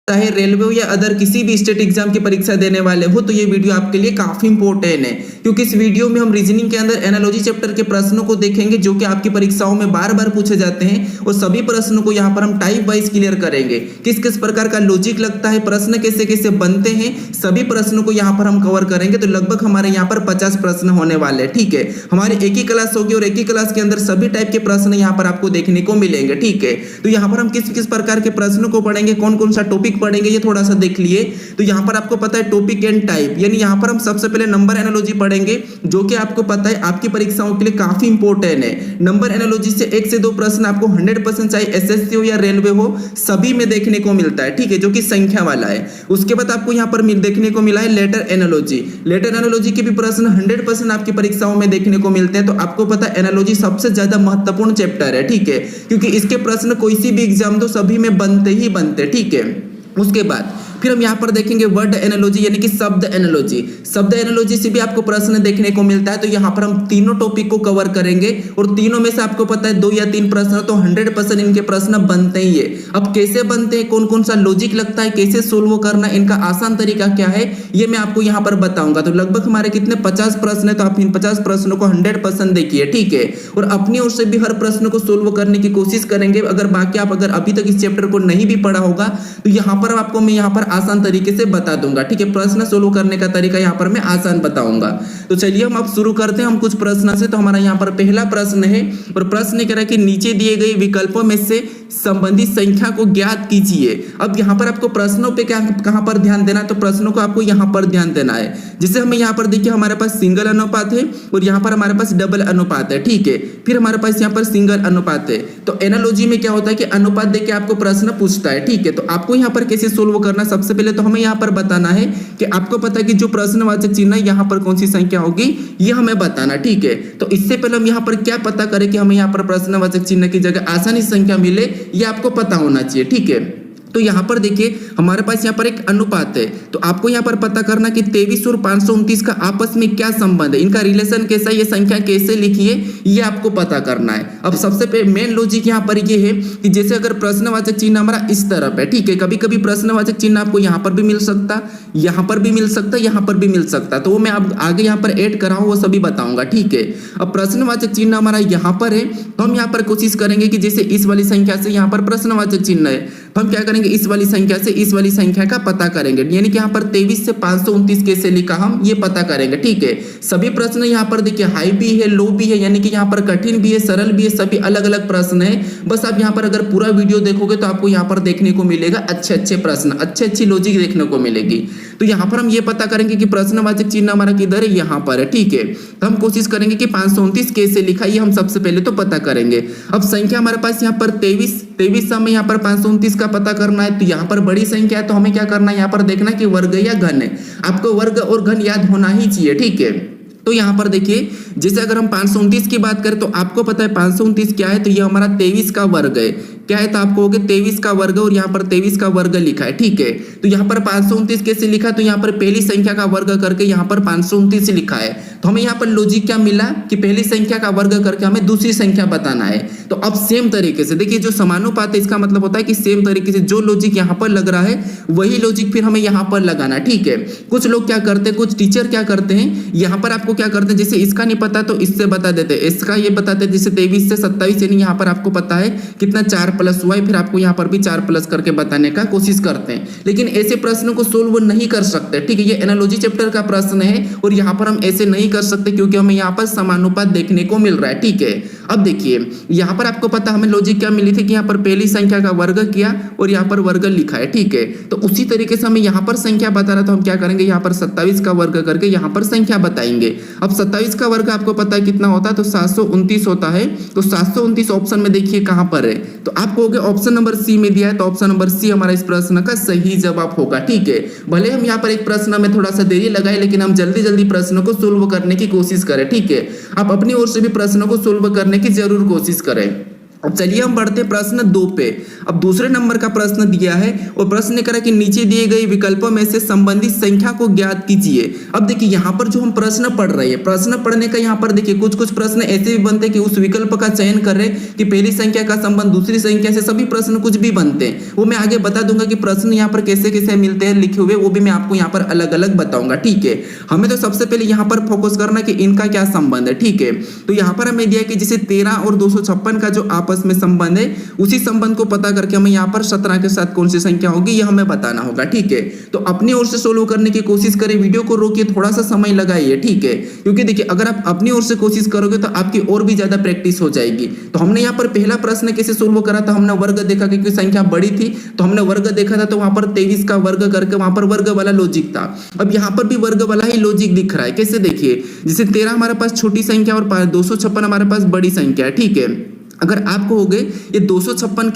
चाहे रेलवे हो या अदर किसी भी स्टेट एग्जाम की परीक्षा देने वाले हो तो ये वीडियो आपके लिए काफी इंपॉर्टेंट है, क्योंकि इस वीडियो में हम रीजनिंग के अंदर एनालॉजी चैप्टर के प्रश्नों को देखेंगे जो कि आपकी परीक्षाओं में बार बार पूछे जाते हैं। और सभी प्रश्नों को यहाँ पर हम टाइप वाइज क्लियर करेंगे, किस किस प्रकार का लॉजिक लगता है, प्रश्न कैसे कैसे बनते हैं, सभी प्रश्नों को यहाँ पर हम कवर करेंगे। तो लगभग हमारे यहाँ पर 50 प्रश्न होने वाले, ठीक है। हमारी एक ही क्लास होगी और एक ही क्लास के अंदर सभी टाइप के प्रश्न यहाँ पर आपको देखने को मिलेंगे, ठीक है। तो यहाँ पर हम किस किस प्रकार के प्रश्नों को पढ़ेंगे, कौन कौन सा टॉपिक पढ़ेंगे, ये थोड़ा देख लिए। तो यहां पर आपको पता है टॉपिक एंड टाइप, यानी यहां पर हम सबसे पहले नंबर एनालॉजी पढ़ेंगे, जो कि आपको पता है आपकी परीक्षाओं के लिए काफी इंपॉर्टेंट है। नंबर एनालॉजी से 1 से 2 प्रश्न आपको 100% चाहे एसएससी हो या रेलवे हो सभी में देखने को मिलता है, ठीक है, जो कि संख्या वाला है। उसके बाद आपको यहां पर देखने को मिला है लेटर एनालॉजी। लेटर एनालॉजी के भी प्रश्न 100% आपकी परीक्षाओं में देखने को मिलते हैं। तो आपको पता है एनालॉजी सबसे ज्यादा महत्वपूर्ण चैप्टर है, ठीक है, क्योंकि इसके प्रश्न कोई सी भी एग्जाम दो सभी में बनते ही बनते, ठीक है। उसके बाद फिर हम यहाँ पर देखेंगे वर्ड एनालॉजी, यानी कि शब्द एनालॉजी। शब्द एनालॉजी से भी आपको प्रश्न देखने को मिलता है। तो यहाँ पर हम तीनों टॉपिक को कवर करेंगे और तीनों में से आपको पता है 2 या 3 प्रश्न तो 100% इनके प्रश्न बनते ही है। अब कैसे बनते हैं, कौन कौन सा लॉजिक लगता है, कैसे सोल्व करना, इनका आसान तरीका क्या है, ये मैं आपको यहाँ पर बताऊंगा। तो लगभग हमारे कितने 50 प्रश्न है, तो आप इन 50 प्रश्नों को 100% देखिए, ठीक है। और अपनी ओर से भी हर प्रश्न को सोल्व करने की कोशिश करेंगे। अगर बाकी आप अगर अभी तक इस चैप्टर को नहीं भी पढ़ा होगा तो यहाँ पर आपको मैं यहाँ पर आसान तरीके से बता दूंगा, ठीक है। प्रश्न सोल्व करने का तरीका यहाँ पर मैं आसान बताऊंगा। तो चलिए हम अब शुरू करते हैं हम कुछ प्रश्न से। तो हमारा यहाँ पर पहला प्रश्न है और प्रश्न कह रहा है कि नीचे दिए गए विकल्पों में से संबंधित संख्या को ज्ञात कीजिए। अब यहाँ पर आपको प्रश्नों पे क्या कहाँ पर ध्यान देना है, तो प्रश्नों को आपको यहाँ पर ध्यान देना है। जैसे हमें यहाँ पर देखिए हमारे पास सिंगल अनुपात है और यहाँ पर हमारे पास डबल अनुपात है, ठीक है। फिर हमारे पास यहाँ पर सिंगल अनुपात है। तो एनालॉजी में क्या होता है कि अनुपात देके आपको प्रश्न पूछता है, ठीक है। तो आपको यहाँ पर कैसे सोल्व करना, सबसे पहले तो हमें यहाँ पर बताना है कि आपको पता है कि जो प्रश्नवाचक चिन्ह है यहाँ पर कौन सी संख्या होगी, ये हमें बताना, ठीक है। तो इससे पहले हम यहाँ पर क्या पता करें कि हमें यहाँ पर प्रश्नवाचक चिन्ह की जगह आसानी संख्या मिले, ये आपको पता होना चाहिए, ठीक है। तो यहाँ पर देखिए हमारे पास यहाँ पर एक अनुपात है। तो आपको यहाँ पर पता करना कि 23 और 529 का आपस में क्या संबंध है, इनका रिलेशन कैसा है, ये संख्या कैसे लिखी है, ये आपको पता करना है। अब सबसे पहले मेन लॉजिक यहाँ पर ये है कि जैसे अगर प्रश्नवाचक चिन्ह हमारा इस तरफ है, ठीक है, कभी कभी प्रश्नवाचक चिन्ह आपको यहाँ पर भी मिल सकता, यहाँ पर भी मिल सकता, यहाँ पर भी मिल सकता। तो वो मैं अब आगे यहाँ पर ऐड कराऊँ वो सभी बताऊंगा, ठीक है। अब प्रश्नवाचक चिन्ह हमारा यहाँ पर है, तो हम यहाँ पर कोशिश करेंगे कि जैसे इस वाली संख्या से यहाँ पर प्रश्नवाचक चिन्ह है, तो हम क्या करेंगे इस वाली संख्या से इस वाली संख्या का पता करेंगे, यानी कि यहाँ पर 23 से 529 कैसे लिखा हम ये पता करेंगे, ठीक है। सभी प्रश्न यहाँ पर देखिए हाई भी है, लो भी है, यानी कि यहाँ पर कठिन भी है, सरल भी है, सभी अलग अलग प्रश्न है। बस आप यहाँ पर अगर पूरा वीडियो देखोगे तो आपको यहाँ पर देखने को मिलेगा अच्छे अच्छे प्रश्न, अच्छी अच्छी लॉजिक देखने को मिलेगी। तो यहाँ पर हम ये पता करेंगे कि प्रश्नवाचक चिन्ह हमारा किधर है, यहाँ पर है, ठीक है। तो हम कोशिश करेंगे कि 529 कैसे लिखा ये हम सबसे पहले तो पता करेंगे। अब संख्या हमारे पास यहाँ पर 23 हमें यहाँ पर 529 का पता करना है। तो यहाँ पर बड़ी संख्या है तो हमें क्या करना है, यहाँ पर देखना कि वर्ग या घन है। आपको वर्ग और घन याद होना ही चाहिए, ठीक है। तो यहाँ पर देखिए जैसे अगर हम 529 की बात करें तो आपको पता है 529 क्या है, तो ये हमारा 23 का वर्ग है, क्या है, तो आपको हो गया 23 का वर्ग और यहाँ पर 23 का वर्ग लिखा है, ठीक है। तो यहाँ पर 529 कैसे लिखा, तो यहाँ पर पहली संख्या का वर्ग करके यहाँ पर 529 लिखा है। तो हमें यहाँ पर लॉजिक क्या मिला कि पहली संख्या का वर्ग करके हमें दूसरी संख्या बताना है। तो अब सेम तरीके से देखिए जो समानुपात है इसका मतलब होता है कि सेम तरीके से जो लॉजिक यहाँ पर लग रहा है वही लॉजिक फिर हमें यहाँ पर लगाना, ठीक है। कुछ लोग क्या करते हैं, कुछ टीचर क्या करते हैं, यहाँ पर आपको क्या करते हैं, जैसे इसका नहीं पता तो इससे बता देते, इसका ये बताते जैसे 23 से 27, यानी यहाँ पर आपको पता है कितना 4 प्लस हुआ है, फिर आपको यहाँ पर भी 4 प्लस करके बताने का कोशिश करते हैं। लेकिन ऐसे प्रश्नों को सोल्व नहीं कर सकते, ठीक है। ये एनालॉजी चैप्टर का प्रश्न है और यहाँ पर हम ऐसे नहीं कर सकते क्योंकि हमें यहाँ पर समानुपात देखने को मिल रहा है, ठीक है। अब देखिए यहाँ पर आपको पता हमें लॉजिक क्या मिली थी कि यहाँ पर पहली संख्या का वर्ग किया और यहाँ पर वर्ग लिखा है, ठीक है। तो उसी तरीके से हमें यहाँ पर संख्या बताना, तो हम क्या करेंगे यहाँ पर 27 का वर्ग करके यहाँ पर संख्या बताएंगे। अब 27 का वर्ग आपको पता है कितना होता है, तो 729 होता है। तो 729 ऑप्शन में देखिए कहाँ पर है, तो आपको हो गया ऑप्शन नंबर सी में दिया है, तो ऑप्शन नंबर सी हमारा इस प्रश्न का सही जवाब होगा, ठीक है। भले हम यहाँ पर एक प्रश्न में थोड़ा सा देरी लगाए लेकिन हम जल्दी जल्दी प्रश्नों को सोल्व करने की कोशिश करें, ठीक है। आप अपनी ओर से भी प्रश्नों को सोल्व करने की जरूर कोशिश करें। अब चलिए हम बढ़ते हैं प्रश्न 2 पे। अब दूसरे नंबर का प्रश्न दिया है और प्रश्न करा कि नीचे दिए गए विकल्पों में से संबंधित संख्या को ज्ञात कीजिए। अब देखिए यहाँ पर जो हम प्रश्न पढ़ रहे हैं, प्रश्न पढ़ने का यहाँ पर देखिए कुछ कुछ प्रश्न ऐसे भी बनते हैं कि उस विकल्प का चयन कर रहे कि पहली संख्या का संबंध दूसरी संख्या से, सभी प्रश्न कुछ भी बनते हैं। वो मैं आगे बता दूंगा कि प्रश्न यहाँ पर कैसे कैसे मिलते हैं लिखे हुए, वो भी मैं आपको यहाँ पर अलग अलग बताऊंगा। ठीक है, हमें तो सबसे पहले यहाँ पर फोकस करना कि इनका क्या संबंध है। ठीक है, तो यहाँ पर हमें दिया कि जैसे 13 और 256 का जो आपस में संबंध है, उसी संबंध को पता करके हमें यहाँ पर 17 के साथ कौन सी संख्या होगी ये हमें बताना होगा। ठीक है, तो अपनी ओर से सोल्व करने की कोशिश करें, वीडियो को रोकिए, थोड़ा सा समय लगाइए। ठीक है, क्योंकि देखिए अगर आप अपनी ओर से कोशिश करोगे तो आपकी और भी ज्यादा प्रैक्टिस हो जाएगी। तो हमने यहाँ पर पहला प्रश्न कैसे सोल्व करा था, हमने वर्ग देखा क्योंकि संख्या बड़ी थी तो हमने वर्ग देखा था, तो वहां पर 23 का वर्ग करके वहां पर वर्ग वाला लॉजिक था। अब यहाँ पर भी वर्ग वाला ही लॉजिक दिख रहा है। कैसे देखिए, जैसे 13 हमारे पास छोटी संख्या और 256 हमारे पास बड़ी संख्या है। ठीक है, अगर आप कहोगे ये 256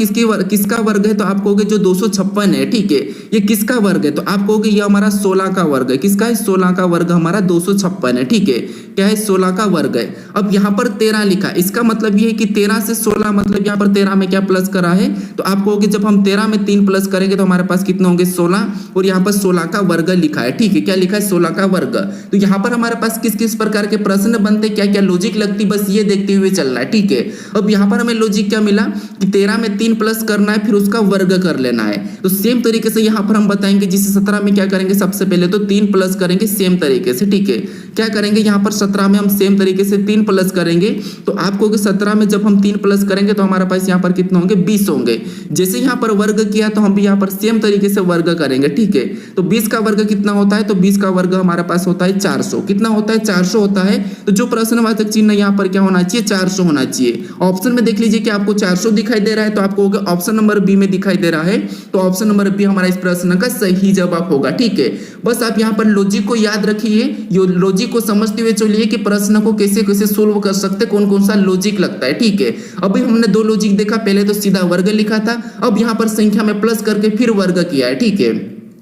किसका वर्ग है, तो आप कहोगे जो 256 है, ठीक है, ये किसका वर्ग है, तो आप कहोगे ये हमारा 16 का वर्ग है। किसका है? 16 का वर्ग हमारा 256 है। ठीक है, क्या है? 16 का वर्ग है। अब यहाँ पर 13 लिखा, इसका मतलब ये है कि 13 से 16 मतलब यहाँ पर 13 में क्या प्लस करा है, तो आप कहोगे जब हम 13 में 3 प्लस करेंगे तो हमारे पास कितने होंगे? 16, और यहाँ पर 16 का वर्ग लिखा है। ठीक है, क्या लिखा है? 16 का वर्ग। तो यहाँ पर हमारे पास किस किस प्रकार के प्रश्न बनते, क्या क्या लॉजिक लगती, बस ये देखते हुए चलना है। ठीक है, अब यहाँ पर हमें लॉजिक क्या मिला कि 13 में 3 प्लस करना है, फिर उसका वर्ग कर लेना है। तो सेम तरीके से यहाँ पर हम बताएंगे, जिसे 17 में क्या करेंगे, सबसे पहले तो 3 प्लस करेंगे सेम तरीके से। ठीक है, क्या करेंगे यहाँ पर 17 में हम सेम तरीके से 3 प्लस करेंगे, तो आप कहोगे 17 में जब हम 3 प्लस करेंगे तो हमारे पास यहाँ पर कितने होंगे? 20 होंगे। जैसे यहाँ पर वर्ग किया तो हम भी यहाँ पर सेम तरीके से वर्ग करेंगे। ठीक है, तो 20 का वर्ग कितना होता है, तो 20 का वर्ग हमारे पास होता है 400। कितना होता है? 400 होता है। तो जो प्रश्नवाचक चिन्ह यहाँ पर क्या होना चाहिए? 400 होना चाहिए। ऑप्शन में देख लीजिए कि आपको 400 दिखाई दे रहा है, तो आप कहोगे ऑप्शन नंबर बी में दिखाई दे रहा है, तो ऑप्शन नंबर बी हमारा इस प्रश्न का सही जवाब होगा। ठीक है, बस आप यहाँ पर लॉजिक को याद रखिए, ये लॉजिक को समझते हुए चलिए कि प्रश्न को कैसे कैसे सोल्व कर सकते, कौन कौन सा लॉजिक लगता है। ठीक है, अभी हमने 2 लॉजिक देखा, पहले तो सीधा वर्ग लिखा था, अब यहाँ पर संख्या में प्लस करके फिर वर्ग किया है। ठीक है,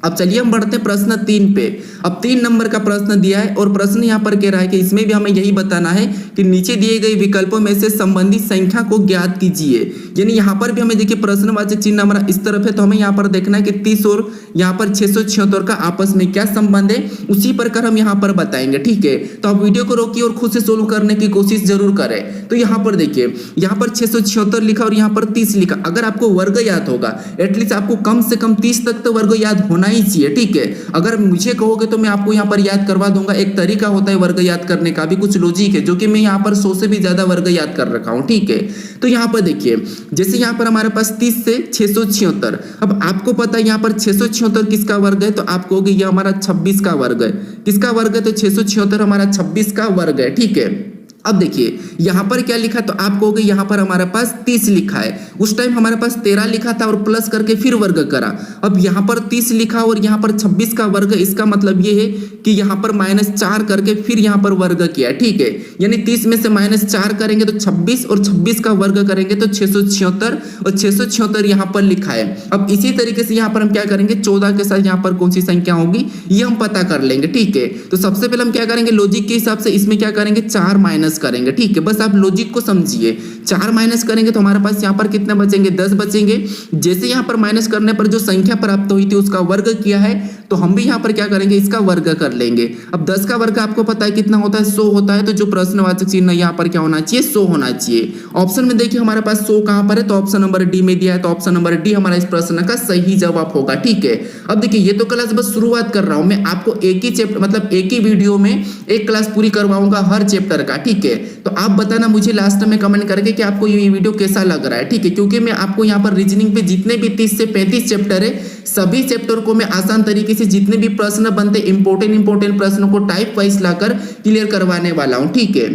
अब चलिए हम बढ़ते हैं प्रश्न 3 पे। अब 3 नंबर का प्रश्न दिया है और प्रश्न यहाँ पर कह रहा है कि इसमें भी हमें यही बताना है कि नीचे दिए गए विकल्पों में से संबंधित संख्या को ज्ञात कीजिए। यानी यहाँ पर भी हमें देखिए प्रश्नवाचक चिन्ह हमारा इस तरफ है, तो हमें यहाँ पर देखना है कि 30 और यहाँ पर 676 का आपस में क्या संबंध है, उसी प्रकार हम यहाँ पर बताएंगे। ठीक है, तो आप वीडियो को रोकिए और खुद से सोल्व करने की कोशिश जरूर करें। तो यहाँ पर देखिए, यहाँ पर 676 लिखा और यहाँ पर 30 लिखा। अगर आपको वर्ग याद होगा, एटलीस्ट आपको कम से कम 30 तक तो वर्ग याद होना ही चाहिए। ठीक है, अगर मुझे कहोगे तो मैं आपको यहाँ पर याद करवा दूंगा। एक तरीका होता है वर्ग याद करने का, भी कुछ लॉजिक है जो कि मैं यहाँ पर 100 से भी ज्यादा वर्ग याद कर रखा हूँ। ठीक है, तो यहाँ पर देखिए, जैसे यहाँ पर हमारे पास 30 से 676, अब आपको पता है यहाँ पर 676 किसका वर्ग है, तो आप कहोगे ये हमारा 26 का वर्ग है। किसका वर्ग है? तो 676 हमारा 26 का वर्ग है। ठीक है, अब देखिए यहाँ पर क्या लिखा, तो आप कहोगे यहाँ पर हमारे पास 30 लिखा है, उस टाइम हमारे पास 13 लिखा था और प्लस करके फिर वर्ग करा। अब यहाँ पर 30 लिखा और यहाँ पर 26 का वर्ग, इसका मतलब ये है कि यहाँ पर -4 करके फिर यहाँ पर वर्ग किया। ठीक है, यानी 30 में से -4 करेंगे तो 26 और 26 का वर्ग करेंगे तो 676 और 676 यहाँ पर लिखा है। अब इसी तरीके से यहाँ पर हम क्या करेंगे, 14 के साथ यहाँ पर कौन सी संख्या होगी ये हम पता कर लेंगे। ठीक है, तो सबसे पहले हम क्या करेंगे, लॉजिक के हिसाब से इसमें क्या करेंगे, 4 माइनस करेंगे। ठीक है, बस आप लॉजिक को समझिए। 4 माइनस करेंगे तो हमारे पास यहाँ पर कितने बचेंगे? 10 बचेंगे। जैसे यहाँ पर माइनस करने पर जो संख्या प्राप्त हुई थी उसका वर्ग किया है, तो हम भी यहाँ पर क्या करेंगे, इसका वर्ग कर लेंगे। अब 10 का वर्ग आपको पता है कितना होता है, 100 होता है, तो जो प्रश्नवाचक चिन्ह यहाँ पर क्या होना चाहिए, 100 होना चाहिए। ऑप्शन में देखिए हमारे पास 100 कहाँ पर है, तो ऑप्शन नंबर डी में दिया है, तो ऑप्शन नंबर डी हमारा इस प्रश्न का सही जवाब होगा। ठीक है, अब देखिए ये तो क्लास बस शुरुआत कर रहा हूँ मैं, आपको एक ही चैप्टर मतलब एक ही वीडियो में एक क्लास पूरी करवाऊंगा हर चैप्टर का। ठीक है, तो आप बताना मुझे लास्ट में कमेंट करके कि आपको ये वीडियो कैसा लग रहा है। ठीक है, क्योंकि मैं आपको यहाँ पर रीजनिंग पे जितने भी 30 से 35 चैप्टर है, सभी चैप्टर को मैं आसान तरीके से जितने भी प्रश्न बनते इंपॉर्टेंट प्रश्नों को टाइप वाइज लाकर क्लियर करवाने वाला हूँ। ठीक है,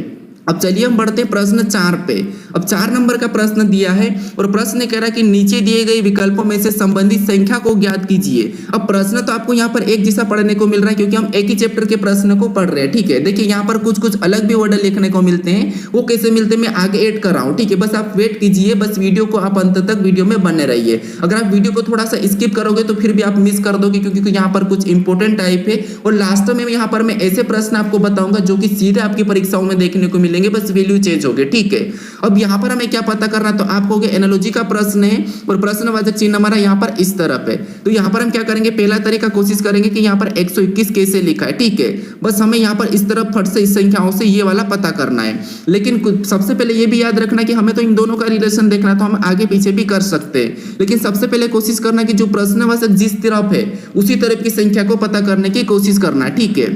अब चलिए हम बढ़ते हैं प्रश्न 4 पे। अब 4 नंबर का प्रश्न दिया है और प्रश्न कह रहा है कि नीचे दिए गए विकल्पों में से संबंधित संख्या को ज्ञात कीजिए। अब प्रश्न तो आपको यहाँ पर एक जैसा पढ़ने को मिल रहा है क्योंकि हम एक ही चैप्टर के प्रश्न को पढ़ रहे हैं। ठीक है, देखिए यहाँ पर कुछ कुछ अलग भी वर्ड लिखने को मिलते हैं, वो कैसे मिलते हैं मैं आगे ऐड कर रहा हूँ। ठीक है, बस आप वेट कीजिए, बस वीडियो को आप अंत तक वीडियो में बने रहिए। अगर आप वीडियो को थोड़ा सा स्किप करोगे तो फिर भी आप मिस कर दोगे, क्योंकि यहाँ पर कुछ इंपॉर्टेंट टाइप है और लास्ट में यहाँ पर मैं ऐसे प्रश्न आपको बताऊंगा जो कि सीधे आपकी परीक्षाओं में देखने को मिलेंगे, बस वैल्यू चेंज हो गए। ठीक है, अब यहाँ पर हमें क्या पता करना, तो आप कहोगे एनालॉजी का प्रश्न है और प्रश्नवाचक चिन्ह हमारा यहाँ पर इस तरफ है। तो यहाँ पर हम क्या करेंगे, पहला तरीका कोशिश करेंगे कि यहाँ पर 121 कैसे लिखा है, ठीक है। बस हमें यहाँ पर इस तरफ फट से इस संख्याओं से ये वाला पता करना है। लेकिन सबसे पहले ये भी याद रखना कि हमें तो इन दोनों का रिलेशन देखना, तो हम आगे पीछे भी कर सकते हैं, लेकिन सबसे पहले कोशिश करना कि जो प्रश्नवाचक जिस तरफ है उसी तरफ की संख्या को पता करने की कोशिश करना, ठीक है।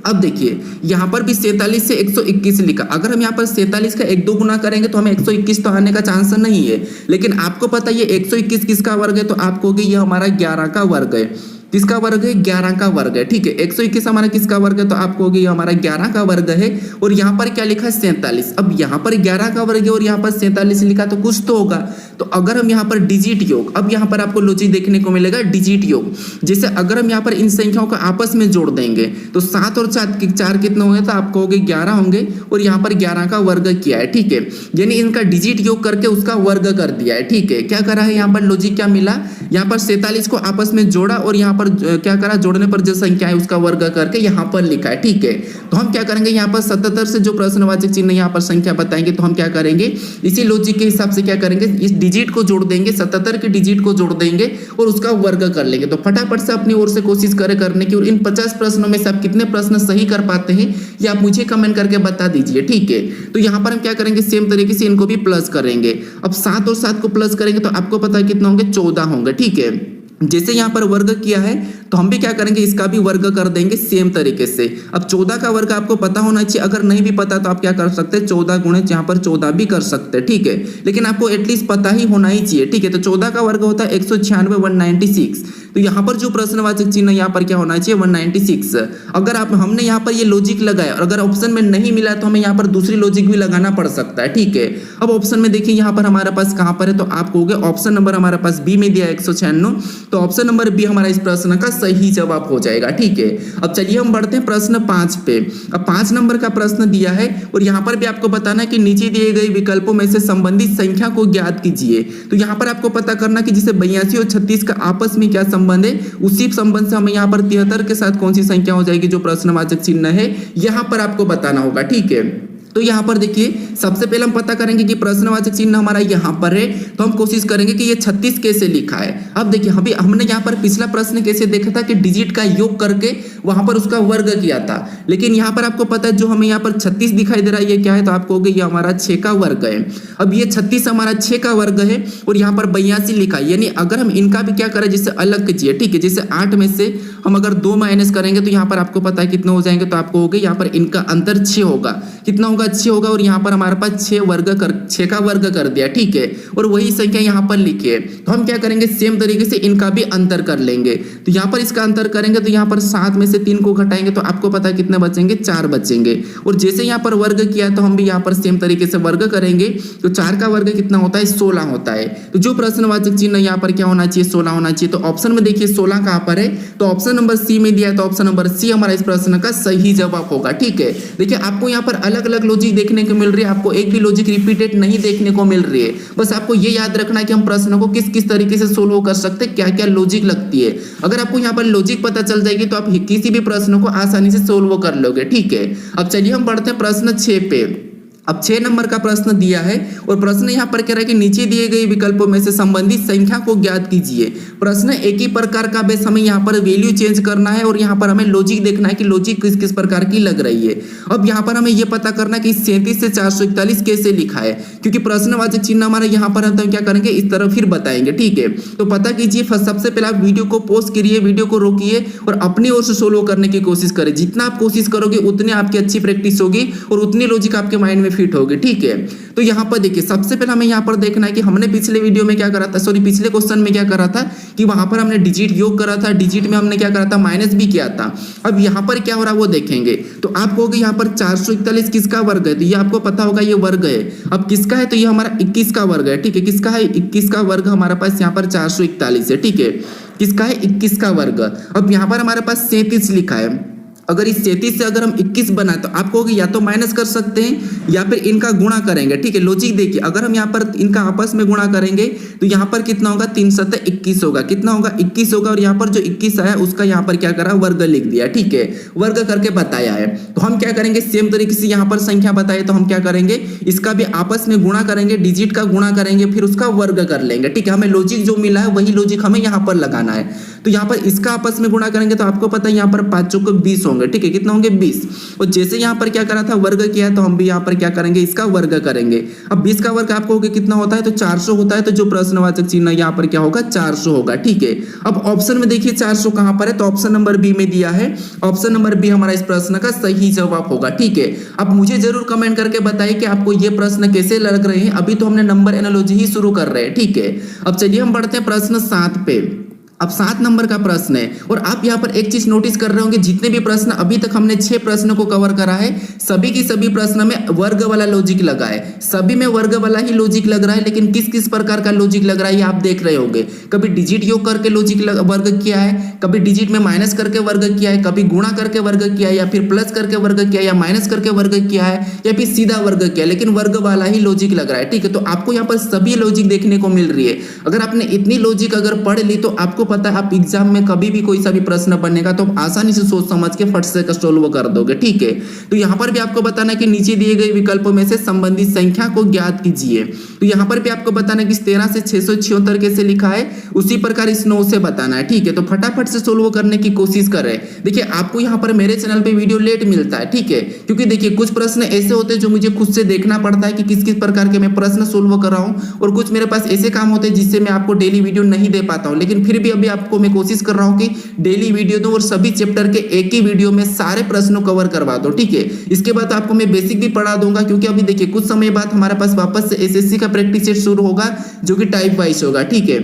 अब देखिए यहाँ पर भी 47 से 121 लिखा, अगर हम यहाँ पर 47 का 1 2 गुना करेंगे तो हमें 121 तो आने का चांस नहीं है। लेकिन आपको पता है ये 121 किसका वर्ग है, तो आप कहोगे ये हमारा 11 का वर्ग है। किसका वर्ग है, 11 का वर्ग है, ठीक है। 121 हमारा किसका वर्ग है, तो आप कहोगे ये हमारा 11 का वर्ग है। और यहाँ पर क्या लिखा है, 47। अब यहाँ पर 11 का वर्ग है और यहाँ पर 47 लिखा, तो कुछ तो होगा। तो अगर हम यहाँ पर डिजिट योग, अब यहाँ पर आपको लॉजिक देखने को मिलेगा डिजिट योग। जैसे अगर हम यहाँ पर इन संख्याओं को आपस में जोड़ देंगे तो 7 और 4 कितने होंगे, तो आप कहोगे 11 होंगे और यहाँ पर 11 का वर्ग किया है, ठीक है। यानी इनका डिजिट योग करके उसका वर्ग कर दिया है, ठीक है। क्या करा है यहाँ पर, लॉजिक क्या मिला, यहाँ पर 47 को आपस में जोड़ा और यहाँ पर क्या करा, जोड़ने पर जो संख्या है उसका वर्ग करके यहाँ पर लिखा है, ठीक है। तो हम क्या करेंगे, यहाँ पर 77 से जो प्रश्नवाचक चिन्ह यहाँ पर संख्या बताएंगे तो हम क्या करेंगे, इसी लॉजिक के हिसाब से क्या करेंगे, इस डिजिट को जोड़ देंगे, 77 के डिजिट को जोड़ देंगे और उसका वर्ग कर लेंगे। तो फटाफट से अपनी ओर से कोशिश करने की, और इन 50 प्रश्नों में से आप कितने प्रश्न सही कर पाते हैं ये आप मुझे कमेंट करके बता दीजिए, ठीक है। तो यहाँ पर हम क्या करेंगे, सेम तरीके से इनको भी प्लस करेंगे। अब 7 और 7 को प्लस करेंगे तो आपको पता है कितना होंगे, 14 होंगे, ठीक है। जैसे यहाँ पर वर्ग किया है तो हम भी क्या करेंगे, इसका भी वर्ग कर देंगे सेम तरीके से। अब 14 का वर्ग आपको पता होना चाहिए, अगर नहीं भी पता तो आप क्या कर सकते हैं, 14 गुणे यहाँ पर 14 भी कर सकते हैं, ठीक है। लेकिन आपको एटलीस्ट पता ही होना ही चाहिए, ठीक है। तो 14 का वर्ग होता है 196, 196। तो यहाँ पर जो प्रश्नवाचक चिन्ह यहाँ पर क्या होना चाहिए, 196। अगर हमने यहाँ पर ये लॉजिक लगाया और अगर ऑप्शन में नहीं मिला तो हमें यहाँ पर दूसरी लॉजिक भी लगाना पड़ सकता है, ठीक है। अब ऑप्शन में देखिए यहाँ पर हमारे पास कहाँ पर है, तो आप कहोगे ऑप्शन नंबर हमारे पास बी में दिया 196, तो ऑप्शन नंबर बी हमारा इस प्रश्न का सही जवाब हो जाएगा, ठीक है। अब चलिए हम बढ़ते हैं प्रश्न 5 पे। अब 5 नंबर का प्रश्न दिया है और यहाँ पर भी आपको बताना है कि नीचे दिए गए विकल्पों में से संबंधित संख्या को ज्ञात कीजिए। तो यहाँ पर आपको पता करना कि जैसे 82 और 36 का आपस में क्या संबंध है, उसी संबंध से हमें यहाँ पर 73 के साथ कौन सी संख्या हो जाएगी जो प्रश्नवाचक चिन्ह है, यहाँ पर आपको बताना होगा, ठीक है। तो यहाँ पर देखिए सबसे पहले हम पता करेंगे कि प्रश्नवाचक चिन्ह हमारा यहाँ पर है, तो हम कोशिश करेंगे कि ये 36 कैसे लिखा है। अब देखिए हमने यहाँ पर पिछला प्रश्न कैसे देखा था कि डिजिट का योग करके वहां पर उसका वर्ग किया था, लेकिन यहाँ पर आपको पता है जो हमें यहाँ पर 36 दिखाई दे रहा है ये क्या है, तो आप कहोगे ये हमारा 6 का वर्ग है। अब ये 36 हमारा 6 का वर्ग है और यहाँ पर 82 लिखा है, यानी अगर हम इनका भी क्या करें, जिससे अलग कीजिए, ठीक है। जैसे 8 में से हम अगर 2 माइनस करेंगे तो यहाँ पर आपको पता है कितने हो जाएंगे, तो आप कहोगे यहाँ पर इनका अंतर 6 होगा। कितना होगा, 6 होगा। और यहाँ पर हमारे पास 6 का वर्ग कर दिया, ठीक है। और वही संख्या यहाँ पर लिखी है, तो हम क्या करेंगे, सेम तरीके से इनका भी अंतर कर लेंगे। तो यहाँ पर इसका अंतर करेंगे तो यहाँ पर 7 में से 3 को घटाएंगे तो आपको पता है कितने बचेंगे, 4 बचेंगे। और जैसे यहाँ पर वर्ग किया तो हम भी यहाँ पर सेम तरीके से वर्ग करेंगे, तो 4 का वर्ग कितना होता है, 16 होता है। तो जो प्रश्नवाचक चिन्ह यहाँ पर क्या होना चाहिए, 16 होना चाहिए। तो ऑप्शन में देखिए 16 कहाँ पर है, तो ऑप्शन नंबर सी में दिया है, तो ऑप्शन नंबर सी हमारा इस प्रश्न का सही जवाब होगा, ठीक है। देखिए आपको यहाँ पर अलग अलग लॉजिक देखने को मिल रही है, आपको एक भी लॉजिक रिपीटेड नहीं देखने को मिल रही है। बस आपको ये याद रखना है कि हम प्रश्नों को किस किस तरीके से सोल्व कर सकते हैं, क्या क्या लॉजिक लगती है। अगर आपको यहाँ पर लॉजिक पता चल जाएगी तो आप किसी भी प्रश्न को आसानी से सोल्व कर लोगे, ठीक है। अब चलिए हम बढ़ते हैं प्रश्न 6 पे। अब 6 नंबर का प्रश्न दिया है और प्रश्न यहाँ पर कह रहा है कि नीचे दिए गए विकल्पों में से संबंधित संख्या को ज्ञात कीजिए। प्रश्न एक ही प्रकार का, बेस हमें यहाँ पर वैल्यू चेंज करना है और यहाँ पर हमें लॉजिक देखना है कि लॉजिक किस किस प्रकार की लग रही है। अब यहाँ पर हमें ये पता करना है कि 37 से 441 कैसे लिखा है, क्योंकि प्रश्नवाचक चिन्ह हमारा यहाँ पर है, तो क्या करेंगे इस तरह फिर बताएंगे, ठीक है। तो पता कीजिए, सबसे पहले आप वीडियो को पॉज करिए, वीडियो को रोकिए और अपनी ओर से सोल्व करने की कोशिश करें। जितना आप कोशिश करोगे उतनी आपकी अच्छी प्रैक्टिस होगी और उतनी लॉजिक आपके माइंड में फिट होगी, ठीक है। तो यहाँ पर देखिए सबसे पहले हमें यहाँ पर देखना है कि हमने पिछले वीडियो में क्या करा था, पिछले क्वेश्चन में क्या करा था कि वहां पर हमने डिजिट योग करा था, डिजिट में हमने क्या करा था, माइनस भी किया था। अब यहाँ पर क्या हो रहा है वो देखेंगे, तो आप कहोगे यहाँ पर 441 किसका वर्ग है, तो ये आपको पता होगा ये वर्ग है। अब किसका है, तो ये हमारा 21 का वर्ग है, ठीक है। किसका है, 21 का वर्ग हमारे पास यहाँ पर 441 है, ठीक है। किसका है, 21 का वर्ग। अब यहाँ पर हमारे पास 37 लिखा है। अगर इस 33 से अगर हम 21 बनाए तो आप कहोगे या तो माइनस कर सकते हैं या फिर इनका गुणा करेंगे। ठीक है, लॉजिक देखिए, अगर हम यहाँ पर इनका आपस में गुणा करेंगे तो यहाँ पर कितना होगा, 3 7 21 होगा। कितना होगा, 21 होगा। और यहाँ पर जो 21 आया उसका यहाँ पर क्या करा, वर्ग लिख दिया। ठीक है, वर्ग करके बताया है। तो हम क्या करेंगे, सेम तरीके से यहाँ पर संख्या बताए तो हम क्या करेंगे, इसका भी आपस में गुणा करेंगे, डिजिट का गुणा करेंगे, फिर उसका वर्ग कर लेंगे। ठीक है, हमें लॉजिक जो मिला है वही लॉजिक हमें यहाँ पर लगाना है। तो यहाँ पर इसका आपस में गुणा करेंगे तो आपको पता है यहाँ पर 5 चौके 20 होंगे। ठीक है, कितना होंगे, 20। और जैसे यहाँ पर क्या करा था, वर्ग किया, तो हम भी यहाँ पर क्या करेंगे, इसका वर्ग करेंगे। अब 20 का वर्ग आपको कितना होता है, तो 400 होता है। तो जो प्रश्नवाचक चिन्ह यहाँ पर क्या होगा, 400 होगा। ठीक है, अब ऑप्शन में देखिए 400 कहां पर है, तो ऑप्शन नंबर बी में दिया है। ऑप्शन नंबर बी हमारा इस प्रश्न का सही जवाब होगा। ठीक है, अब मुझे जरूर कमेंट करके बताइए कि आपको ये प्रश्न कैसे लग रहे हैं। अभी तो हमने नंबर एनालॉजी ही शुरू कर रहे हैं। ठीक है, अब चलिए हम बढ़ते हैं प्रश्न 7 पे। अब 7 नंबर का प्रश्न है और आप यहाँ पर एक चीज नोटिस कर रहे होंगे, जितने भी प्रश्न अभी तक हमने 6 प्रश्नों को कवर करा है, सभी की सभी प्रश्न में वर्ग वाला लॉजिक लगा है। सभी में वर्ग वाला ही लॉजिक लग रहा है, लेकिन किस किस प्रकार का लॉजिक लग रहा है ये आप देख रहे होंगे। कभी डिजिट योग करके लॉजिक वर्ग किया है, कभी डिजिट में माइनस करके वर्ग किया है, कभी गुणा करके वर्ग किया है, या फिर प्लस करके वर्ग किया है, या माइनस करके वर्ग किया है, या फिर सीधा वर्ग किया, लेकिन वर्ग वाला ही लॉजिक लग रहा है। ठीक है, तो आपको यहाँ पर सभी लॉजिक देखने को मिल रही है। अगर आपने इतनी लॉजिक अगर पढ़ ली तो आपको पता है आप एग्जाम में कभी भी कोई सा भी प्रश्न बनेगा तो आसानी से सोच समझ के फट से सोल्व कर दोगे। ठीक है, तो यहाँ पर भी आपको बताना है कि नीचे दिए गए विकल्पों में से संबंधित संख्या को ज्ञात कीजिए। तो यहाँ पर भी आपको बताना है कि 13 से 676 कैसे लिखा है, उसी प्रकार इस 9 से बताना है। ठीक है, तो फटाफट से सोल्व करने की कोशिश करें। देखिए, आपको यहाँ पर मेरे चैनल पे वीडियो लेट मिलता है। ठीक है, क्योंकि देखिए कुछ प्रश्न ऐसे होते हैं जो मुझे खुद से देखना पड़ता है कि किस किस प्रकार के मैं प्रश्न सोल्व कर रहा हूँ, और कुछ मेरे पास ऐसे काम होते हैं जिससे मैं आपको डेली वीडियो नहीं दे पाता हूँ। लेकिन फिर भी अभी आपको मैं कोशिश कर रहा हूं कि डेली वीडियो दूं और सभी चैप्टर के एक ही वीडियो में सारे प्रश्नों कवर करवा दो। ठीक है, इसके बाद आपको मैं बेसिक भी पढ़ा दूंगा, क्योंकि अभी देखिए कुछ समय बाद हमारे पास वापस से एसएससी का प्रैक्टिस सेट शुरू होगा जो कि टाइप वाइज होगा। ठीक है,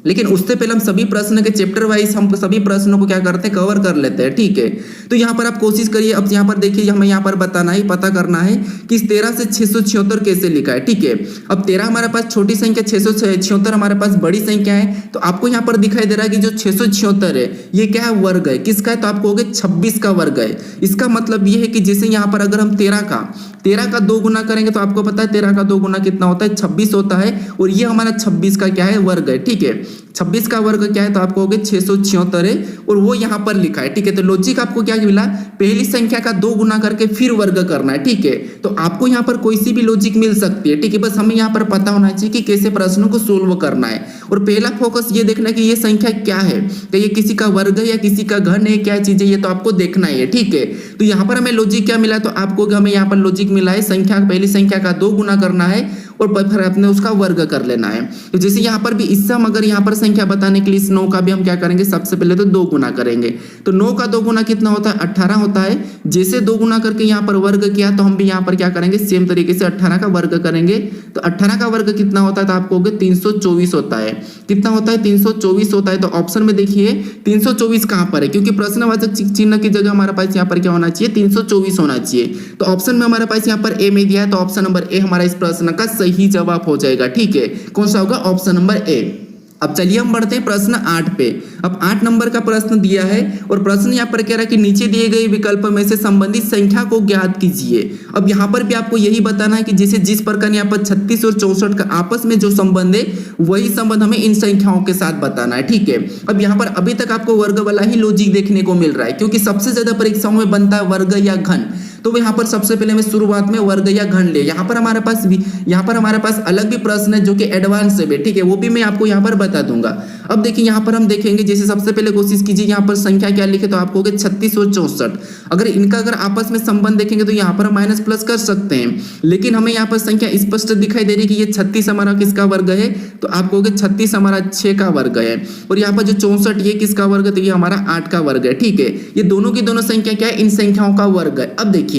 लेकिन उससे पहले हम सभी प्रश्न के चैप्टर वाइज हम सभी प्रश्नों को क्या करते हैं, कवर कर लेते हैं। ठीक है, तो यहाँ पर आप कोशिश करिए। अब यहाँ पर देखिए हमें यहाँ पर बताना है, पता करना है कि 13 से 676 कैसे लिखा है। ठीक है, अब 13 हमारे पास छोटी संख्या, 676 हमारे पास बड़ी संख्या है। तो आपको यहाँ पर दिखाई दे रहा है कि जो 676 है ये क्या है, वर्ग है। किसका है, तो आप कहोगे 26 का वर्ग है। इसका मतलब ये है कि जैसे यहाँ पर अगर हम 13 का 2 गुना करेंगे तो आपको पता है 13 का 2 गुना कितना होता है, 26 होता है। और ये हमारा 26 का क्या है, वर्ग है। ठीक है, 26 का वर्ग क्या है, तो आप कहोगे 676 है, और वो यहाँ पर लिखा है। ठीक है, तो लॉजिक आपको क्या मिला, पहली संख्या का 2 गुना करके फिर वर्ग करना है। ठीक है, तो आपको यहाँ पर कोई सी भी लॉजिक मिल सकती है। ठीक है, बस हमें यहाँ पर पता होना चाहिए कि कैसे प्रश्नों को सोल्व करना है। और पहला फोकस ये देखना है कि ये संख्या क्या है, कि ये किसी का वर्ग है या किसी का घन है, क्या चीज है, ये तो आपको देखना ही है। ठीक है, तो यहाँ पर हमें लॉजिक क्या मिला, तो आपको हमें यहाँ पर लॉजिक मिला है संख्या, पहली संख्या का 2 गुना करना है और फिर अपने उसका वर्ग कर लेना है। तो जैसे यहाँ पर भी इससे हम अगर यहाँ पर संख्या बताने के लिए इस 9 का भी हम क्या करेंगे, सबसे पहले तो 2 गुना करेंगे। तो 9 का 2 गुना कितना होता है, 18 होता है। जैसे 2 गुना करके यहाँ पर वर्ग किया तो हम भी यहाँ पर क्या करेंगे, सेम तरीके से 18 का वर्ग करेंगे। तो 18 का वर्ग कितना होता है, तो आपको 324 होता है। कितना होता है, 324 होता है। तो ऑप्शन में देखिए 324 कहाँ पर है, क्योंकि प्रश्नवाचक चिन्ह की जगह हमारे पास यहाँ पर क्या होना चाहिए, 324 होना चाहिए। तो ऑप्शन में हमारे पास यहाँ पर ए में दिया है, तो ऑप्शन नंबर ए हमारा इस प्रश्न का सही जवाब हो जाएगा। ठीक है, कौन सा होगा, ऑप्शन नंबर ए। अब चलिए हम बढ़ते हैं प्रश्न 8 पे। अब 8 नंबर का प्रश्न दिया है और प्रश्न यहाँ पर कह रहा है कि नीचे दिए गए विकल्प में से संबंधित संख्या को ज्ञात कीजिए। अब यहाँ पर भी आपको यही बताना है कि जैसे जिस प्रकार यहाँ पर 36 और 64 का आपस में जो संबंध है वही संबंध हमें इन संख्याओं के साथ बताना है। ठीक है, अब यहाँ पर अभी तक आपको वर्ग वाला ही लॉजिक देखने को मिल रहा है, क्योंकि सबसे ज्यादा परीक्षाओं में बनता है वर्ग या घन। तो यहाँ पर सबसे पहले मैं शुरुआत में वर्ग या घन ले, यहाँ पर हमारे पास अलग भी प्रश्न है जो कि एडवांस है। ठीक है, वो भी मैं आपको यहाँ पर बता दूंगा। अब देखिए यहाँ पर हम देखेंगे, जैसे सबसे पहले कोशिश कीजिए यहाँ पर संख्या क्या लिखे, तो आपको 36 और 64 अगर इनका अगर आपस में संबंध देखेंगे तो यहाँ पर हम माइनस प्लस कर सकते हैं, लेकिन हमें यहाँ पर संख्या स्पष्ट दिखाई दे रही है कि ये 36 हमारा किसका वर्ग है, तो आप कहोगे 36 हमारा 6 का वर्ग है। और यहाँ पर जो 64 ये किसका वर्ग है, तो ये हमारा 8 का वर्ग है। ठीक है, ये दोनों की दोनों संख्या क्या है, इन संख्याओं का वर्ग है। अब देखिए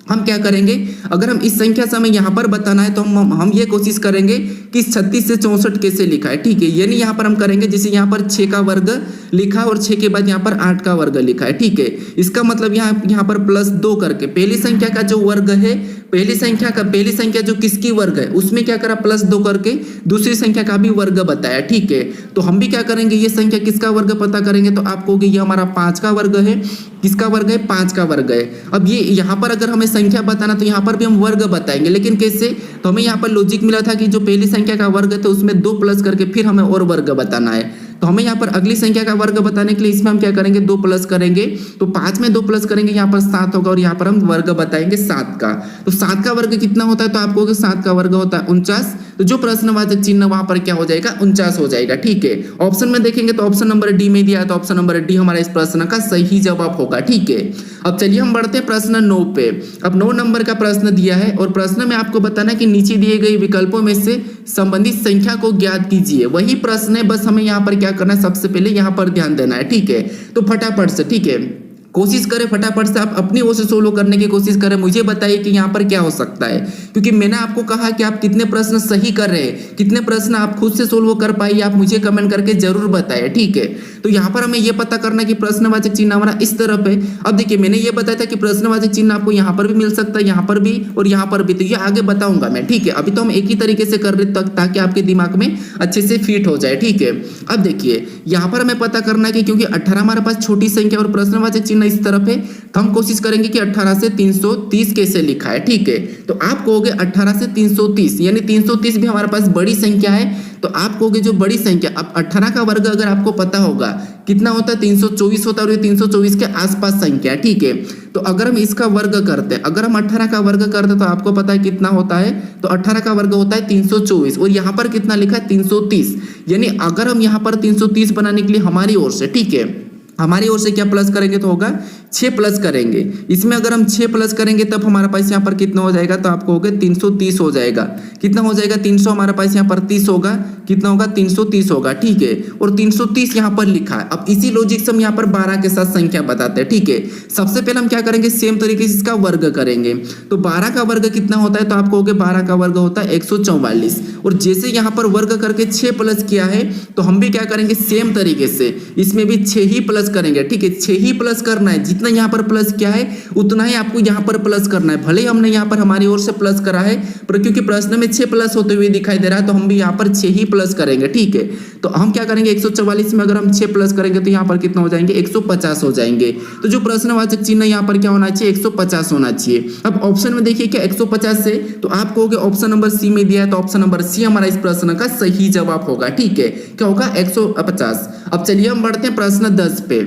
हम क्या करेंगे, अगर हम इस संख्या से हमें यहाँ पर बताना है तो हम ये कोशिश करेंगे कि 36 से 64 कैसे लिखा है। ठीक है, यानी यहाँ पर हम करेंगे जैसे यहाँ पर 6 का वर्ग लिखा और 6 के बाद यहाँ पर 8 का वर्ग लिखा है। ठीक है, इसका मतलब यहाँ पर +2 करके पहली संख्या का जो वर्ग है पहली संख्या जो किसकी वर्ग है उसमें क्या करा +2 करके दूसरी संख्या का भी वर्ग बताया। ठीक है, तो हम भी क्या करेंगे, ये संख्या किसका वर्ग पता करेंगे तो आप कहोगे ये हमारा 5 का वर्ग है। किसका वर्ग है, 5 का वर्ग है। अब ये यहाँ पर अगर हमें संख्या बताना तो यहाँ पर भी हम वर्ग बताएंगे, लेकिन कैसे, तो हमें यहाँ पर लॉजिक मिला था कि जो पहली संख्या का वर्ग है तो उसमें 2 प्लस करके फिर हमें और वर्ग बताना है। तो हमें यहाँ पर अगली संख्या का वर्ग बताने के लिए इसमें हम क्या करेंगे, 2 प्लस करेंगे। तो 5 में 2 प्लस करेंगे, यहाँ पर 7 होगा और यहाँ पर हम वर्ग बताएंगे 7 का। तो 7 का वर्ग कितना होता है, तो आप कहोगे 7 का वर्ग होता है 49। तो जो प्रश्नवाचक चिन्ह वहां पर क्या हो जाएगा, 49 हो जाएगा। ठीक है, ऑप्शन में देखेंगे तो ऑप्शन नंबर डी में दिया है, तो ऑप्शन नंबर डी हमारा इस प्रश्न का सही जवाब होगा। ठीक है, अब चलिए हम बढ़ते हैं प्रश्न 9 पे। अब 9 नंबर का प्रश्न दिया है और प्रश्न में आपको बताना है कि नीचे दिए गए विकल्पों में से संबंधित संख्या को ज्ञात कीजिए। वही प्रश्न है, बस हमें यहाँ पर क्या करना है, सबसे पहले यहाँ पर ध्यान देना है। ठीक है, तो फटाफट से, ठीक है, कोशिश करें फटाफट से आप अपनी ओर से सोल्व करने की कोशिश करें। मुझे बताइए कि यहाँ पर क्या हो सकता है, क्योंकि मैंने आपको कहा कि आप कितने प्रश्न सही कर रहे हैं, कितने प्रश्न आप खुद से सोल्व कर पाइए, आप मुझे कमेंट करके जरूर बताइए। ठीक है, तो यहाँ पर हमें यह पता करना है कि प्रश्नवाचक चिन्ह हमारा इस तरफ है। अब देखिए मैंने ये बताया था कि प्रश्नवाचक चिन्ह आपको यहाँ पर भी मिल सकता है, यहाँ पर भी और यहाँ पर भी, तो ये आगे बताऊंगा मैं। ठीक है, अभी तो हम एक ही तरीके से कर रहे हैं ताकि आपके दिमाग में अच्छे से फिट हो जाए। ठीक है, अब देखिए यहाँ पर हमें पता करना है कि क्योंकि 18 हमारे पास छोटी संख्या और प्रश्नवाचक चिन्ह इस तरफ है, तो हम कोशिश करेंगे कि 18 से 330 कैसे लिखा है। ठीक है, तो आप कहोगे 18 से 330 यानी 330 भी हमारे पास बड़ी संख्या है, तो आप कहोगे जो बड़ी संख्या, अब 18 का वर्ग अगर आपको पता होगा कितना होता है, 324 होता है और ये 324 के आसपास संख्या है। ठीक है, तो अगर हम इसका वर्ग करते हैं, अगर हम 18 का वर्ग करते हैं तो आपको पता है कितना होता है, तो 18 का वर्ग होता है 324 और यहाँ पर कितना लिखा है 330, यानी अगर हम यहाँ पर 330 बनाने के लिए हमारी ओर से, ठीक है, हमारी ओर से क्या प्लस करेंगे तो होगा 6 प्लस करेंगे। इसमें अगर हम 6 प्लस करेंगे तब हमारे पास यहाँ पर कितना हो जाएगा, तो आपको होगा 330 हो जाएगा। कितना हो जाएगा, 300 हमारे पास यहाँ पर 30 होगा, कितना होगा 330 होगा। ठीक है, और 330 यहाँ पर लिखा है। अब इसी लॉजिक से हम यहाँ पर 12 के साथ संख्या बताते हैं। ठीक है, सबसे पहले हम क्या करेंगे, सेम तरीके से इसका वर्ग करेंगे। तो 12 का वर्ग कितना होता है, तो आप कहोगे 12 का वर्ग होता है 144 और जैसे यहाँ पर वर्ग करके 6 प्लस किया है तो हम भी क्या करेंगे, सेम तरीके से इसमें भी 6 ही प्लस करेंगे। ठीक है, 6 ही प्लस करना है, जितना यहाँ पर प्लस किया है उतना ही आपको यहाँ पर प्लस करना है। भले हमने यहाँ पर हमारी ओर से प्लस करा है, पर क्योंकि प्रश्न में 6 प्लस होते हुए दिखाई दे रहा है तो हम भी यहाँ पर 6 ही प्लस करेंगे। ठीक है, तो हम क्या करेंगे, 144 में अगर हम 6 प्लस करेंगे तो यहाँ पर कितना हो जाएंगे, 150 हो जाएंगे। तो जो प्रश्नवाचक चिन्ह यहाँ पर क्या होना चाहिए, 150 होना चाहिए। अब ऑप्शन में देखिए क्या 150 से, तो आप कहोगे ऑप्शन नंबर सी में दिया है, तो ऑप्शन नंबर सी हमारा इस प्रश्न का सही जवाब होगा। ठीक है, क्या होगा 150। अब चलिए हम बढ़ते हैं प्रश्न 10 पे।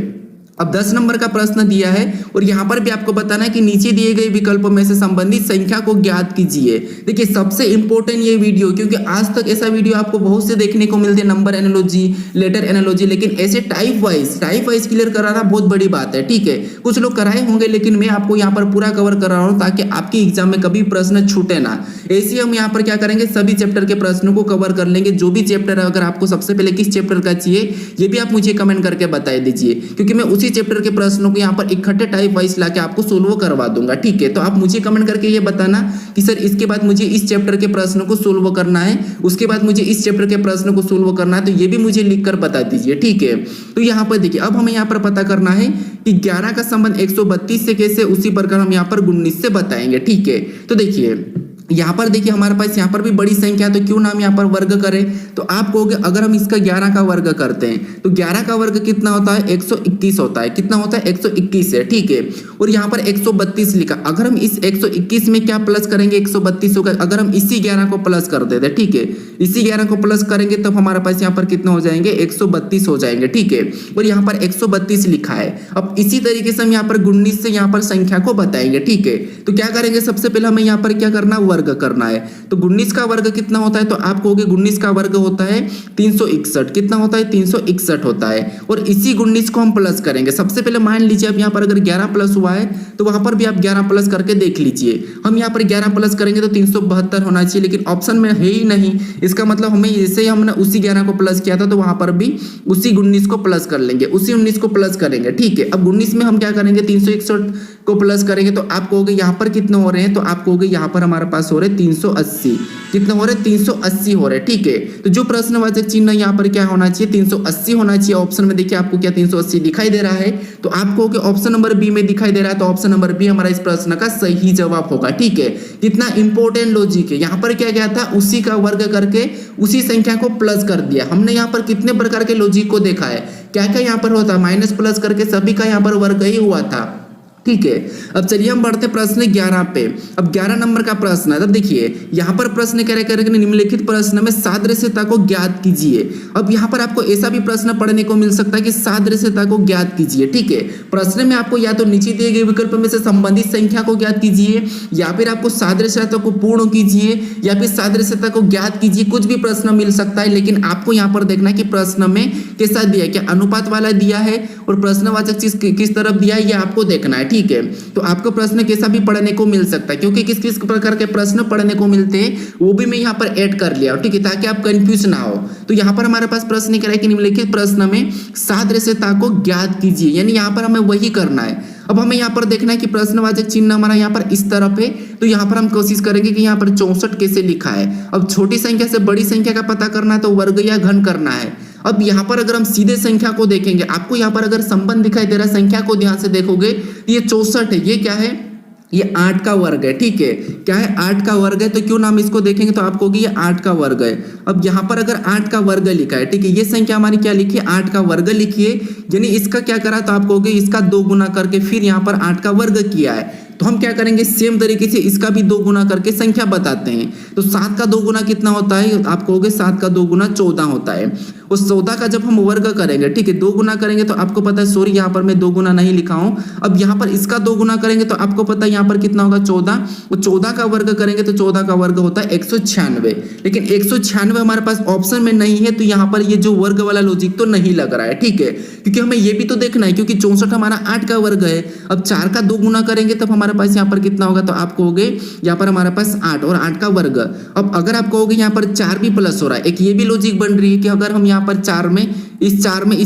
अब 10 नंबर का प्रश्न दिया है और यहाँ पर भी आपको बताना है कि नीचे दिए गए विकल्पों में से संबंधित संख्या को ज्ञात कीजिए। देखिए सबसे इंपॉर्टेंट ये वीडियो, क्योंकि आज तक ऐसा वीडियो आपको बहुत से देखने को मिलते हैं, नंबर एनालॉजी, लेटर एनालॉजी, लेकिन ऐसे टाइप वाइज क्लियर कराना बहुत बड़ी बात है। ठीक है, कुछ लोग कराए होंगे लेकिन मैं आपको यहाँ पर पूरा कवर कर रहा हूँ ताकि आपके एग्जाम में कभी प्रश्न छूटे ना। ऐसे हम यहाँ पर क्या करेंगे, सभी चैप्टर के प्रश्नों को कवर कर लेंगे। जो भी चैप्टर अगर आपको सबसे पहले किस चैप्टर का चाहिए ये भी आप मुझे कमेंट करके बता दीजिए, क्योंकि मैं उसी चैप्टर के प्रश्नों को यहाँ पर इकट्ठे टाइप वाइज लाके आपको सोल्व करवा दूंगा। ठीक है, तो आप मुझे कमेंट करके ये बताना कि सर इसके बाद मुझे इस चैप्टर के प्रश्नों को सोल्व करना है, उसके बाद मुझे इस चैप्टर के प्रश्नों को सोल्व करना है, तो ये भी मुझे लिखकर बता दीजिए। ठीक है, तो यहाँ पर देखिए अब हमें यहाँ पर पता करना है कि 11 का संबंध 132 से कैसे, उसी प्रकार हम यहाँ पर 19 से बताएंगे। ठीक है, तो देखिए यहाँ पर देखिए हमारे पास यहाँ पर भी बड़ी संख्या, तो क्यों ना हम यहाँ पर वर्ग करें, तो आप कहोगे अगर हम इसका 11 का वर्ग करते हैं तो 11 का वर्ग कितना होता है, 121 होता है। कितना होता है, 121 है। ठीक है, और यहाँ पर 132 लिखा, अगर हम इस 121 में क्या प्लस करेंगे, 132 होगा। अगर हम इसी 11 को प्लस कर देते, ठीक है, इसी 11 को प्लस करेंगे तब हमारे पास यहाँ पर कितना हो जाएंगे, 132 हो जाएंगे। ठीक है, और यहाँ पर 132 लिखा है। अब इसी तरीके से हम यहाँ पर 19 से यहाँ पर संख्या को बताएंगे। ठीक है, तो क्या करेंगे, सबसे पहले हमें यहाँ पर क्या करना, वर्ग करना है। तो 19 का वर्ग कितना होता है, तो आप कहोगे 19 का वर्ग होता है 361। कितना होता है, 361 होता है। और इसी 19 को हम प्लस करेंगे। सबसे पहले मान लीजिए अब यहाँ पर अगर 11 प्लस हुआ है तो वहां पर भी आप 11 प्लस करके देख लीजिए। हम यहाँ पर 11 प्लस करेंगे तो 372 होना चाहिए, लेकिन ऑप्शन में है ही नहीं। इसका मतलब हमें जैसे हमने उसी 11 को प्लस किया था तो वहां पर भी उसी 19 को प्लस कर लेंगे, उसी 19 को प्लस करेंगे। ठीक है, अब 19 में हम क्या करेंगे, 361 को प्लस करेंगे तो आप कहोगे यहाँ पर कितने हो रहे हैं, तो आप कहोगे यहाँ पर हमारे पास हो रहे 380। कितने हो रहे 380 हो रहे, ठीक है। तो जो प्रश्नवाचक चिन्ह यहाँ पर क्या होना चाहिए 380 होना चाहिए। ऑप्शन में देखिए आपको क्या 380 दिखाई दे रहा है, तो आप कहोगे ऑप्शन नंबर बी में दिखाई दे रहा है, तो ऑप्शन नंबर बी हमारा इस प्रश्न का सही जवाब होगा, ठीक है। कितना इंपॉर्टेंट लॉजिक है, यहाँ पर क्या गया था उसी का वर्ग करके उसी संख्या को प्लस कर दिया। हमने यहाँ पर कितने प्रकार के लॉजिक को देखा है, क्या क्या यहाँ पर होता है माइनस प्लस करके सभी का यहाँ पर वर्ग ही हुआ था, ठीक है। अब चलिए हम बढ़ते प्रश्न 11 पे। अब 11 नंबर का प्रश्न है। तब देखिए यहाँ पर प्रश्न कह रहे हैं निम्नलिखित प्रश्न में सादृश्यता को ज्ञात कीजिए। अब यहाँ पर आपको ऐसा भी प्रश्न पढ़ने को मिल सकता है कि सादृश्यता को ज्ञात कीजिए, ठीक है। प्रश्न में आपको या तो नीचे दिए गए विकल्प में से संबंधित संख्या को ज्ञात कीजिए, या फिर आपको सादृश्यता को पूर्ण कीजिए, या फिर सादृश्यता को ज्ञात कीजिए, कुछ भी प्रश्न मिल सकता है। लेकिन आपको यहाँ पर देखना है कि प्रश्न में कैसा दिया है, क्या अनुपात वाला दिया है और प्रश्नवाचक चीज किस तरफ दिया है, ये आपको देखना है, ठीक है। तो आपको प्रश्न कैसा भी पढ़ने को मिल सकता है, क्योंकि किस किस प्रकार के प्रश्न पढ़ने को मिलते हैं वो भी मैं यहाँ पर ऐड कर लिया, ठीक है, ताकि आप कंफ्यूज ना हो। तो यहाँ पर हमारे पास प्रश्न कह रहा है कि निम्नलिखित प्रश्न में सादृश्यता को ज्ञात कीजिए, यानी यहाँ पर हमें वही करना है। अब हमें यहाँ पर देखना है कि प्रश्नवाचक चिन्ह हमारा यहाँ पर इस तरफ है, तो यहाँ पर हम कोशिश करेंगे कि यहाँ पर 64 कैसे लिखा है। अब छोटी संख्या से बड़ी संख्या का पता करना है तो वर्ग या घन करना है। अब यहाँ पर अगर हम सीधे संख्या को देखेंगे, आपको यहाँ पर अगर संबंध दिखाई दे रहा है, संख्या को ध्यान से देखोगे ये 64 है, ये क्या है, ये 8 का वर्ग है, ठीक है। क्या है 8 का वर्ग है, तो क्यों नाम इसको देखेंगे तो आपको ये 8 का वर्ग है। अब यहाँ पर अगर 8 का वर्ग लिखा है, ठीक है, ये संख्या हमारी क्या लिखी है 8 का वर्ग लिखिए, यानी इसका क्या करा तो आप कहोगे इसका 2 गुना करके फिर यहाँ पर 8 का वर्ग किया है। तो हम क्या करेंगे सेम तरीके से इसका भी 2 गुना करके संख्या बताते हैं। तो 7 का 2 गुना कितना होता है, आप कहोगे 7 का 2 गुना 14 होता है। उस 14 का जब हम वर्ग करेंगे, ठीक है, 2 गुना करेंगे तो आपको पता है, सॉरी यहाँ पर मैं 2 गुना नहीं लिखा हूँ। अब यहाँ पर इसका 2 गुना करेंगे तो आपको पता है यहाँ पर कितना होगा 14। वो 14 का वर्ग करेंगे तो 14 का वर्ग होता है 196। लेकिन 196 हमारे पास ऑप्शन में नहीं है, तो यहाँ पर ये जो वर्ग वाला लॉजिक तो नहीं लग रहा है, ठीक है, क्योंकि हमें ये भी तो देखना है, क्योंकि 64 हमारा 8 का वर्ग है। अब 4 का 2 गुना करेंगे तब हमारे पास यहाँ पर कितना होगा, तो आप कहोगे यहाँ पर हमारे पास 8 और 8 का वर्ग। अब अगर आप कहोगे यहाँ पर 4 भी प्लस हो रहा है, एक ये भी लॉजिक बन रही है कि अगर हम यहाँ पर 4 में इस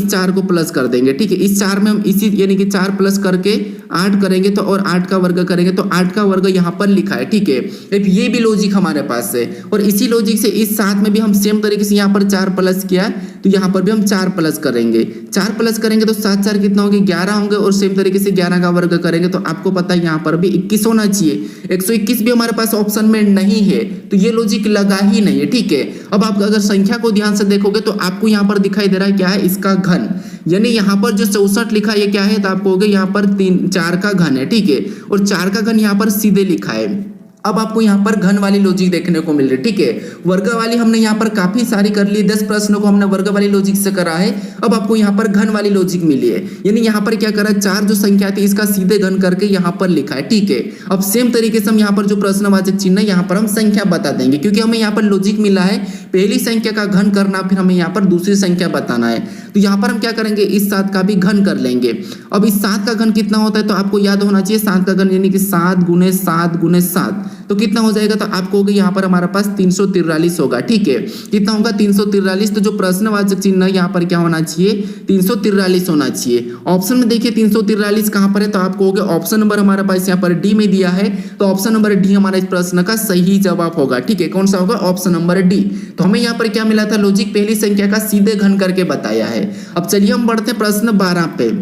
4 को प्लस कर देंगे, ठीक है, इस 4 में हम इसी यानी कि 4 प्लस करके 8 करेंगे तो और 8 का वर्ग करेंगे तो 8 का वर्ग यहाँ पर लिखा है, ठीक है। अब ये भी लॉजिक हमारे पास है, और इसी लॉजिक से इस 7 में भी हम सेम तरीके से यहाँ पर 4 प्लस किया, तो यहाँ पर भी हम 4 प्लस करेंगे। 4 प्लस करेंगे तो 7 4 कितना होंगे 11 होंगे, और सेम तरीके से 11 का वर्ग करेंगे तो आपको पता है यहाँ पर भी 21 होना चाहिए। 121 भी हमारे पास ऑप्शन में नहीं है, तो ये लॉजिक लगा ही नहीं है, ठीक है। अब आप अगर संख्या को ध्यान से देखोगे तो आपको यहाँ पर दिखाई दे रहा है क्या है, इसका घन, यानी यहाँ पर जो 64 लिखा है ये क्या है, तो आप कहोगे यहाँ पर 4 का घन है, ठीक है, और 4 का घन यहाँ पर सीधे लिखा है। अब आपको यहाँ पर घन वाली लॉजिक देखने को मिल रही है, ठीक है। वर्ग वाली हमने यहाँ पर काफी सारी कर ली, 10 प्रश्नों को हमने वर्ग वाली लॉजिक से करा है। अब आपको यहाँ पर घन वाली लॉजिक मिली है, यानी यहाँ पर क्या करा 4 जो संख्या थी इसका सीधे घन करके यहाँ पर लिखा है, ठीक है। अब सेम तरीके से हम यहाँ पर जो प्रश्नवाचक चिन्ह है यहाँ पर हम संख्या बता देंगे, क्योंकि हमें यहाँ पर लॉजिक मिला है पहली संख्या का घन करना, फिर हमें यहाँ पर दूसरी संख्या बताना है। तो यहाँ पर हम क्या करेंगे इस 7 का भी घन कर लेंगे। अब इस 7 का घन कितना होता है, तो आपको याद होना चाहिए 7 का घन यानी कि 7 गुने 7 गुने 7, तो कितना हो जाएगा, तो आप कहोगे यहाँ पर हमारे पास 343 होगा, ठीक है। कितना होगा 343, तो जो प्रश्नवाचक चिन्ह यहाँ पर क्या होना चाहिए 343 होना चाहिए। ऑप्शन में देखिए 343 कहाँ पर है, तो आप कहोगे ऑप्शन नंबर हमारे पास यहाँ पर डी में दिया है, तो ऑप्शन नंबर डी हमारा इस प्रश्न का सही जवाब होगा, ठीक है। कौन सा होगा, ऑप्शन नंबर डी। तो हमें यहाँ पर क्या मिला था, लॉजिक पहली संख्या का सीधे घन करके बताया है। अब चलिए हम बढ़ते हैं प्रश्न 12 पे।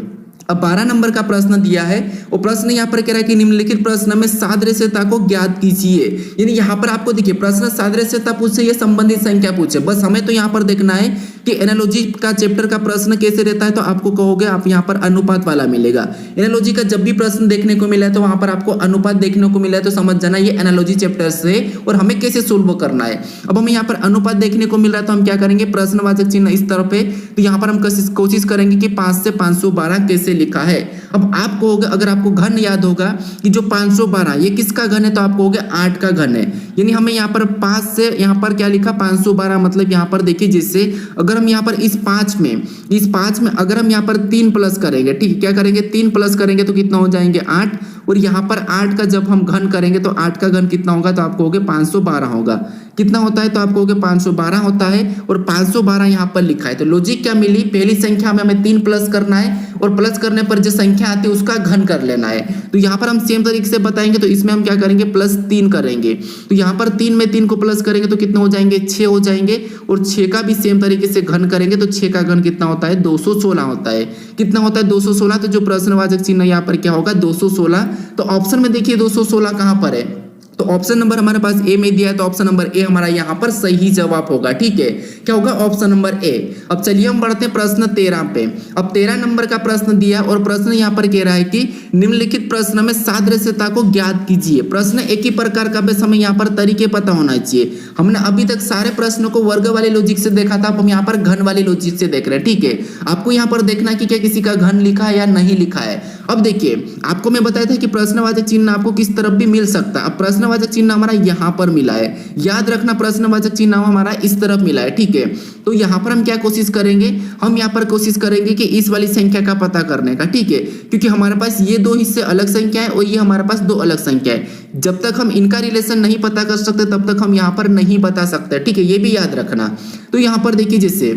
अब 12 नंबर का प्रश्न दिया है, वो प्रश्न यहाँ पर कह रहा है कि निम्नलिखित प्रश्न में सादृश्यता को ज्ञात कीजिए। यानी यहाँ पर आपको देखिए प्रश्न सादृश्यता पूछे या संबंधित संख्या पूछे, बस हमें तो यहाँ पर देखना है कि एनालॉजी का चैप्टर का प्रश्न कैसे रहता है, तो आपको कहोगे आप यहाँ पर अनुपात वाला मिलेगा। एनालॉजी का जब भी प्रश्न देखने को मिला है तो वहां पर आपको अनुपात देखने को मिला है, तो समझ जाना ये एनालॉजी चैप्टर से और हमें कैसे सोल्व करना है। अब हमें यहाँ पर अनुपात देखने को मिल रहा है, तो हम क्या करेंगे प्रश्नवाचक चिन्ह इस तरफ है, तो यहाँ पर हम कोशिश करेंगे कि 5 से 512 कैसे लिखा है। अब आप कहोगे अगर आपको घन याद होगा कि जो 512 ये किसका घन है, तो आप कहोगे 8 का घन है। यानी हमें यहाँ पर 5 से यहाँ पर क्या लिखा 512, मतलब यहाँ पर देखिए जिससे अगर हम यहाँ पर इस 5 में अगर हम यहाँ पर 3 प्लस करेंगे, ठीक है, क्या करेंगे 3 प्लस करेंगे तो कितना हो जाएंगे 8, और यहाँ पर 8 का जब हम घन करेंगे तो 8 का घन कितना होगा, तो आप कहोगे 512 होगा। कितना होता है, तो आप कहोगे 512 होता है, और 512 यहाँ पर लिखा है। तो लॉजिक क्या मिली, पहली संख्या में हमें 3 प्लस करना है, और प्लस करने पर जो संख्या संख्या आती है उसका घन कर लेना है। तो यहाँ पर हम सेम तरीके से बताएंगे, तो इसमें हम क्या करेंगे +3 करेंगे। तो यहाँ पर 3 में 3 को प्लस करेंगे तो कितने हो जाएंगे 6 हो जाएंगे, और 6 का भी सेम तरीके से घन करेंगे तो 6 का घन कितना होता है 216 होता है। कितना होता है 216। तो जो प्रश्नवाचक चिन्ह यहाँ पर क्या होगा 216। तो ऑप्शन में देखिए 216 कहाँ पर है, तो ऑप्शन नंबर हमारे पास ए में दिया है, तो ऑप्शन नंबर ए हमारा यहाँ पर सही जवाब होगा। ठीक है, क्या होगा ऑप्शन नंबर ए। अब चलिए हम बढ़ते हैं प्रश्न 13 पे। अब 13 नंबर का प्रश्न दिया और प्रश्न यहाँ पर कह रहा है कि निम्नलिखित प्रश्न में सादृश्यता को ज्ञात कीजिए। प्रश्न एक ही प्रकार का, बस हमें यहाँ पर तरीके पता होना चाहिए। हमने अभी तक सारे प्रश्नों को वर्ग वाले लॉजिक से देखा था, अब हम यहाँ पर घन वाले लॉजिक से देख रहे हैं। ठीक है, आपको यहाँ पर देखना कि क्या किसी का घन लिखा है या नहीं लिखा है। अब देखिए आपको मैं बताया था कि प्रश्नवाचक चिन्ह आपको किस तरफ भी मिल सकता है। अब प्रश्नवाचक चिन्ह हमारा यहाँ पर मिला है, याद रखना प्रश्नवाचक चिन्ह हमारा इस तरफ मिला है। ठीक है, तो यहाँ पर हम क्या कोशिश करेंगे, हम यहाँ पर कोशिश करेंगे कि इस वाली संख्या का पता करने का। ठीक है, क्योंकि हमारे पास ये दो हिस्से अलग संख्या है और ये हमारे पास दो अलग संख्या है। जब तक हम इनका रिलेशन नहीं पता कर सकते तब तक हम यहाँ पर नहीं बता सकते। ठीक है, ये भी याद रखना। तो यहाँ पर देखिए जैसे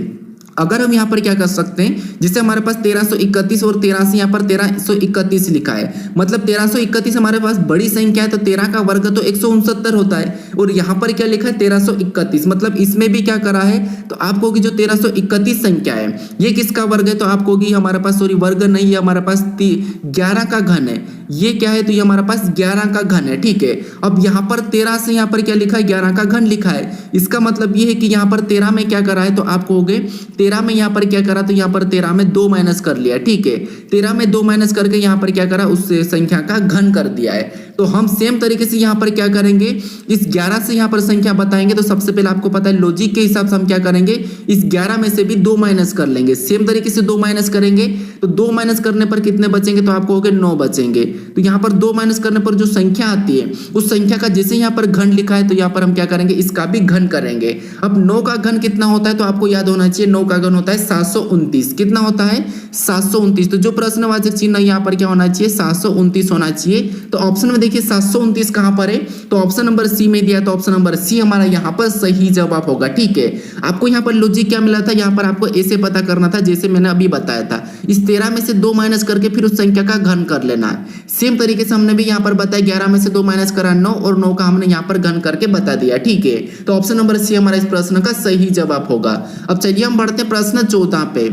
अगर हम यहाँ पर क्या कर सकते हैं, जैसे हमारे पास 1331 और 13 से यहाँ पर 1331 लिखा है, मतलब 1331 हमारे पास बड़ी संख्या है, तो 13 का वर्ग तो 169 होता है। और यहाँ पर क्या लिखा है 1331, मतलब इसमें भी क्या करा है, तो आप कहोगे जो 1331 संख्या है ये किसका वर्ग है, तो आप कहोगे हमारे पास सॉरी वर्ग नहीं है, हमारे पास 11 का घन है। ये क्या है, तो ये हमारे पास 11 का घन है। ठीक है, अब यहाँ पर 13 से यहाँ पर क्या लिखा है 11 का घन लिखा है। इसका मतलब ये है कि यहाँ पर 13 में क्या करा है, तो आप कहोगे 13 में यहाँ पर क्या करा, तो यहाँ पर 13 में 2 माइनस कर लिया। ठीक है, 13 में 2 माइनस करके यहाँ पर क्या करा, उस संख्या का घन कर दिया है। तो हम सेम तरीके से यहाँ पर क्या करेंगे, इस 11 से यहाँ पर संख्या बताएंगे। तो सबसे पहले आपको पता है लॉजिक के हिसाब से हम क्या करेंगे, इस 11 में से भी 2 माइनस कर लेंगे। सेम तरीके से 2 माइनस करेंगे तो 2 माइनस करने पर कितने बचेंगे, तो आप कहोगे 9 बचेंगे। तो यहाँ पर 2 माइनस करने पर जो संख्या आती है उस संख्या का जैसे यहाँ पर घन लिखा है, तो यहाँ पर हम क्या करेंगे, इसका भी घन करेंगे। अब 9 का घन कितना होता है, तो आपको याद होना चाहिए 9 का घन होता है 729। कितना होता है 729। तो जो प्रश्नवाचक चिन्ह यहाँ पर क्या होना चाहिए 729 होना चाहिए। तो ऑप्शन में देखिए 729 कहां पर है, तो ऑप्शन नंबर सी में दिया, तो ऑप्शन नंबर सी हमारा यहाँ पर सही जवाब होगा। ठीक है, आपको यहाँ पर लॉजिक क्या मिला था, यहाँ पर आपको ऐसे पता करना था जैसे मैंने अभी बताया था। इस 13 में से 2 माइनस करके फिर उस संख्या का घन कर लेना है। सेम तरीके से हमने भी यहाँ पर बताया 11 में से 2 माइनस करा 9 और 9 का हमने यहाँ पर घन करके बता दिया। ठीक है, तो ऑप्शन नंबर सी हमारा इस प्रश्न का सही जवाब होगा। अब चलिए हम बढ़ते हैं प्रश्न 14 पे।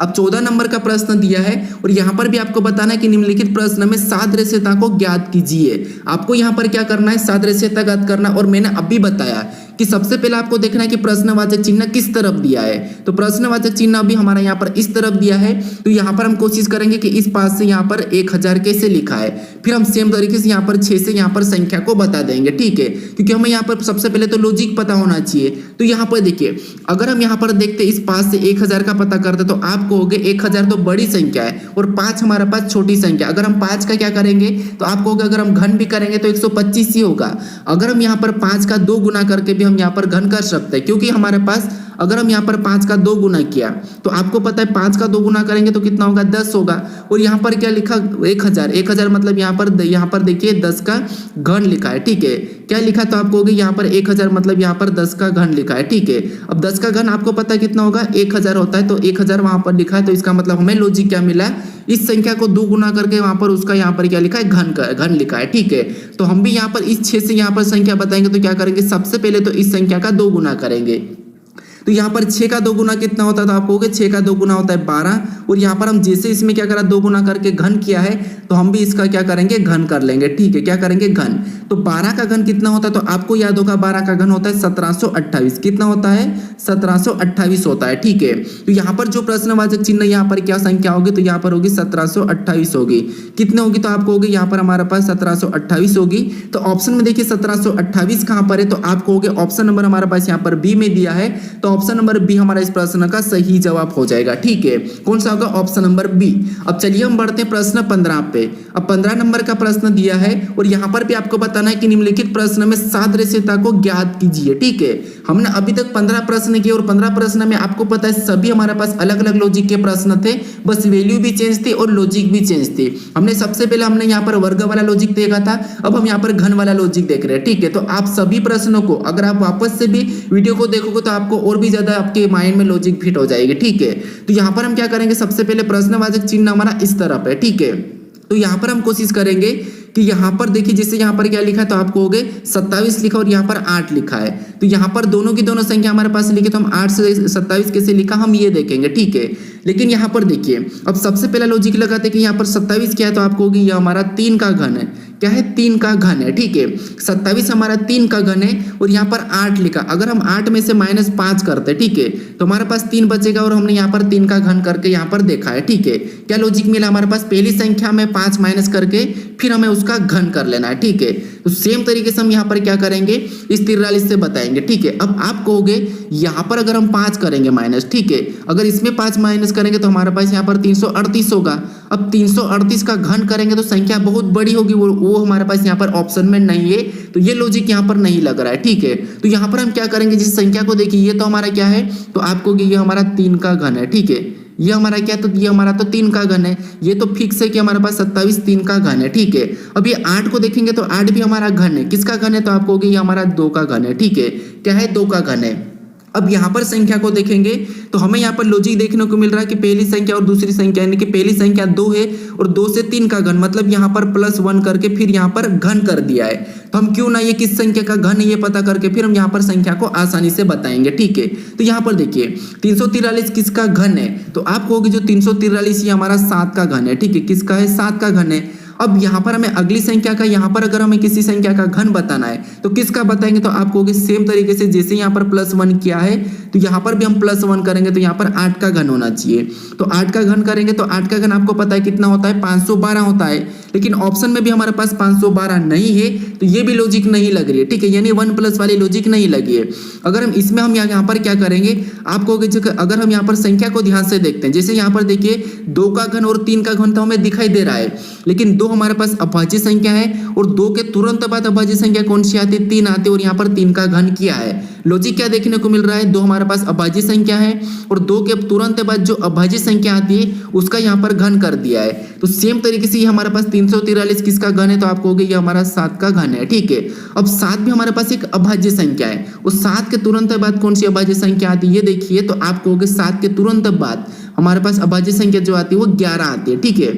अब 14 नंबर का प्रश्न दिया है और यहाँ पर भी आपको बताना है कि निम्नलिखित प्रश्न में सादृश्यता को ज्ञात कीजिए। आपको यहाँ पर क्या करना है, सादृश्यता ज्ञात करना। और मैंने अभी बताया कि सबसे पहले आपको देखना है कि प्रश्नवाचक चिन्ह किस तरफ दिया है। तो प्रश्नवाचक चिन्ह अभी हमारा यहाँ पर इस तरफ दिया है, तो यहाँ पर हम कोशिश करेंगे कि इस पास से यहाँ पर 1000 कैसे लिखा है। फिर हम सेम तरीके से यहाँ पर 6 से यहाँ पर संख्या को बता देंगे। ठीक है, क्योंकि हमें यहाँ पर सबसे पहले तो लॉजिक पता होना चाहिए। तो यहाँ पर देखिए अगर हम यहाँ पर देखते इस पास से 1000 का पता करते, तो आप कहोगे 1000 तो बड़ी संख्या है और 5 हमारे पास छोटी संख्या। अगर हम 5 का क्या करेंगे, तो आप कहोगे अगर हम घन भी करेंगे तो 125 ही होगा। अगर हम यहाँ पर 5 का 2 गुना करके भी हम यहाँ पर घन कर सकते हैं, क्योंकि हमारे पास अगर हम यहाँ पर 5 का 2 गुना किया तो आपको पता है 5 का 2 गुना करेंगे तो कितना होगा 10 होगा। और यहाँ पर क्या लिखा 1000 मतलब यहाँ पर देखिए 10 का घन लिखा है। ठीक है, क्या लिखा, तो आप कहोगे यहाँ पर 1000 मतलब यहाँ पर 10 का घन लिखा है। ठीक है, अब 10 का घन आपको पता कितना होगा 1000 होता है, तो 1000 वहां पर लिखा है। तो इसका मतलब हमें लॉजिक क्या मिला, इस संख्या को 2 गुना करके वहां पर उसका यहाँ पर क्या लिखा है घन लिखा है। ठीक है, तो हम भी यहाँ पर इस 6 से यहाँ पर संख्या बताएंगे, तो क्या करेंगे सबसे पहले तो इस संख्या का 2 गुना करेंगे। तो यहाँ पर 6 का 2 गुना कितना होता है, तो आप कहोगे 6 का 2 गुना होता है 12। और यहाँ पर हम जैसे इसमें क्या करा 2 गुना करके घन किया है, तो हम भी इसका क्या करेंगे घन कर लेंगे। ठीक है, क्या करेंगे घन। तो 12 का घन कितना होता है, तो आपको याद होगा 12 का घन होता है 1728। कितना होता है 1728 होता है। ठीक है, तो यहाँ पर जो प्रश्नवाचक चिन्ह यहाँ पर क्या संख्या होगी, तो यहाँ पर होगी 1728 होगी। कितने होगी, तो आप कहोगे यहाँ पर हमारे पास 1728 होगी। तो ऑप्शन में देखिए 1728 कहाँ पर है, तो आप कहोगे ऑप्शन नंबर हमारे पास यहाँ पर बी में दिया है, तो ऑप्शन नंबर बी हमारा इस प्रश्न का सही जवाब हो जाएगा। ठीक है, कौन सा होगा ऑप्शन नंबर बी। अब चलिए हम बढ़ते हैं प्रश्न 15 पे। अब 15 नंबर का प्रश्न दिया है और यहाँ पर भी आपको बताना है कि निम्नलिखित प्रश्न में सादृश्यता को ज्ञात कीजिए। ठीक है, हमने अभी तक 15 प्रश्न किए और 15 प्रश्न में आपको पता है सभी हमारे पास अलग अलग लॉजिक के प्रश्न थे, बस वैल्यू भी चेंज थी और लॉजिक भी चेंज थी। हमने सबसे पहले हमने यहाँ पर वर्ग वाला लॉजिक देखा था, अब हम यहाँ पर घन वाला लॉजिक देख रहे हैं। ठीक है, तो आप सभी प्रश्नों को अगर आप वापस से भी वीडियो को देखोगे तो आपको और भी ज्यादा आपके माइंड में लॉजिक फिट हो जाएगी। ठीक है, तो यहाँ पर हम क्या करेंगे, सबसे पहले प्रश्नवाचक चिन्ह हमारा इस तरफ है। ठीक है, तो यहाँ पर हम कोशिश करेंगे कि यहाँ पर देखिए, जैसे यहाँ पर क्या लिखा है तो आपको हो गए 27 लिखा और यहाँ पर 8 लिखा है, तो यहाँ पर दोनों की दोनों संख्या हमारे पास लिखी, तो हम 8 से 27 कैसे लिखा हम ये देखेंगे। ठीक है, लेकिन यहाँ पर देखिए, अब सबसे पहला लॉजिक लगाते हैं कि यहाँ पर 27 क्या है, तो आपको होगी ये हमारा 3 का घन है। क्या है, 3 का घन है। ठीक है, 27 हमारा 3 का घन है और यहाँ पर 8 लिखा, अगर हम 8 में से -5 करते हैं, ठीक है, तो हमारे पास 3 बचेगा और हमने यहाँ पर 3 का घन करके यहाँ पर देखा है। ठीक है, क्या लॉजिक मिला हमारे पास, पहली संख्या में 5 माइनस करके फिर हमें उसका घन कर लेना है। ठीक है, तो सेम तरीके से हम यहाँ पर क्या करेंगे, इस 43 से बताएंगे। ठीक है, अब आप कहोगे यहाँ पर अगर हम 5 करेंगे माइनस, ठीक है, अगर इसमें 5 माइनस करेंगे तो हमारे पास यहाँ पर 338 होगा। अब 338 का घन करेंगे तो संख्या बहुत बड़ी होगी, वो हमारे पास यहाँ पर ऑप्शन में नहीं है, तो ये लॉजिक यहाँ पर नहीं लग रहा है। ठीक है, तो यहाँ पर हम क्या करेंगे, जिस संख्या को देखिए ये तो हमारा क्या है, तो आपको ये हमारा 3 का घन है। ठीक है, ये हमारा क्या, तो ये हमारा तो 3 का घन है, ये तो फिक्स है कि हमारे पास 27 3 का घन है। ठीक है, अब ये 8 को देखेंगे तो 8 भी हमारा घन है, किसका घन है, तो आपको होगी ये हमारा 2 का घन है। ठीक है, क्या है, 2 का घन है। अब यहाँ पर संख्या को देखेंगे तो हमें यहाँ पर लॉजिक देखने को मिल रहा है कि पहली संख्या और दूसरी संख्या, यानी कि पहली संख्या 2 है और 2 से 3 का घन, मतलब यहाँ पर +1 करके फिर यहाँ पर घन कर दिया है, तो हम क्यों ना ये किस संख्या का घन है ये पता करके फिर हम यहाँ पर संख्या को आसानी से बताएंगे। ठीक है, तो यहाँ पर देखिए 343 किसका घन है, तो आप कहोगे जो 343 ये हमारा 7 का घन है। ठीक है, किसका है, 7 का घन है। अब यहाँ पर हमें अगली संख्या का, यहाँ पर अगर हमें किसी संख्या का घन बताना है तो किसका बताएंगे, तो आप कहोगे सेम तरीके से जैसे यहाँ पर +1 किया है तो यहाँ पर भी हम +1 करेंगे, तो यहाँ पर 8 का घन होना चाहिए। तो 8 का घन करेंगे तो 8 का घन आपको पता है कितना होता है, 512 होता है, लेकिन ऑप्शन में भी हमारे पास 512 नहीं है, तो ये भी लॉजिक नहीं लग रही है। ठीक है, यानी 1+ वाली लॉजिक नहीं लगी है। अगर हम इसमें हम यहाँ पर क्या करेंगे, आप कहोगे अगर हम यहाँ पर संख्या को ध्यान से देखते हैं, जैसे यहाँ पर देखिए 2 का घन और 3 का घन तो हमें दिखाई दे रहा है, लेकिन 2 हमारे पास अभाज्य संख्या है और 2 के तुरंत बाद अभाज्य संख्या कौन सी आती है, 3 आती है, और यहाँ पर 3 का घन किया है। लॉजिक क्या देखने को मिल रहा है, 2 हमारे पास अभाज्य संख्या है और 2 के तुरंत बाद जो अभाज्य संख्या आती है उसका यहाँ पर घन कर दिया है। तो सेम तरीके से ये हमारे पास 343 किसका घन है, तो आपको होगा ये हमारा 7 का घन है। ठीक है, अब 7 भी हमारे पास एक अभाज्य संख्या है, उस 7 के तुरंत बाद कौन सी अभाज्य संख्या आती है ये देखिए, तो आप कहोगे 7 के तुरंत बाद हमारे पास अभाज्य संख्या जो आती है वो 11 आती है। ठीक है,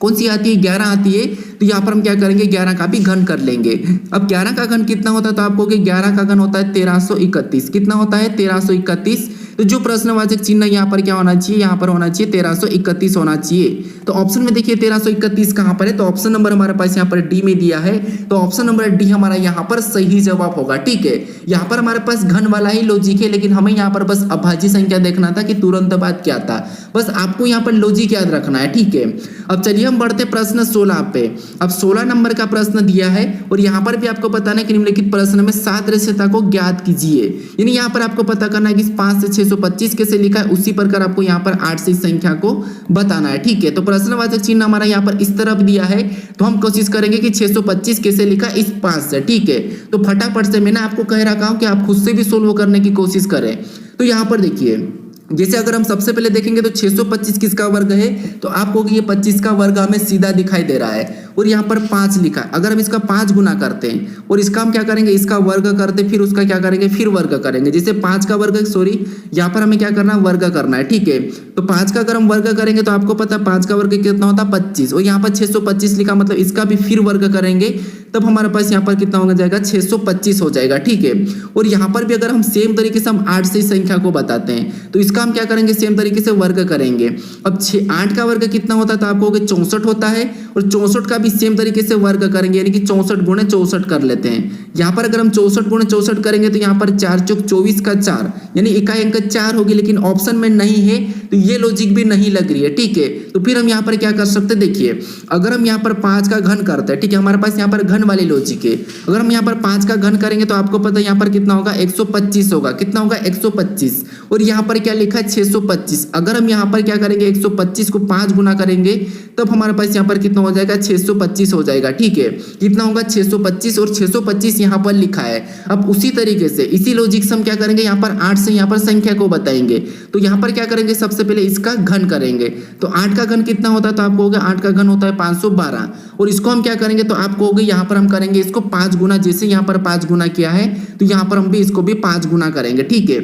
कौन सी आती है, 11 आती है, तो यहाँ पर हम क्या करेंगे 11 का भी घन कर लेंगे। अब 11 का घन कितना होता है, तो आपको 11 का घन होता है 1331। कितना होता है, 1331। तो जो प्रश्नवाचक चिन्ह यहाँ पर क्या होना चाहिए, यहाँ पर होना चाहिए 1331 होना चाहिए। तो ऑप्शन में देखिए 1331 कहाँ पर है, तो ऑप्शन नंबर हमारे पास यहाँ पर डी में दिया है, तो ऑप्शन नंबर डी हमारा यहाँ पर सही जवाब होगा। ठीक है, यहाँ पर हमारे पास घन वाला ही लॉजिक है, लेकिन हमें यहाँ पर बस अभाज्य संख्या देखना था कि तुरंत बाद क्या था, बस आपको यहाँ पर लॉजिक याद रखना है। ठीक है, अब चलिए हम बढ़ते प्रश्न 16 पे। अब 16 नंबर का प्रश्न दिया है और यहाँ पर भी आपको बताना है कि निम्नलिखित प्रश्न में सादृश्यता को ज्ञात कीजिए, यानी यहाँ पर आपको पता करना है कि 5 से 625 कैसे लिखा है, उसी प्रकार आपको यहाँ पर 8 से इस संख्या को बताना है। ठीक है, तो प्रश्नवाचक चिन्ह हमारा यहाँ पर इस तरफ दिया है, तो हम कोशिश करेंगे कि 625 कैसे लिखा इस 5 से। ठीक है, तो फटाफट से मैंने आपको कह रखा हूँ कि आप खुद से भी सोल्व करने की कोशिश करें। तो यहाँ पर देखिए, जैसे अगर हम सबसे पहले देखेंगे तो 625 किसका वर्ग है, तो आपको ये 25 का वर्ग हमें सीधा दिखाई दे रहा है और यहाँ पर 5 लिखा है। अगर हम इसका 5 गुना करते हैं और इसका हम क्या करेंगे, इसका वर्ग करते फिर उसका क्या करेंगे, फिर वर्ग करेंगे। जैसे 5 का वर्ग, सॉरी यहाँ पर हमें क्या करना है, वर्ग करना है। ठीक है, तो 5 का अगर हम वर्ग करेंगे तो आपको पता है 5 का वर्ग कितना होता है 25, और यहाँ पर 625 लिखा, मतलब इसका भी फिर वर्ग करेंगे तब हमारे पास यहाँ पर कितना हो जाएगा, 625 हो जाएगा। ठीक है, और यहाँ पर भी अगर हम सेम तरीके से हम 8 से इस संख्या को बताते हैं तो इसका हम क्या करेंगे, सेम तरीके से वर्ग करेंगे। अब 8 का वर्ग कितना होता है, तो आपको 64 होता है, और 64 का भी सेम तरीके से वर्ग करेंगे, यानी कि 64 गुणे 64 कर लेते हैं। यहाँ पर अगर हम 64 गुणे 64 करेंगे तो यहाँ पर 4 चौक 24 का 4, यानी इकाई अंक 4 होगी, लेकिन ऑप्शन में नहीं है तो ये लॉजिक भी नहीं लग रही है। ठीक है, तो फिर हम यहाँ पर क्या कर सकते हैं, देखिए अगर हम यहाँ पर 5 का घन करते हैं, ठीक है, हमारे पास यहाँ पर घन वाली लॉजिक है, अगर हम यहाँ पर 5 का घन करेंगे तो आपको पता है यहाँ पर कितना होगा, 125 होगा। कितना होगा, 125, और यहाँ पर क्या लिखा है 625। अगर हम यहाँ पर क्या करेंगे 125 को 5 गुना करेंगे तब हमारे पास यहाँ पर कितना हो जाएगा 625 हो जाएगा। ठीक है, कितना होगा 625 और 625 यहाँ पर लिखा है। अब उसी तरीके से इसी लॉजिक से हम क्या करेंगे यहाँ पर 8 से यहाँ पर संख्या को बताएंगे। तो यहाँ पर क्या करेंगे सबसे पहले इसका घन करेंगे। तो 8 का घन कितना होता है तो आप कहोगे 8 का घन होता है 512 और इसको हम क्या करेंगे तो आप कहोगे यहाँ पर हम करेंगे इसको 5 गुना। जैसे यहाँ पर 5 गुना किया है तो यहाँ पर हम भी इसको भी 5 गुना करेंगे। ठीक है,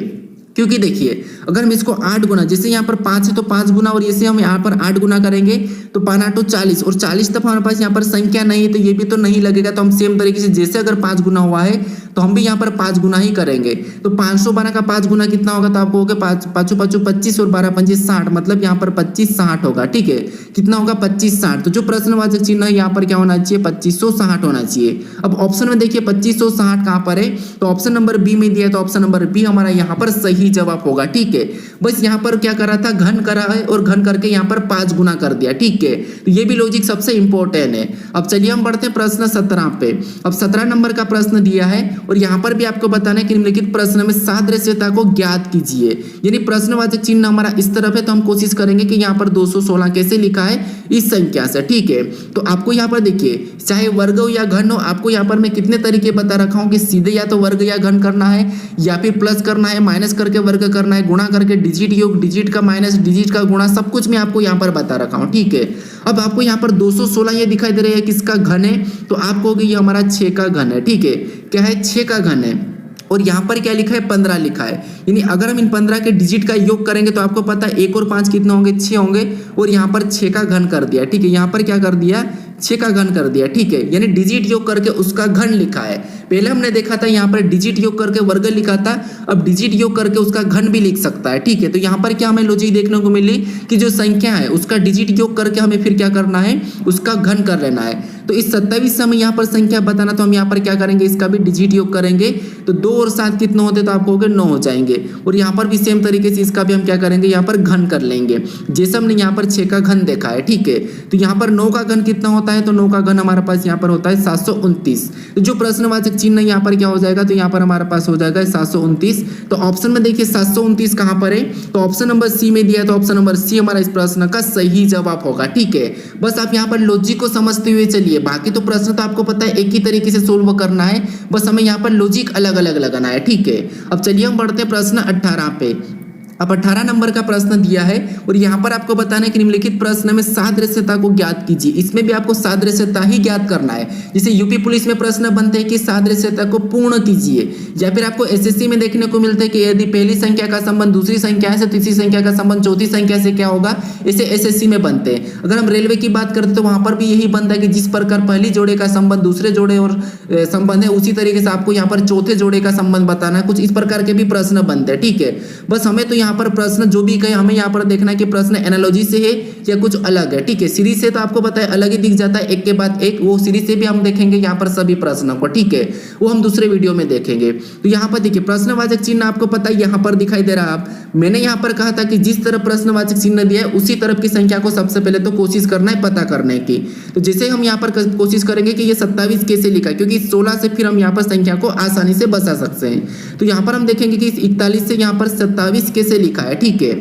क्योंकि देखिए अगर हम इसको 8 गुना, जैसे यहाँ पर 5 है तो 5 गुना और जैसे हम यहाँ पर 8 गुना करेंगे तो 5 8 40 और 40 तक हमारे पास यहाँ पर संख्या नहीं है तो ये भी तो नहीं लगेगा। तो हम सेम तरीके से जैसे अगर 5 गुना हुआ है तो हम भी यहाँ पर 5 गुना ही करेंगे। तो 512 का 5 गुना कितना होगा तो आपको होगा 5 5 5 25 और 12 5 60, मतलब यहाँ पर 25 60 होगा। ठीक है, कितना होगा 25 60। तो जो प्रश्नवाचक चिन्ह है यहाँ पर क्या होना चाहिए 2560 होना चाहिए। अब ऑप्शन में देखिए 2560 कहाँ पर है तो ऑप्शन नंबर बी में दिया है, तो ऑप्शन नंबर बी हमारा यहाँ पर सही जवाब होगा। ठीक है, बस यहाँ पर क्या करा था घन करा है और घन करके यहाँ पर 5 गुना कर दिया। ठीक है, तो ये भी लॉजिक सबसे इंपॉर्टेंट है। अब चलिए हम बढ़ते हैं प्रश्न 17 पे। अब 17 नंबर का प्रश्न दिया है और यहाँ पर भी आपको बताना है कि निम्नलिखित प्रश्न में सादृश्यता को ज्ञात कीजिए। यानी प्रश्नवाचक चिन्ह हमारा इस तरफ है तो हम कोशिश करेंगे कि यहाँ पर 216 कैसे लिखा है इस संख्या से। ठीक है, तो आपको यहाँ पर देखिए चाहे वर्ग हो या घन हो, आपको यहाँ पर मैं कितने तरीके बता रखा हूँ कि सीधे या तो वर्ग या घन करना है या फिर प्लस करना है, माइनस करके वर्ग करना है, गुणा करके डिजिट योग, डिजिट का माइनस, डिजिट का गुणा, सब कुछ मैं आपको यहाँ पर बता रखा हूँ। ठीक है, अब आपको यहाँ पर 216 ये दिखाई दे रहा है किसका घन है तो आप कहोगे ये हमारा 6 का घन है। ठीक है, क्या है 6 का घन है और यहाँ पर क्या लिखा है 15 लिखा है। यानी अगर हम इन 15 के डिजिट का योग करेंगे तो आपको पता है 1 और 5 कितना होंगे 6 होंगे और यहाँ पर 6 का घन कर दिया। ठीक है, यहाँ पर क्या कर दिया 6 का घन कर दिया। ठीक है, यानी डिजिट योग करके उसका घन लिखा है। पहले हमने देखा था यहाँ पर डिजिट योग करके वर्ग लिखा था, अब डिजिट योग करके उसका घन भी लिख सकता है। ठीक है, तो यहाँ पर क्या हमें लॉजिक देखने को मिली कि जो संख्या है उसका डिजिट योग करके हमें फिर क्या करना है उसका घन कर लेना है। तो इस 27 से हमें यहाँ पर संख्या बताना, तो हम यहाँ पर क्या करेंगे इसका भी डिजिट योग करेंगे। तो 2 और 7 कितने होते तो आप कहोगे 9 हो जाएंगे और यहाँ पर भी सेम तरीके से इसका भी हम क्या करेंगे यहाँ पर घन कर लेंगे, जैसे हमने यहाँ पर 6 का घन देखा है। ठीक है, तो यहाँ पर 9 का घन कितना होता है तो 9 का घन हमारे पास यहाँ पर होता है 729। तो जो प्रश्नवाचक चिन्ह यहाँ पर क्या हो जाएगा तो यहाँ पर हमारे पास हो जाएगा 729। तो ऑप्शन में देखिए 729 कहाँ पर है तो ऑप्शन नंबर सी में दिया है, तो ऑप्शन नंबर सी हमारा इस प्रश्न का सही जवाब होगा। ठीक है, बस आप यहाँ पर लॉजिक को समझते हुए चलिए, बाकी तो प्रश्न तो आपको पता है एक ही तरीके से सोल्व करना है, बस हमें यहाँ पर लॉजिक अलग अलग लगाना है। ठीक है, अब चलिए हम बढ़ते हैं प्रश्न 18 पे। अब 18 नंबर का प्रश्न दिया है और यहाँ पर आपको बताना है कि निम्नलिखित प्रश्न में सादृश्यता को ज्ञात कीजिए। इसमें भी आपको सादृश्यता ही ज्ञात करना है। जैसे यूपी पुलिस में प्रश्न बनते हैं कि सादृश्यता को पूर्ण कीजिए, या फिर आपको एसएससी में देखने को मिलता है कि यदि पहली संख्या का संबंध दूसरी संख्या से, तीसरी संख्या का संबंध चौथी संख्या से क्या होगा, ऐसे एसएससी में बनते हैं। अगर हम रेलवे की बात करते हैं तो वहां पर भी यही बनता है कि जिस प्रकार पहली जोड़े का संबंध दूसरे जोड़े और संबंध है, उसी तरीके से आपको यहाँ पर चौथे जोड़े का संबंध बताना है। कुछ इस प्रकार के भी प्रश्न बनते हैं। ठीक है, बस हमें तो यहाँ पर प्रश्न जो भी कहे हमें यहाँ पर देखना है कि प्रश्न एनालॉजी से है या कुछ अलग है। ठीक है, सीरीज से तो आपको पता है अलग ही दिख जाता है एक के बाद एक, वो सीरीज से भी हम देखेंगे यहाँ पर सभी प्रश्नों को। ठीक है, वो हम दूसरे वीडियो में देखेंगे। तो यहाँ पर देखिए प्रश्नवाचक चिन्ह आपको पता है यहाँ पर दिखाई दे रहा है। आप मैंने यहाँ पर कहा था कि जिस तरफ प्रश्नवाचक चिन्ह दिया है उसी तरफ की संख्या को सबसे पहले तो कोशिश करना है पता करने की। तो जैसे हम यहाँ पर कोशिश करेंगे कि ये 27 कैसे लिखा है, क्योंकि 16 से फिर हम यहाँ पर संख्या को आसानी से बचा सकते हैं। तो यहाँ पर हम देखेंगे कि 41 से यहाँ पर 27 कैसे लिखा है। ठीक है,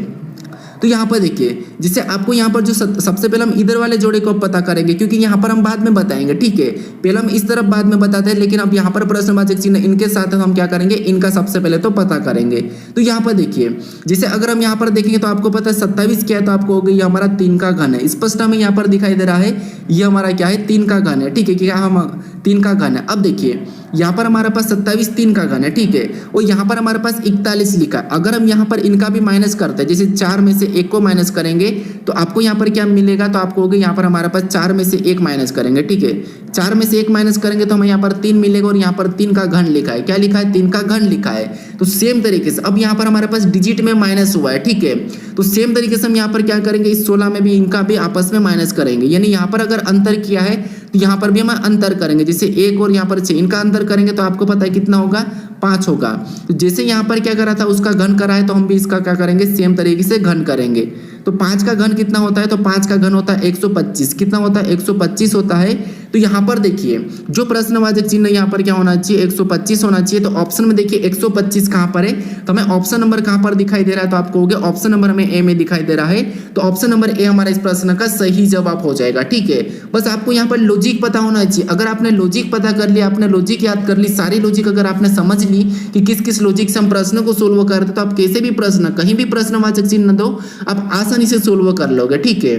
तो यहाँ पर देखिए जिससे आपको यहाँ पर जो सबसे पहले हम इधर वाले जोड़े को पता करेंगे, क्योंकि यहाँ पर हम बाद में बताएंगे। ठीक है, पहले हम इस तरफ बाद में बताते हैं, लेकिन अब यहाँ पर प्रश्नवाचक चिन्ह इनके साथ हम क्या करेंगे इनका सबसे पहले तो पता करेंगे। तो यहाँ पर देखिए जैसे अगर हम यहाँ पर देखेंगे तो आपको पता है 27 क्या है, तो आपको हो गई हमारा 3 का घन है। स्पष्ट हमें यहाँ पर दिखाई दे रहा है ये हमारा क्या है 3 का घन है। ठीक है, क्या हम 3 का घन है। अब देखिए यहाँ पर हमारे पास 27 3 का घन है। ठीक है, और यहाँ पर हमारे पास 41 लिखा है। अगर हम यहाँ पर इनका भी माइनस करते हैं, जैसे 4 में से 1 को माइनस करेंगे तो आपको यहाँ पर क्या मिलेगा, तो आपको होगा यहाँ पर हमारे पास 4 में से 1 माइनस करेंगे। ठीक है, 4 में से 1 माइनस करेंगे तो हमें यहाँ पर 3 मिलेगा और यहाँ पर 3 का घन लिखा है। क्या लिखा है 3 का घन लिखा है। तो सेम तरीके से अब यहाँ पर हमारे पास डिजिट में माइनस हुआ है। ठीक है, तो सेम तरीके से हम यहाँ पर क्या करेंगे इस 16 में भी इनका भी आपस में माइनस करेंगे। यानी यहाँ पर अगर अंतर किया है तो यहाँ पर भी हम अंतर करेंगे, जैसे 1 और यहाँ पर 6 इनका अंतर करेंगे तो आपको पता है कितना होगा 5 होगा। तो जैसे यहाँ पर क्या करा था उसका घन करा है, तो हम भी इसका क्या करेंगे सेम तरीके से घन करेंगे। तो 5 का घन कितना होता है, तो 5 का घन होता है 125। कितना होता है 125 होता है। तो यहाँ पर देखिए जो प्रश्नवाचक चिन्ह यहाँ पर क्या होना चाहिए, 125 होना चाहिए। तो ऑप्शन में देखिए 125 कहाँ पर है, तो हमें ऑप्शन नंबर कहाँ पर दिखाई दे रहा है, तो आपको हो गया ऑप्शन नंबर हमें ए में दिखाई दे रहा है। तो ऑप्शन नंबर ए हमारा इस प्रश्न का सही जवाब हो जाएगा। ठीक है, बस आपको यहाँ पर लॉजिक पता होना चाहिए। अगर आपने लॉजिक पता कर लिया, आपने लॉजिक याद कर ली, सारी लॉजिक अगर आपने समझ ली कि किस किस लॉजिक से हम प्रश्न को सोल्व करते, तो आप कैसे भी प्रश्न, कहीं भी प्रश्नवाचक चिन्ह दो, आप आसानी से सोल्व कर लोगे। ठीक है,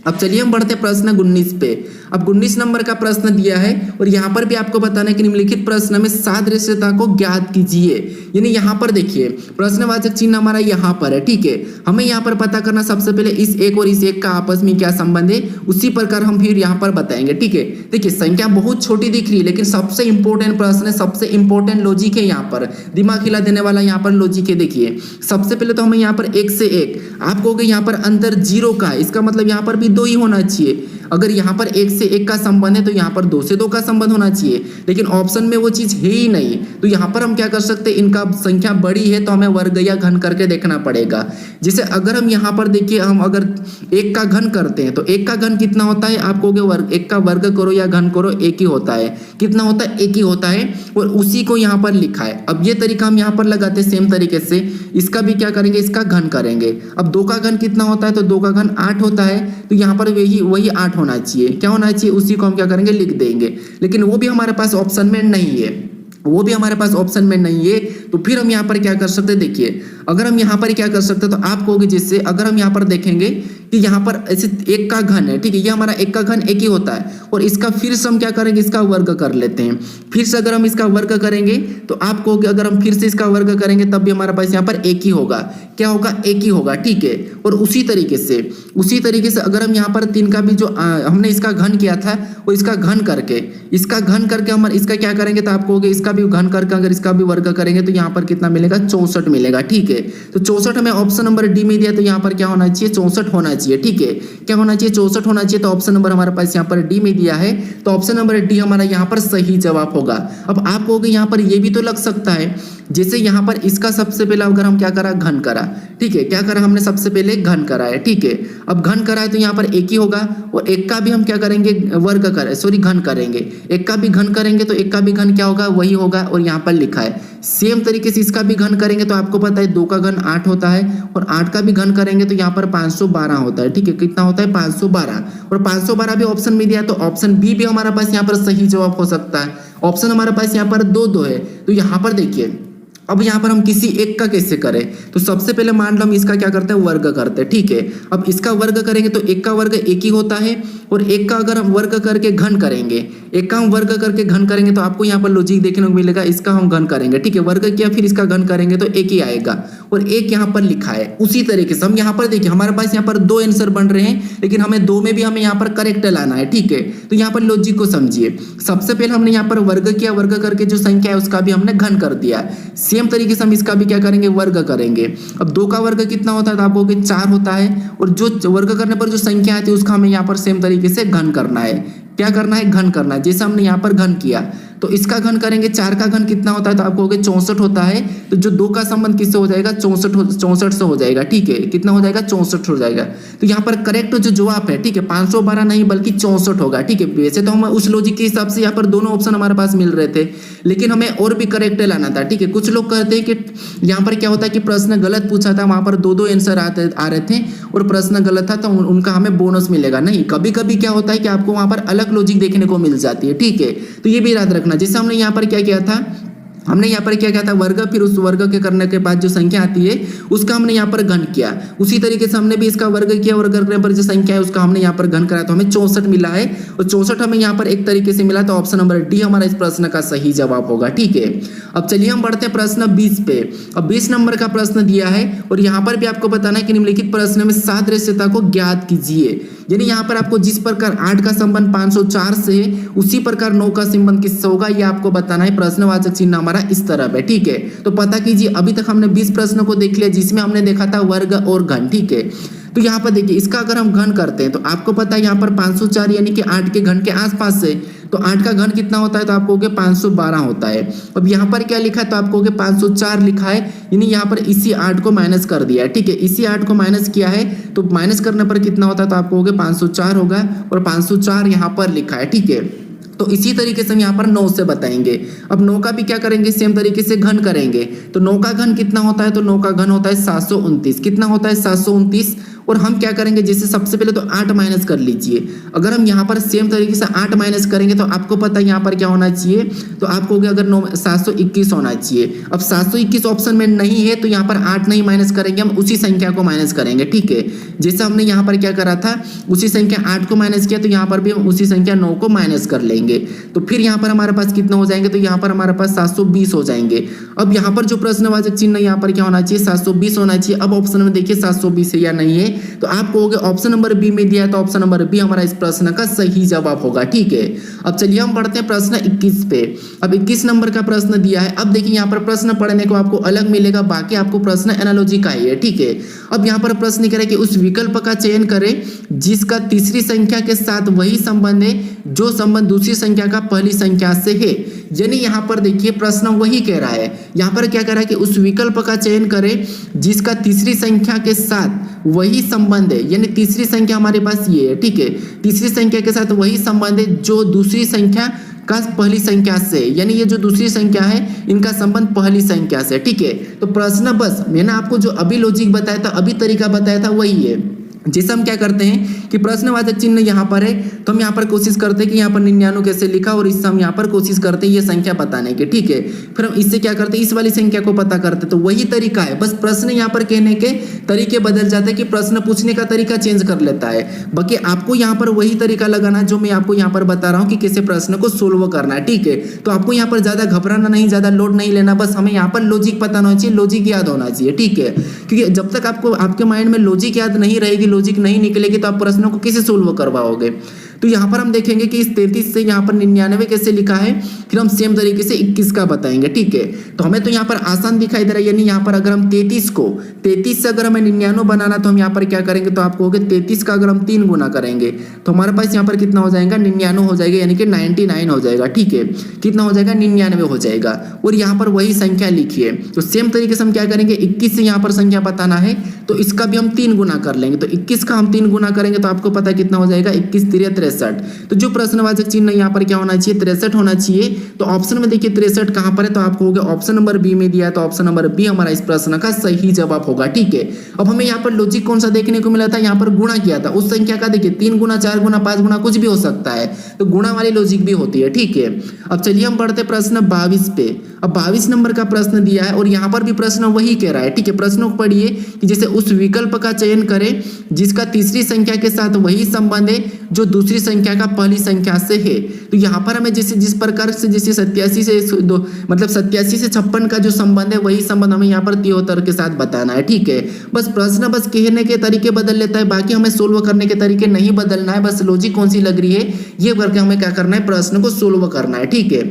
अब चलिए हम बढ़ते हैं प्रश्न 19 पे। अब 19 नंबर का प्रश्न दिया है और यहाँ पर भी आपको बताना है कि निम्नलिखित प्रश्न में सादृश्यता को ज्ञात कीजिए। यानी यहाँ पर देखिए प्रश्नवाचक चिन्ह हमारा यहाँ पर है। ठीक है, हमें यहाँ पर पता करना सबसे पहले इस एक और इस एक का आपस में क्या संबंध है, उसी प्रकार हम फिर यहाँ पर बताएंगे। ठीक है, देखिए संख्या बहुत छोटी दिख रही है, लेकिन सबसे इंपॉर्टेंट प्रश्न है, सबसे इंपॉर्टेंट लॉजिक है, यहाँ पर दिमाग हिला देने वाला यहाँ पर लॉजिक है। देखिए सबसे पहले तो हमें यहाँ पर 1 से 1, आप कहोगे यहाँ पर अंतर 0 का है, इसका मतलब यहाँ पर भी 2 ही होना चाहिए। अगर यहाँ पर 1 से 1 का संबंध है तो यहाँ पर 2 से 2 का संबंध होना चाहिए, लेकिन ऑप्शन में वो चीज है ही नहीं। तो यहाँ पर हम क्या कर सकते हैं, इनका संख्या बड़ी है तो हमें वर्ग या घन करके देखना पड़ेगा। जैसे अगर हम यहाँ पर देखिए, हम अगर 1 का घन करते हैं तो 1 का घन कितना होता है, आप कहोगे वर्ग, 1 का वर्ग करो या घन करो 1 ही होता है। कितना होता है, 1 ही होता है, और उसी को यहाँ पर लिखा है। अब ये तरीका हम यहाँ पर लगाते हैं सेम तरीके से, इसका भी क्या करेंगे, इसका घन करेंगे। अब 2 का घन कितना होता है, तो 2 का घन 8 होता है, तो यहाँ पर वही 8 होना चाहिए। क्या होना चाहिए, उसी को हम क्या करेंगे, लिख देंगे। लेकिन वो भी हमारे पास ऑप्शन में नहीं है, वो भी हमारे पास ऑप्शन में नहीं है। तो फिर हम यहाँ पर क्या कर सकते हैं, देखिए अगर हम यहाँ पर क्या कर सकते हैं, तो आप कहोगे जिससे अगर हम यहाँ पर देखेंगे कि यहाँ पर ऐसे 1 का घन है। ठीक है, ये हमारा 1 का घन 1 ही होता है, और इसका फिर से हम क्या करेंगे, इसका वर्ग कर लेते हैं। फिर से अगर हम इसका वर्ग करेंगे तो आप कहोगे अगर हम फिर से इसका वर्ग करेंगे तब भी हमारे पास यहाँ पर 1 ही होगा। क्या होगा, 1 ही होगा। ठीक है, और उसी तरीके से अगर हम यहाँ पर 3 का भी जो हमने इसका घन किया था, वो इसका घन करके हम इसका क्या करेंगे, तो आप कहोगे इसका भी घन करके अगर इसका भी वर्ग करेंगे तो यहाँ पर कितना मिलेगा, 64 मिलेगा। ठीक है, तो 64 हमें ऑप्शन नंबर डी में दिया, तो यहाँ पर क्या होना चाहिए, 64 होना चाहिए। ठीक है, क्या होना चाहिए, 64 होना चाहिए। तो ऑप्शन नंबर हमारे पास यहाँ पर डी में दिया है, तो ऑप्शन नंबर डी हमारा यहाँ पर सही जवाब होगा। अब आप कहोगे यहाँ पर ये भी तो लग सकता है, जैसे यहाँ पर इसका सबसे पहले अगर हम क्या करा, घन करा। ठीक है, क्या करा हमने, सबसे पहले घन करा है। ठीक है, अब घन करा है तो यहाँ पर 1 ही होगा, और 1 का भी हम क्या करेंगे, घन करेंगे। 1 का भी घन करेंगे तो 1 का भी घन क्या होगा, वही होगा, और यहाँ पर लिखा है। सेम तरीके से इसका भी घन करेंगे तो आपको पता है 2 का घन 8 होता है, और 8 का भी घन करेंगे तो यहाँ पर 512 होता है। ठीक है, कितना होता है, 512, और 512 भी ऑप्शन में दिया, तो ऑप्शन बी भी हमारे पास यहाँ पर सही जवाब हो सकता है। ऑप्शन हमारे पास यहाँ पर 2 है, तो यहाँ पर देखिए अब यहाँ पर हम किसी एक का कैसे करें, तो सबसे पहले मान लो हम इसका क्या करते हैं, वर्ग करते हैं। ठीक है, अब इसका वर्ग करेंगे तो 1 का वर्ग 1 ही होता है, और 1 का अगर हम वर्ग करके घन करेंगे, 1 का हम वर्ग करके घन करेंगे तो आपको यहाँ पर लॉजिक देखने को मिलेगा, इसका हम घन करेंगे। ठीक है, वर्ग किया फिर इसका घन करेंगे तो 1 ही आएगा, और 1 यहाँ पर लिखा है। उसी तरीके से हम यहाँ पर देखिए हमारे पास यहाँ पर 2 आंसर बन रहे हैं, लेकिन हमें 2 में भी हमें यहाँ पर करेक्ट लाना है। ठीक है, तो यहाँ पर लॉजिक को समझिए। सबसे पहले हमने यहाँ पर वर्ग किया, वर्ग करके जो संख्या है उसका भी हमने घन कर दिया। सेम तरीके से हम इसका भी क्या करेंगे, वर्ग करेंगे। अब 2 का वर्ग कितना होता है, तो आप कहोगे 4 होता है, और जो वर्ग करने पर जो संख्या आती है उसका हमें यहाँ पर सेम तरीके से घन करना है। क्या करना है, घन करना है। जैसे हमने यहाँ पर घन किया तो इसका घन करेंगे, 4 का घन कितना होता है, तो आप कहोगे 64 होता है, तो जो 2 का संबंध किससे हो जाएगा, 64 से हो जाएगा। ठीक है, कितना हो जाएगा, 64 हो जाएगा। तो यहाँ पर करेक्ट जो जवाब है, ठीक है, 512 नहीं बल्कि 64 होगा। ठीक है, वैसे तो हम उस लॉजिक के हिसाब से यहाँ पर दोनों ऑप्शन हमारे पास मिल रहे थे, लेकिन हमें और भी करेक्ट लाना था। ठीक है, कुछ लोग कहते हैं कि यहाँ पर क्या होता है कि प्रश्न गलत पूछा था, वहां पर 2 आंसर आ रहे थे और प्रश्न गलत था, तो उनका हमें बोनस मिलेगा। नहीं, कभी कभी क्या होता है कि आपको वहां पर अलग लॉजिक देखने को मिल जाती है। ठीक है, तो ये भी याद रखना। जैसे हमने यहाँ पर क्या किया था, वर्ग, फिर उस वर्ग के करने के बाद जो संख्या आती है उसका हमने यहाँ पर घन किया। उसी तरीके से हमने भी इसका वर्ग किया, वर्ग करने पर जो संख्या है उसका हमने यहाँ पर घन करा, तो हमें 64 मिला है, और 64 हमें यहाँ पर एक तरीके से मिला, तो ऑप्शन नंबर डी हमारा इस प्रश्न का सही जवाब होगा। ठीक है, अब चलिए हम बढ़ते हैं प्रश्न 20 पे। अब 20 नंबर का प्रश्न दिया है, और यहाँ पर भी आपको बताना है कि निम्नलिखित प्रश्न में सादृश्यता को ज्ञात कीजिए। यानी यहाँ पर आपको जिस प्रकार 8 का संबंध 504 से है, उसी प्रकार 9 का संबंध किससे होगा, ये आपको बताना है। प्रश्नवाचक चिन्ह हमारा इस तरफ है। ठीक है, तो पता कीजिए, अभी तक हमने 20 प्रश्नों को देख लिया, जिसमें हमने देखा था वर्ग और घन। ठीक है, तो यहाँ पर देखिए इसका अगर हम घन करते हैं तो आपको पता है यहाँ पर 504 यानी कि 8 के घन के आसपास से, तो 8 का घन कितना होता है, तो आपको 512 होता है। अब यहाँ पर क्या लिखा है, तो आपको 504 लिखा है, यानी यहाँ पर इसी 8 को माइनस कर दिया है। ठीक है, इसी 8 को माइनस किया है, तो माइनस करने पर कितना होता है, तो आपको 504 होगा, और 504 यहाँ पर लिखा है। ठीक है, तो इसी तरीके से हम यहाँ पर 9 से बताएंगे। अब 9 का भी क्या करेंगे, सेम तरीके से घन करेंगे। तो 9 का घन कितना होता है, तो 9 का घन होता है 729। कितना होता है, 729। और हम क्या करेंगे, जैसे सबसे पहले तो 8 माइनस कर लीजिए। अगर हम यहाँ पर सेम तरीके से 8 माइनस करेंगे तो आपको पता है यहाँ पर क्या होना चाहिए, तो आपको हो गया अगर 721 होना चाहिए। अब 721 ऑप्शन में नहीं है तो यहाँ पर 8 नहीं माइनस करेंगे, हम उसी संख्या को माइनस करेंगे। ठीक है, जैसे हमने यहाँ पर क्या करा था, उसी संख्या 8 को माइनस किया, तो यहाँ पर भी हम उसी संख्या 9 को माइनस कर लेंगे। तो फिर यहाँ पर हमारे पास कितना हो जाएंगे, तो यहाँ पर हमारे पास 720 हो जाएंगे। अब यहाँ पर जो प्रश्नवाचक चिन्ह यहाँ पर क्या होना चाहिए, 720 होना चाहिए। अब ऑप्शन में देखिए 720 है या नहीं है, तो आप कहोगे ऑप्शन नंबर बी में दिया है, तो ऑप्शन नंबर बी हमारा इस प्रश्न का सही जवाब होगा। ठीक है, अब चलिए हम पढ़ते हैं प्रश्न 21 पे। अब 21 नंबर का प्रश्न दिया है। अब देखिए यहाँ पर प्रश्न पढ़ने को आपको अलग मिलेगा, बाकी आपको प्रश्न एनालॉजी का ही है। ठीक है, अब यहाँ पर प्रश्न करें कि उस विकल्प का चयन करें जिसका तीसरी संख्या के साथ वही संबंध है जो संबंध दूसरी संख्या का पहली संख्या से है। यानी यहाँ पर देखिए प्रश्न वही कह रहा है, यहाँ पर क्या कह रहा है कि उस विकल्प का चयन करें जिसका तीसरी संख्या के साथ वही संबंध है। यानी तीसरी संख्या हमारे पास ये है। ठीक है, तीसरी संख्या के साथ वही संबंध है जो दूसरी संख्या का पहली संख्या से, यानी ये जो दूसरी संख्या है इनका संबंध पहली संख्या से। ठीक है, तो प्रश्न बस मैंने आपको जो अभी लॉजिक बताया था, अभी तरीका बताया था, वही है। जैसे हम क्या करते हैं कि प्रश्नवाचक चिन्ह यहाँ पर है, तो हम यहाँ पर कोशिश करते हैं कि यहाँ पर 99 कैसे लिखा, और इससे हम यहाँ पर कोशिश करते हैं ये संख्या बताने की। ठीक है, फिर हम इससे क्या करते हैं, इस वाली संख्या को पता करते हैं। तो वही तरीका है, बस प्रश्न यहाँ पर कहने के तरीके बदल जाते हैं कि प्रश्न पूछने का तरीका चेंज कर लेता है। बाकी आपको यहाँ पर वही तरीका लगाना जो मैं आपको यहाँ पर बता रहा हूँ कि कैसे प्रश्न को सोल्व करना है। ठीक है, तो आपको यहाँ पर ज्यादा घबराना नहीं, ज्यादा लोड नहीं लेना, बस हमें यहाँ पर लॉजिक पता होना चाहिए, लॉजिक याद होना चाहिए। ठीक है, क्योंकि जब तक आपको आपके माइंड में लॉजिक याद नहीं रहेगी, लॉजिक नहीं निकलेगी, तो आप प्रश्नों को कैसे सोल्व करवाओगे। तो यहाँ पर हम देखेंगे कि इस 33 से यहाँ पर 99 कैसे लिखा है, फिर हम सेम तरीके से 21 का बताएंगे। ठीक है, तो हमें तो यहाँ पर आसान दिखाई दे रहा है। यानी यहाँ पर अगर हम 33 से अगर हमें 99 बनाना, तो हम यहाँ पर क्या करेंगे, तो आपको होगा 33 का अगर हम 3 गुना करेंगे तो हमारे पास यहाँ पर कितना हो जाएगा, 99 हो जाएगा, यानी कि 99 हो जाएगा। ठीक है, कितना हो जाएगा, 99 हो जाएगा। और यहाँ पर वही संख्या लिखिए। तो सेम तरीके से हम क्या करेंगे, 21 से यहाँ पर संख्या बताना है, तो इसका भी हम 3 गुना कर लेंगे। तो 21 का हम 3 गुना करेंगे तो आपको पता कितना हो जाएगा, 21 3 63। तो जो प्रश्नवाचक चिन्ह यहाँ पर क्या होना चाहिए, 63 होना चाहिए। तो ऑप्शन में देखिए 63 कहाँ पर है, तो आपको होगा ऑप्शन नंबर बी में दिया है, तो ऑप्शन नंबर बी हमारा इस प्रश्न का सही जवाब होगा। ठीक है, अब हमें यहाँ पर लॉजिक कौन सा देखने को मिला था, यहाँ पर गुणा किया था उस संख्या का। देखिए 3 गुना 4 गुना 5 गुना कुछ भी हो सकता है, तो गुणा वाली लॉजिक भी होती है। ठीक है, अब चलिए हम पढ़ते प्रश्न 22 पे। अब 22 नंबर का प्रश्न दिया है और यहाँ पर भी प्रश्न वही कह रहा है। ठीक है, प्रश्न को पढ़िए कि जैसे उस विकल्प का चयन करें जिसका तीसरी संख्या के साथ वही संबंध है जो दूसरी संख्या का पहली संख्या से है। तो यहाँ पर हमें जैसे जिस प्रकार से जैसे 87 से 87 से 56 का जो संबंध है, वही संबंध हमें यहाँ पर 73 के साथ बताना है। ठीक है, बस प्रश्न बस कहने के तरीके बदल लेता है, बाकी हमें सोल्व करने के तरीके नहीं बदलना है। बस लॉजिक कौन सी लग रही है ये करके हमें क्या करना है, प्रश्न को सोल्व करना है। ठीक है,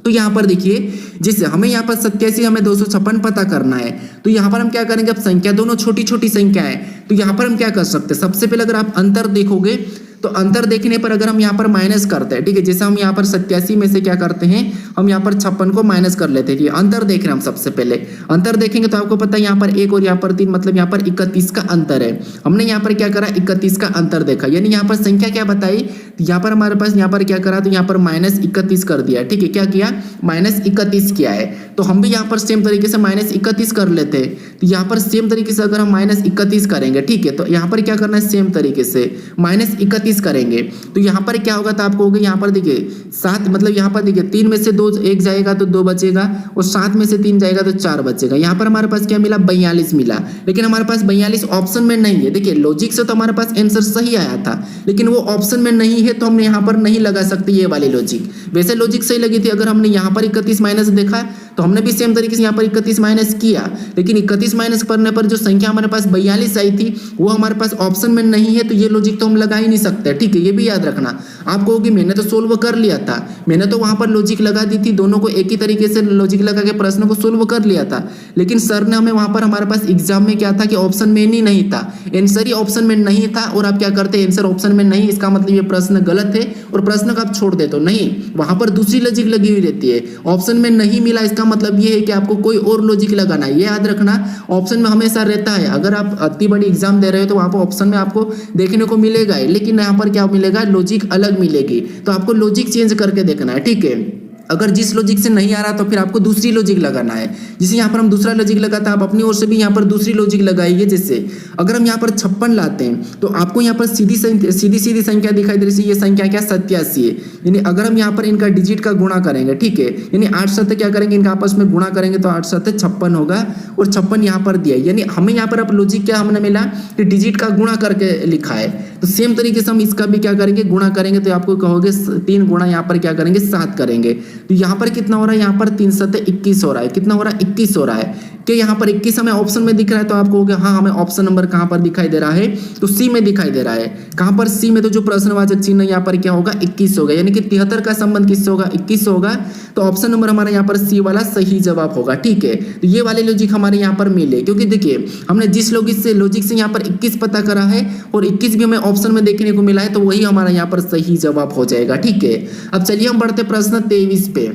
तो यहाँ पर देखिए जैसे हमें यहाँ पर 87 हमें 256 पता करना है, तो यहाँ पर हम क्या करेंगे, अब संख्या दोनों छोटी छोटी संख्या है, तो यहाँ पर हम क्या कर सकते हैं, सबसे पहले अगर आप अंतर देखोगे तो अंतर देखने पर अगर हम यहाँ पर माइनस करते हैं। ठीक है, जैसे हम यहाँ पर 87 में से क्या करते हैं, हम यहाँ पर 56 को माइनस कर लेते हैं। अंतर देख रहे हैं हम, सबसे पहले अंतर देखेंगे तो आपको पता है यहाँ पर 1 और यहाँ पर 3, मतलब यहाँ पर 31 का अंतर है। हमने यहाँ पर क्या करा, 31 का अंतर देखा, यानी यहाँ पर संख्या क्या बताई, यहाँ पर हमारे पास यहाँ पर क्या करा, तो यहाँ पर -31 कर दिया। ठीक है, क्या किया, -31 किया है। तो हम भी यहाँ पर सेम तरीके से -31 कर लेते हैं। तो यहाँ पर सेम तरीके से अगर हम -31 करेंगे, ठीक है, तो यहाँ पर क्या करना है, सेम तरीके से -31 करेंगे, तो यहाँ पर क्या होगा, तो आपको होगा यहाँ पर देखिए 7, मतलब यहाँ पर देखिए 3 में से 2 1 जाएगा तो 2 बचेगा, और 7 में से 3 जाएगा तो 4 बचेगा। यहाँ पर हमारे पास क्या मिला, 42 मिला, लेकिन हमारे पास 42 ऑप्शन में नहीं है। देखिए लॉजिक से तो हमारे पास आंसर सही आया था, लेकिन वो ऑप्शन में नहीं है, तो हमने यहाँ पर नहीं लगा सकते ये वाली लॉजिक। वैसे लॉजिक सही लगी थी, अगर हमने यहाँ पर 31 माइनस देखा तो हमने भी सेम तरीके से यहाँ पर 31 माइनस किया, लेकिन 31 माइनस करने पर जो संख्या हमारे पास 42 आई थी वो हमारे पास ऑप्शन में नहीं है, तो ये लॉजिक तो हम लगा ही नहीं सकते। ठीक है, ये भी याद रखना। आप कहोगे मैंने तो सोल्व कर लिया था, मैंने तो वहां पर लॉजिक लगा दी थी, दोनों को एक ही तरीके से लॉजिक लगा के प्रश्न को सोल्व कर लिया था, लेकिन सर ने हमें वहां पर हमारे पास एग्जाम में क्या था कि ऑप्शन में ही नहीं था, आंसर ही ऑप्शन में नहीं था, और आप क्या करते, आंसर ऑप्शन में नहीं, इसका मतलब ये प्रश्न गलत है और प्रश्न का आप छोड़ देते हो। नहीं, वहां पर दूसरी लॉजिक लगी हुई रहती है, ऑप्शन में नहीं मिला इसका मतलब ये है कि आपको कोई और लॉजिक लगाना है, ये याद रखना। ऑप्शन में हमेशा रहता है। अगर आप इतनी बड़ी एग्जाम दे रहे हो तो वहाँ पर ऑप्शन में आपको देखने को मिलेगा ही, लेकिन यहाँ पर क्या मिलेगा, लॉजिक अलग मिलेगी। तो आपको लॉजिक चेंज करके देखना है, ठीक है। अगर जिस लॉजिक से नहीं आ रहा तो फिर आपको दूसरी लॉजिक लगाना है। जैसे यहाँ पर हम दूसरा लॉजिक लगाते हैं, आप अपनी ओर से भी यहाँ पर दूसरी लॉजिक लगाइए। जैसे अगर हम यहाँ पर 56 लाते हैं तो आपको यहाँ पर सीधी सीधी संख्या दिखाई दे रही है। ये संख्या क्या 87 है। यानी अगर हम यहाँ पर इनका डिजिट का गुणा करेंगे, ठीक है, यानी 8 7 क्या करेंगे, इनका आपस में गुणा करेंगे तो 8 7 56 होगा और 56 यहाँ पर दिया। यानी हमें यहाँ पर अब लॉजिक क्या हमने मिला कि डिजिट का गुणा करके लिखा है। तो सेम तरीके से हम इसका भी क्या करेंगे, गुणा करेंगे। तो आपको कहोगे 3 गुणा यहाँ पर क्या करेंगे 7 करेंगे। तो यहाँ पर कितना हो रहा है, यहाँ पर 3 7 21 हो रहा है। कितना हो रहा है, 21 हो रहा है। कि यहाँ पर 21 हमें ऑप्शन में दिख रहा है। तो आपको कहोगे हाँ, हमें ऑप्शन नंबर कहाँ पर दिखाई दे रहा है, तो सी में दिखाई दे रहा है। कहाँ पर, सी में। तो जो प्रश्नवाचक चिन्ह यहाँ पर क्या होगा 21 होगा। यानी कि 73 का संबंध किससे होगा, 21 होगा। तो ऑप्शन नंबर हमारा यहाँ पर सी वाला सही जवाब होगा, ठीक है। तो ये वाले लॉजिक हमारे यहाँ पर मिले, क्योंकि देखिए हमने जिस लॉजिक से यहाँ पर 21 पता करा है और 21 भी हमें ऑप्शन में देखने को मिला है, तो वही हमारा यहाँ पर सही जवाब हो जाएगा, ठीक है। अब चलिए हम बढ़ते प्रश्न 23 पे।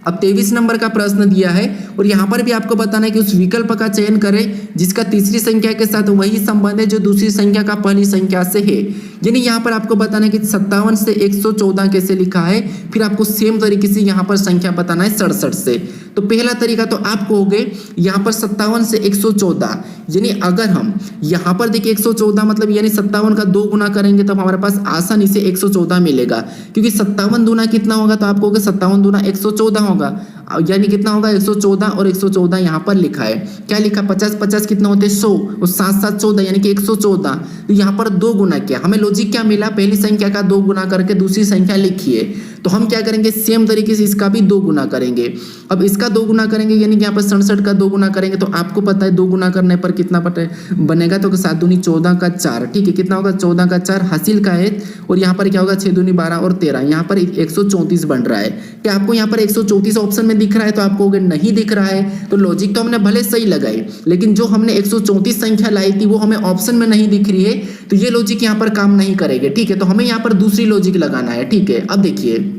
अब 23 नंबर का प्रश्न दिया है और यहाँ पर भी आपको बताना है कि उस विकल्प का चयन करें जिसका तीसरी संख्या के साथ वही संबंध है जो दूसरी संख्या का पहली संख्या से है। यानी यहाँ पर आपको बताना है कि 57 से 114 कैसे लिखा है। फिर आपको सेम तरीके से यहाँ पर संख्या बताना है 67 से। तो पहला तरीका तो आप कहोगे यहाँ पर 57 से 114, यानी अगर हम यहाँ पर देखिए 114 मतलब यानी 57 का 2 गुना करेंगे तब हमारे पास आसानी से 114 मिलेगा। क्योंकि 57 दूना कितना होगा, तो आप कहोगे 57 दूना 114 होगा। यानी कितना होगा 114 और 114 यहाँ पर लिखा है। क्या लिखा, 50 50 कितना होते हैं 100 और 7 7 14 यानी कि 114। तो यहाँ पर 2 गुना किया, हमें लॉजिक क्या मिला, पहली संख्या का 2 गुना करके दूसरी संख्या लिखिए। तो हम क्या करेंगे, सेम तरीके से इसका भी 2 गुना करेंगे। अब इसका 2 गुना करेंगे यानी कि यहाँ पर 67 का 2 गुना करेंगे। तो आपको पता है 2 गुना करने पर कितना बनेगा, तो 7 दूनी 14 का 4, ठीक है। कितना होगा 14 का 4 हासिल का है। और यहाँ पर क्या होगा 6 दूनी 12 और 13, यहाँ पर 134 बन रहा है। क्या आपको यहाँ पर 134 ऑप्शन में दिख रहा है, तो आपको अगर नहीं दिख रहा है तो लॉजिक तो हमने भले सही लगाई, लेकिन जो हमने 134 संख्या लाई थी वो हमें ऑप्शन में नहीं दिख रही है, तो ये लॉजिक यहाँ पर काम नहीं करेगी, ठीक है। तो हमें यहाँ पर दूसरी लॉजिक लगाना है, ठीक है। अब देखिए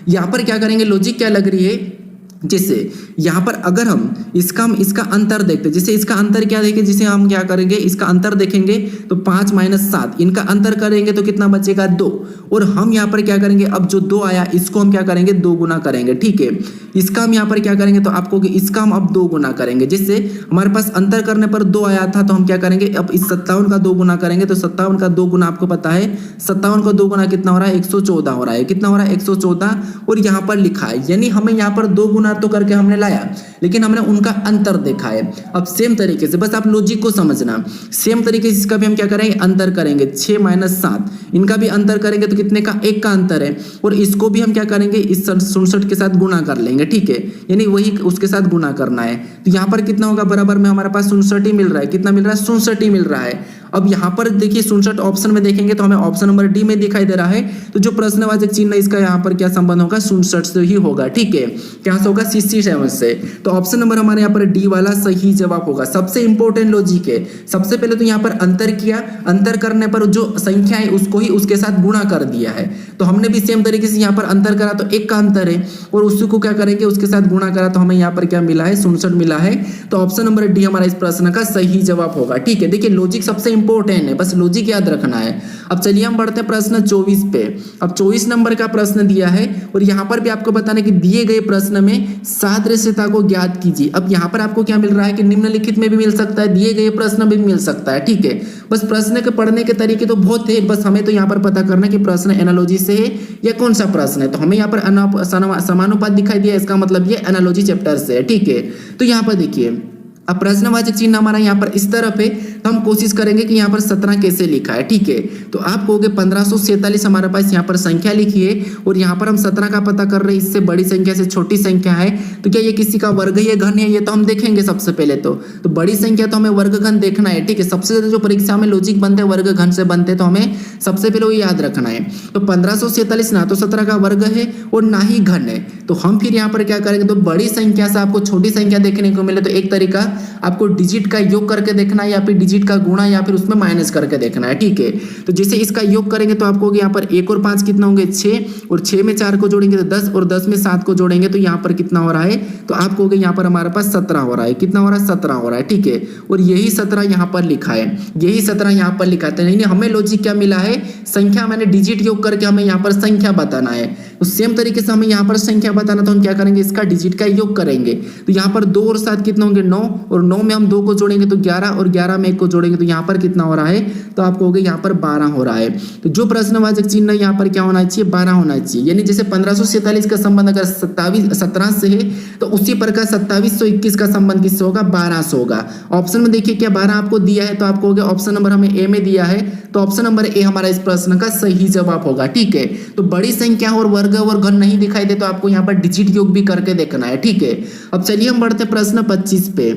यहाँ पर क्या करेंगे, लॉजिक क्या लग रही है, जैसे यहाँ पर अगर हम इसका अंतर देखते, जैसे इसका अंतर क्या देखें, जिसे हम क्या करेंगे इसका अंतर देखेंगे तो 5 - 7 इनका अंतर करेंगे तो कितना बचेगा 2। और हम यहाँ पर क्या करेंगे, अब जो 2 आया इसको हम क्या करेंगे 2 गुना करेंगे, ठीक है। इसका हम यहाँ पर क्या करेंगे, तो आपको इसका हम अब 2 गुना करेंगे। जिससे हमारे पास अंतर करने पर 2 आया था, तो हम क्या करेंगे अब इस 57 का 2 गुना करेंगे। तो 57 का 2 गुना आपको पता है 57 का 2 गुना कितना हो रहा है 114 हो रहा है। कितना हो रहा है 114 और यहाँ पर लिखा है, यानी हमें यहाँ पर 2 गुना तो करके हमने लाया, लेकिन हमने उनका अंतर देखा है। अब सेम तरीके से बस आप लॉजिक को समझना, सेम तरीके से इसका भी हम क्या करेंगे अंतर करेंगे। 6 - 7 इनका भी अंतर करेंगे तो कितने का 1 का अंतर है। और इसको भी हम क्या करेंगे इस 67 के साथ गुणा कर लेंगे, ठीक है। यानी वही उसके साथ गुणा करना है। तो यहाँ पर कितना होगा, बराबर में हमारे पास 67 ही मिल रहा है। कितना मिल रहा है 67 ही मिल रहा है। अब यहाँ पर देखिए 67 ऑप्शन में देखेंगे तो हमें ऑप्शन नंबर डी में दिखाई दे रहा है। तो जो प्रश्नवाचक चिन्ह इसका यहाँ पर क्या संबंध होगा 67 से ही होगा, ठीक है। क्या से होगा 67 से। तो ऑप्शन नंबर हमारे यहाँ पर डी वाला सही जवाब होगा। सबसे इंपॉर्टेंट लॉजिक है, सबसे पहले तो यहाँ पर अंतर किया, अंतर करने पर जो संख्या है उसको ही उसके साथ गुणा कर दिया है। तो हमने भी सेम तरीके से यहाँ पर अंतर करा तो 1 का अंतर है और उसी को क्या करेंगे उसके साथ गुणा करा तो हमें यहाँ पर क्या मिला है 67 मिला है। तो ऑप्शन नंबर डी हमारा इस प्रश्न का सही जवाब होगा, ठीक है। देखिए लॉजिक सबसे इंपॉर्टेंट है, बस लॉजिक याद रखना है। अब चलिए हम बढ़ते हैं प्रश्न 24 पे। अब 24 नंबर का प्रश्न दिया है और यहाँ पर भी आपको बताना है कि दिए गए प्रश्न में सादृश्यता को ज्ञात कीजिए। अब यहाँ पर आपको क्या मिल रहा है कि निम्नलिखित में भी मिल सकता है, दिए गए प्रश्न में भी मिल सकता है, ठीक है। बस प्रश्न के पढ़ने के तरीके तो बहुत थे, बस हमें तो यहाँ पर पता करना है कि प्रश्न एनालॉजी से है या कौन सा प्रश्न है। तो हमें यहाँ पर समानुपात दिखाई दिया, इसका मतलब ये एनालॉजी चैप्टर से है, ठीक है। तो यहाँ पर देखिए अब प्रश्नवाचक चिन्ह हमारा यहाँ पर इस तरफ है, तो हम कोशिश करेंगे कि यहाँ पर 17 कैसे लिखा है, ठीक है। तो आप कहोगे 1547 हमारे पास यहाँ पर संख्या लिखी है और यहाँ पर हम 17 का पता कर रहे हैं, इससे बड़ी संख्या से छोटी संख्या है। तो क्या ये किसी का वर्ग है या घन है, ये तो हम देखेंगे सबसे पहले। तो बड़ी संख्या तो हमें वर्ग घन देखना है, ठीक है। सबसे ज्यादा जो परीक्षा में लॉजिक बनते हैं वर्ग घन से बनते हैं, तो हमें सबसे पहले वो याद रखना है। तो 1547 ना तो 17 का वर्ग है और ना ही घन है। तो हम फिर यहाँ पर क्या करेंगे, तो बड़ी संख्या से आपको छोटी संख्या देखने को मिले तो एक तरीका आपको डिजिट का योग करके देखना है या फिर डिजिट का गुणा या फिर उसमें माइनस करके देखना है, ठीक है। तो जैसे इसका योग करेंगे तो आपको यहाँ पर 1 और 5 कितना होंगे 6, और 6 में 4 को जोड़ेंगे तो 10, और 10 में 7 को जोड़ेंगे तो यहाँ पर कितना हो रहा है, तो आपको यहाँ पर हमारे पास 17 हो रहा है। कितना हो रहा है, 17 हो रहा है, ठीक है। और यही 17 यहाँ पर लिखा है, यही 17 यहाँ पर लिखा है। नहीं, हमें लॉजिक क्या मिला है, संख्या मैंने डिजिट योग करके हमें यहाँ पर संख्या बताना है। तो सेम तरीके से हमें यहाँ पर संख्या बताना, तो हम क्या करेंगे, इसका डिजिट का योग करेंगे। तो यहाँ पर 2 और 7 कितना होंगे 9, और 9 में हम 2 को जोड़ेंगे तो 11, और 11 में 1 को जोड़ेंगे तो यहाँ पर कितना हो रहा है, तो आपको होगा यहाँ पर 12 हो रहा है। तो जो प्रश्नवाचक चिन्ह यहाँ पर क्या होना चाहिए, 12 होना चाहिए। यानी जैसे 1547 का संबंध अगर 17 से है तो उसी प्रकार 2721 का संबंध किससे होगा, 12 से होगा। ऑप्शन में देखिए क्या 12 आपको दिया है, तो आपको होगा ऑप्शन नंबर हमें ए में दिया है, तो ऑप्शन नंबर ए हमारा इस प्रश्न का सही जवाब होगा, ठीक है। तो बड़ी संख्या और वर्ग और घन नहीं दिखाई दे तो आपको यहाँ पर डिजिट योग भी करके देखना है, ठीक है। अब चलिए हम बढ़ते प्रश्न 25 पे।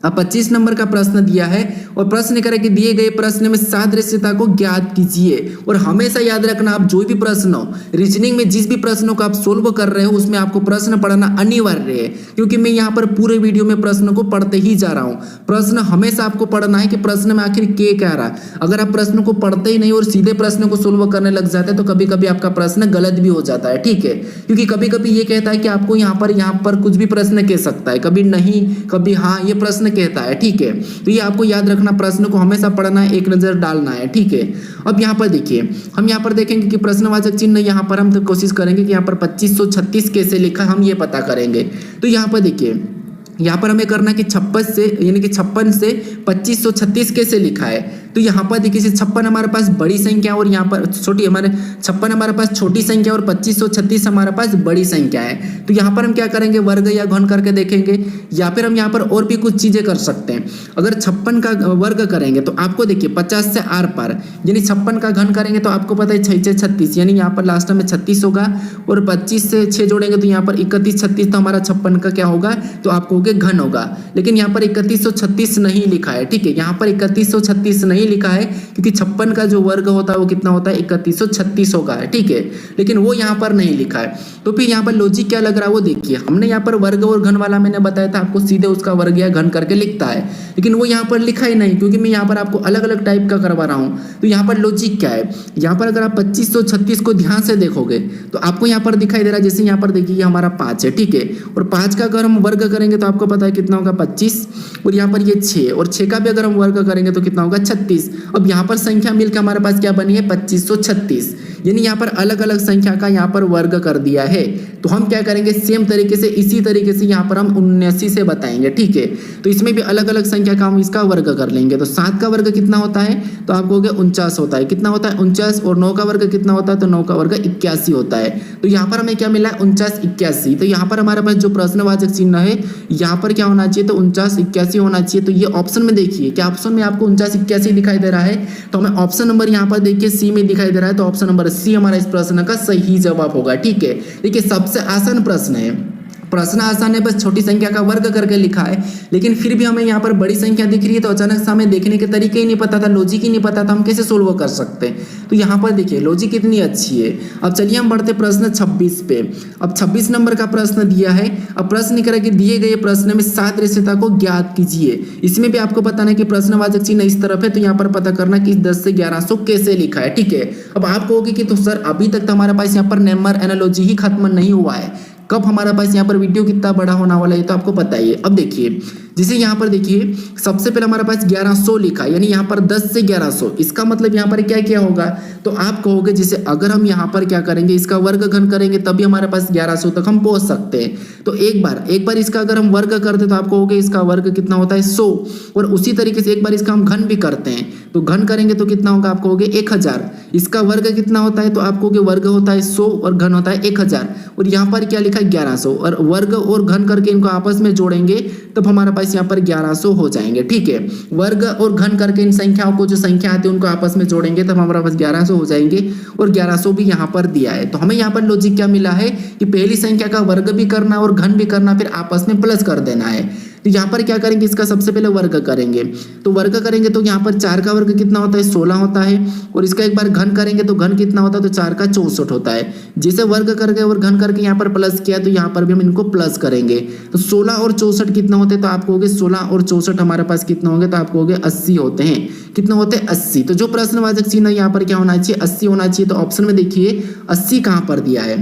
अब 25 नंबर का प्रश्न दिया है और प्रश्न करें कि दिए गए प्रश्न में सादृश्यता को ज्ञात कीजिए। और हमेशा याद रखना, आप जो भी प्रश्न हो रीजनिंग में, जिस भी प्रश्नों को आप सोल्व कर रहे हो उसमें आपको प्रश्न पढ़ना अनिवार्य है, क्योंकि मैं यहाँ पर पूरे वीडियो में प्रश्न को पढ़ते ही जा रहा हूँ। प्रश्न हमेशा आपको पढ़ना है कि प्रश्न में आखिर क्या कह रहा है। अगर आप प्रश्न को पढ़ते ही नहीं और सीधे प्रश्न को सोल्व करने लग जाते हैं तो कभी कभी आपका प्रश्न गलत भी हो जाता है, ठीक है। क्योंकि कभी कभी ये कहता है कि आपको यहाँ पर कुछ भी प्रश्न कह सकता है, कभी नहीं, कभी हाँ, ये प्रश्न कहता है, ठीक है। तो ये आपको याद रखना, प्रश्न को हमेशा पढ़ना है, एक नजर डालना है, ठीक है। अब यहाँ पर देखिए, हम यहाँ पर देखेंगे कि प्रश्नवाचक चिन्ह यहाँ पर हम तो कोशिश करेंगे कि यहाँ पर 2536 कैसे लिखा हम ये पता करेंगे। तो यहाँ पर देखिए, यहाँ पर हमें करना है कि 56 से, यानी कि 56 से 2536 कैसे लिखा है। तो यहाँ पर देखिए 56 हमारे पास बड़ी संख्या और यहाँ पर छोटी, हमारे 56 हमारे पास छोटी संख्या और 2536 हमारे पास बड़ी संख्या है। तो यहाँ पर हम क्या करेंगे, वर्ग या घन करके देखेंगे, या फिर हम यहाँ पर और भी कुछ चीजें कर सकते हैं। अगर 56 का वर्ग करेंगे तो आपको देखिए 50 से आर पार, यानी 56 का घन करेंगे तो आपको पता है 6 36, यानी यहाँ पर लास्ट में 36 होगा, और 25 से 6 जोड़ेंगे तो यहाँ पर 31 36, तो हमारा 56 का क्या होगा, तो आपको घन होगा। लेकिन यहाँ पर 3136 नहीं लिखा है, ठीक है। यहाँ पर 3136 नहीं लिखा है क्योंकि 56 का जो वर्ग होता है वो कितना होता है, 3136 होगा, ठीक है। लेकिन वो यहाँ पर नहीं लिखा है। तो फिर यहाँ पर लॉजिक क्या लग रहा है वो देखिए, हमने यहाँ पर वर्ग और घन वाला मैंने बताया था आपको सीधे उसका वर्ग या घन करके लिखता है, लेकिन वो यहाँ पर लिखा ही नहीं, क्योंकि मैं यहाँ पर आपको अलग अलग टाइप का करवा रहा हूँ। तो यहाँ पर लॉजिक क्या है, यहाँ पर अगर आप 2536 को ध्यान से देखोगे तो आपको यहाँ पर दिखाई दे रहा है, जैसे यहाँ पर देखिए हमारा 5 है, ठीक है। और 5 का अगर हम वर्ग करेंगे तो आपको पता है कितना होगा 25, और यहाँ पर ये 6, और 6 का भी अगर हम वर्ग करेंगे तो कितना होगा 36। अब यहाँ पर संख्या मिलकर हमारे पास क्या बनी है 2536, यानी यहाँ पर अलग अलग संख्या का यहाँ पर वर्ग कर दिया है। तो हम क्या करेंगे, सेम तरीके से इसी तरीके से यहाँ पर हम 79 से बताएंगे, ठीक है। तो इसमें भी अलग अलग संख्या का हम इसका वर्ग कर लेंगे। तो 7 का वर्ग कितना होता है, तो आपको हो गया 49 होता है, कितना होता है 49, और 9 का वर्ग कितना होता है, तो 9 का वर्ग 81 होता है। तो यहाँ पर हमें क्या मिला है 49 81। तो यहाँ पर हमारे पास जो प्रश्नवाचक चिन्ह है यहाँ पर क्या होना चाहिए, तो 49 81 होना चाहिए। तो ये ऑप्शन में देखिए, क्या ऑप्शन में आपको 49 81 दिखाई दे रहा है, तो हमें ऑप्शन नंबर यहाँ पर देखिए सी में दिखाई दे रहा है, तो ऑप्शन नंबर सी हमारा इस प्रश्न का सही जवाब होगा, ठीक है। देखिए सबसे आसान प्रश्न है, प्रश्न आसान है, बस छोटी संख्या का वर्ग करके लिखा है, लेकिन फिर भी हमें यहाँ पर बड़ी संख्या दिख रही है तो अचानक से हमें देखने के तरीके ही नहीं पता था, लॉजिक ही नहीं पता था, हम कैसे सोल्व कर सकते हैं। तो यहाँ पर देखिए लॉजिक कितनी अच्छी है। अब चलिए हम बढ़ते प्रश्न 26 पे। अब 26 नंबर का प्रश्न दिया है। अब प्रश्न करें कि दिए गए प्रश्न में सादृश्यता को ज्ञात कीजिए। इसमें भी आपको बताना है कि प्रश्नवाचक चिन्ह इस तरफ है, तो यहाँ पर पता करना कि 10 से 1100 कैसे लिखा है, ठीक है। अब आप कहोगे कि तो सर अभी तक तो हमारे पास यहाँ पर नंबर एनालॉजी ही खत्म नहीं हुआ है, कब हमारे पास यहाँ पर वीडियो कितना बड़ा होने वाला है तो आपको पता ही है। अब देखिए जैसे यहाँ पर देखिए सबसे पहले हमारे पास 1100 लिखा, यानी यहाँ पर 10 से 1100, इसका मतलब यहाँ पर क्या क्या होगा, तो आप कहोगे जैसे अगर हम यहाँ पर क्या करेंगे, इसका वर्ग घन करेंगे तभी हमारे पास 1100 तक हम पहुंच सकते हैं। तो एक बार इसका अगर हम वर्ग करते तो आप कहोगे इसका वर्ग कितना होता है 100, और उसी तरीके से एक बार इसका हम घन भी करते हैं, तो घन करेंगे तो कितना होगा, आप कहोगे 1000। इसका वर्ग कितना होता है, तो आप कहोगे वर्ग होता है 100 और घन होता है 1000, और यहाँ पर क्या लिखा है 1100, और वर्ग और घन करके इनको आपस में जोड़ेंगे तब हमारे पास यहाँ पर 1100 हो जाएंगे, ठीक है। वर्ग और घन करके इन संख्याओं को, जो संख्या आती है उनको आपस में जोड़ेंगे तब हमारे पास 1100 हो जाएंगे, और 1100 भी यहाँ पर दिया है। तो हमें यहाँ पर लॉजिक क्या मिला है कि पहली संख्या का वर्ग भी करना और घन भी करना, फिर आपस में प्लस कर देना है। तो यहाँ पर क्या करेंगे, इसका सबसे पहले वर्ग करेंगे। तो वर्ग करेंगे तो यहाँ पर 4 का वर्ग कितना होता है, 16 होता है। और इसका एक बार घन करेंगे तो घन कितना होता है, तो 4 का 64 होता है। जैसे वर्ग करके और घन करके यहाँ पर प्लस किया तो यहाँ पर भी हम इनको प्लस करेंगे। तो 16 और 64 कितना होते हैं, तो आप कहोगे 16 और 64 हमारे पास कितना होंगे, तो आप कहोगे 80 होते हैं। कितने होते हैं, 80। तो जो प्रश्नवाचक चिन्ह यहाँ पर क्या होना चाहिए, 80 होना चाहिए। तो ऑप्शन में देखिए 80 कहाँ पर दिया है,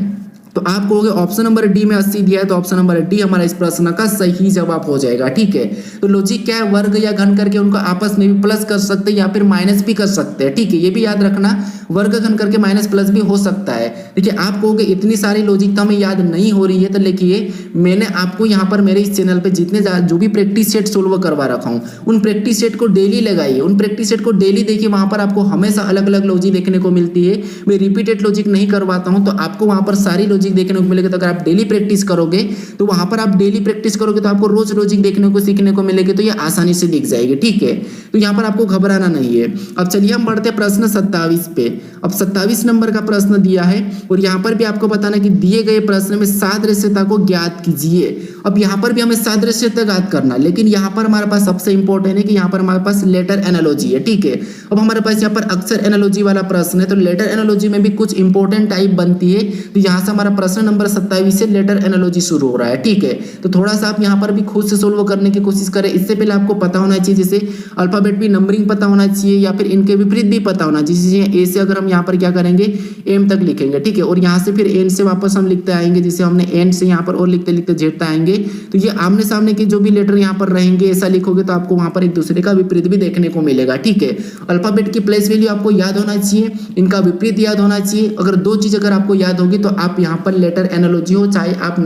तो आप कहोगे ऑप्शन नंबर डी में 80 दिया है, तो ऑप्शन नंबर डी हमारा इस प्रश्न का सही जवाब हो जाएगा। ठीक है, तो लॉजिक क्या है, वर्ग या घन करके उनको आपस में भी प्लस कर सकते हैं या फिर माइनस भी कर सकते हैं। ठीक है, ये भी याद रखना, वर्ग घन करके माइनस प्लस भी हो सकता है। देखिए आप कहोगे इतनी सारी लॉजिक तो हमें याद नहीं हो रही है, तो देखिए मैंने आपको यहाँ पर मेरे इस चैनल पे जितने जो भी प्रैक्टिस सेट सोल्व करवा रखा हूँ, उन प्रैक्टिस सेट को डेली लगाइए, उन प्रैक्टिस सेट को डेली देखिए, वहां पर आपको हमेशा अलग अलग लॉजिक देखने को मिलती है। मैं रिपीटेड लॉजिक नहीं करवाता हूँ, तो आपको वहां पर सारी लॉजिक देखने को मिलेगी। तो अगर आप डेली प्रैक्टिस करोगे, तो वहां पर आप डेली प्रैक्टिस करोगे तो आपको रोज लॉजिक देखने को सीखने को मिलेगी, तो ये आसानी से दिख जाएगी। ठीक है, तो यहाँ पर आपको घबराना नहीं है। अब चलिए हम बढ़ते हैं प्रश्न 27 पे। अब 27 नंबर का प्रश्न दिया है और यहाँ पर भी आपको बताना कि दिए गए प्रश्न में सादृश्यता को ज्ञात कीजिए। अब यहाँ पर भी हमें सादृश्यता ज्ञात करना, लेकिन यहाँ पर हमारे पास सबसे इंपॉर्टेंट है कि यहाँ पर हमारे पास लेटर एनालॉजी है। ठीक है, अब हमारे पास यहाँ पर अक्षर एनालॉजी वाला प्रश्न है, तो लेटर एनालॉजी में भी कुछ इंपॉर्टेंट टाइप बनती है। तो यहाँ से हमारा प्रश्न नंबर 27 से लेटर एनालॉजी शुरू हो रहा है। ठीक है, तो थोड़ा सा आप यहाँ पर भी खुद से सोल्व करने की कोशिश करें। इससे पहले आपको पता होना चाहिए, जैसे अल्फाबेट भी नंबरिंग पता होना चाहिए या फिर इनके विपरीत भी पता होना चाहिए। जैसे ए से अगर हम यहाँ पर क्या करेंगे, एम तक लिखेंगे। ठीक है, और यहाँ से फिर एन से वापस हम लिखते आएंगे, जैसे हमने एन से यहाँ पर और लिखते लिखते जेड आएंगे। तो ये आमने सामने के जो भी लेटर यहाँ पर रहेंगे, ऐसा लिखोगे तो आपको वहां पर एक दूसरे का विपरीत भी देखने को मिलेगा। ठीक है, अल्फाबेट की प्लेस वैल्यू आपको याद होना चाहिए, इनका विपरीत याद होना चाहिए। अगर दो चीज अगर आपको याद होगी तो आप यहाँ पर लेटर एनालॉजी हो, चाहे आप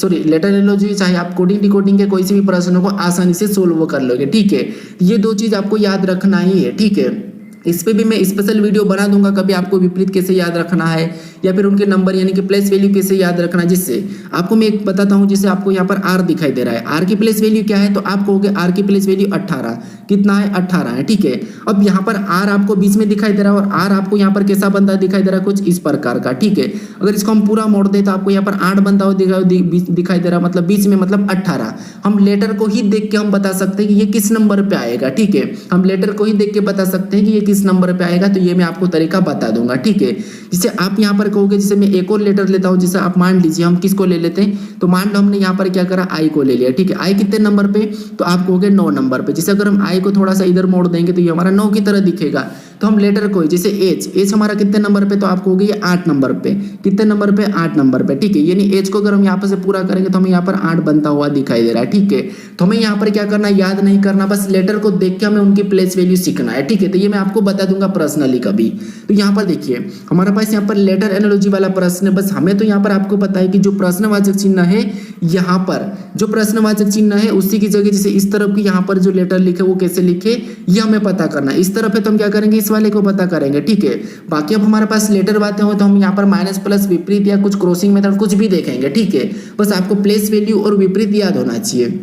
लेटर एनालॉजी, चाहे आप कोडिंग डिकोडिंग के कोई से भी प्रश्नों को आसानी से सोल्व कर लोगे। ठीक है, ये दो चीज आपको याद रखना ही है। ठीक है, इस पे भी मैं स्पेशल वीडियो बना दूंगा, कभी आपको विपरीत कैसे याद रखना है या फिर उनके नंबर यानी कि प्लेस वैल्यू कैसे याद रखना है। जिससे आपको मैं एक बताता हूं, जैसे आपको यहाँ पर आर दिखाई दे रहा है, आर की प्लेस वैल्यू क्या है, तो आप कहोगे आर की प्लेस वैल्यू 18। कितना है, 18 है। ठीक है, अब यहाँ पर आर आपको बीच में दिखाई दे रहा है और आर आपको यहाँ पर कैसा बनता दिखाई दे रहा है, कुछ इस प्रकार का। ठीक है, अगर इसको हम पूरा मोड़ दे तो आपको यहाँ पर 8 बनता हुआ दिखाई दे रहा है, मतलब बीच में मतलब 18। हम लेटर को ही देख के हम बता सकते हैं कि ये किस नंबर पे आएगा। ठीक है, हम लेटर को ही देख के बता सकते हैं कि ये किस नंबर पे आएगा, तो ये मैं आपको तरीका बता दूंगा। ठीक है, जिसे आप यहाँ पर कहोगे, जैसे मैं एक और लेटर लेता हूँ, जैसे आप मान लीजिए हम किसको ले लेते हैं, तो मान लो हमने यहाँ पर क्या करा, आई को ले लिया। ठीक है, आई कितने नंबर पे, तो आप कहोगे 9 नंबर पे। जैसे अगर हम आई को थोड़ा सा इधर मोड़ देंगे तो ये हमारा 9 की तरह दिखेगा। तो हम लेटर को जैसे एच हमारा कितने नंबर पे, तो आप कहोगे ये 8 नंबर पे। कितने नंबर पे, 8 नंबर पे। ठीक है, यानी एच को अगर हम यहाँ पर से पूरा करेंगे तो हमें यहाँ पर 8 बनता हुआ दिखाई दे रहा है। ठीक है, तो हमें यहाँ पर क्या करना, याद नहीं करना, बस लेटर को देख के हमें उनकी प्लेस वैल्यू सीखना है। ठीक है, तो ये मैं आपको बता दूंगा पर्सनली कभी। तो यहाँ पर देखिए हमारे पास यहाँ पर लेटर एनालॉजी वाला प्रश्न है। बस हमें तो यहाँ पर आपको पता है कि जो प्रश्नवाचक चिन्ह है, यहाँ पर जो प्रश्नवाचक चिन्ह है उसी की जगह जैसे इस तरफ की यहाँ पर जो लेटर लिखे वो कैसे लिखे, ये हमें पता करना है। इस तरफ है तो हम क्या करेंगे, इस वाले को पता करेंगे। ठीक है, बाकी अब हमारे पास लेटर बातें हो तो हम यहाँ पर माइनस प्लस विपरीत या कुछ क्रॉसिंग मेथड कुछ भी देखेंगे। ठीक है, बस आपको प्लेस वैल्यू और विपरीत याद होना चाहिए।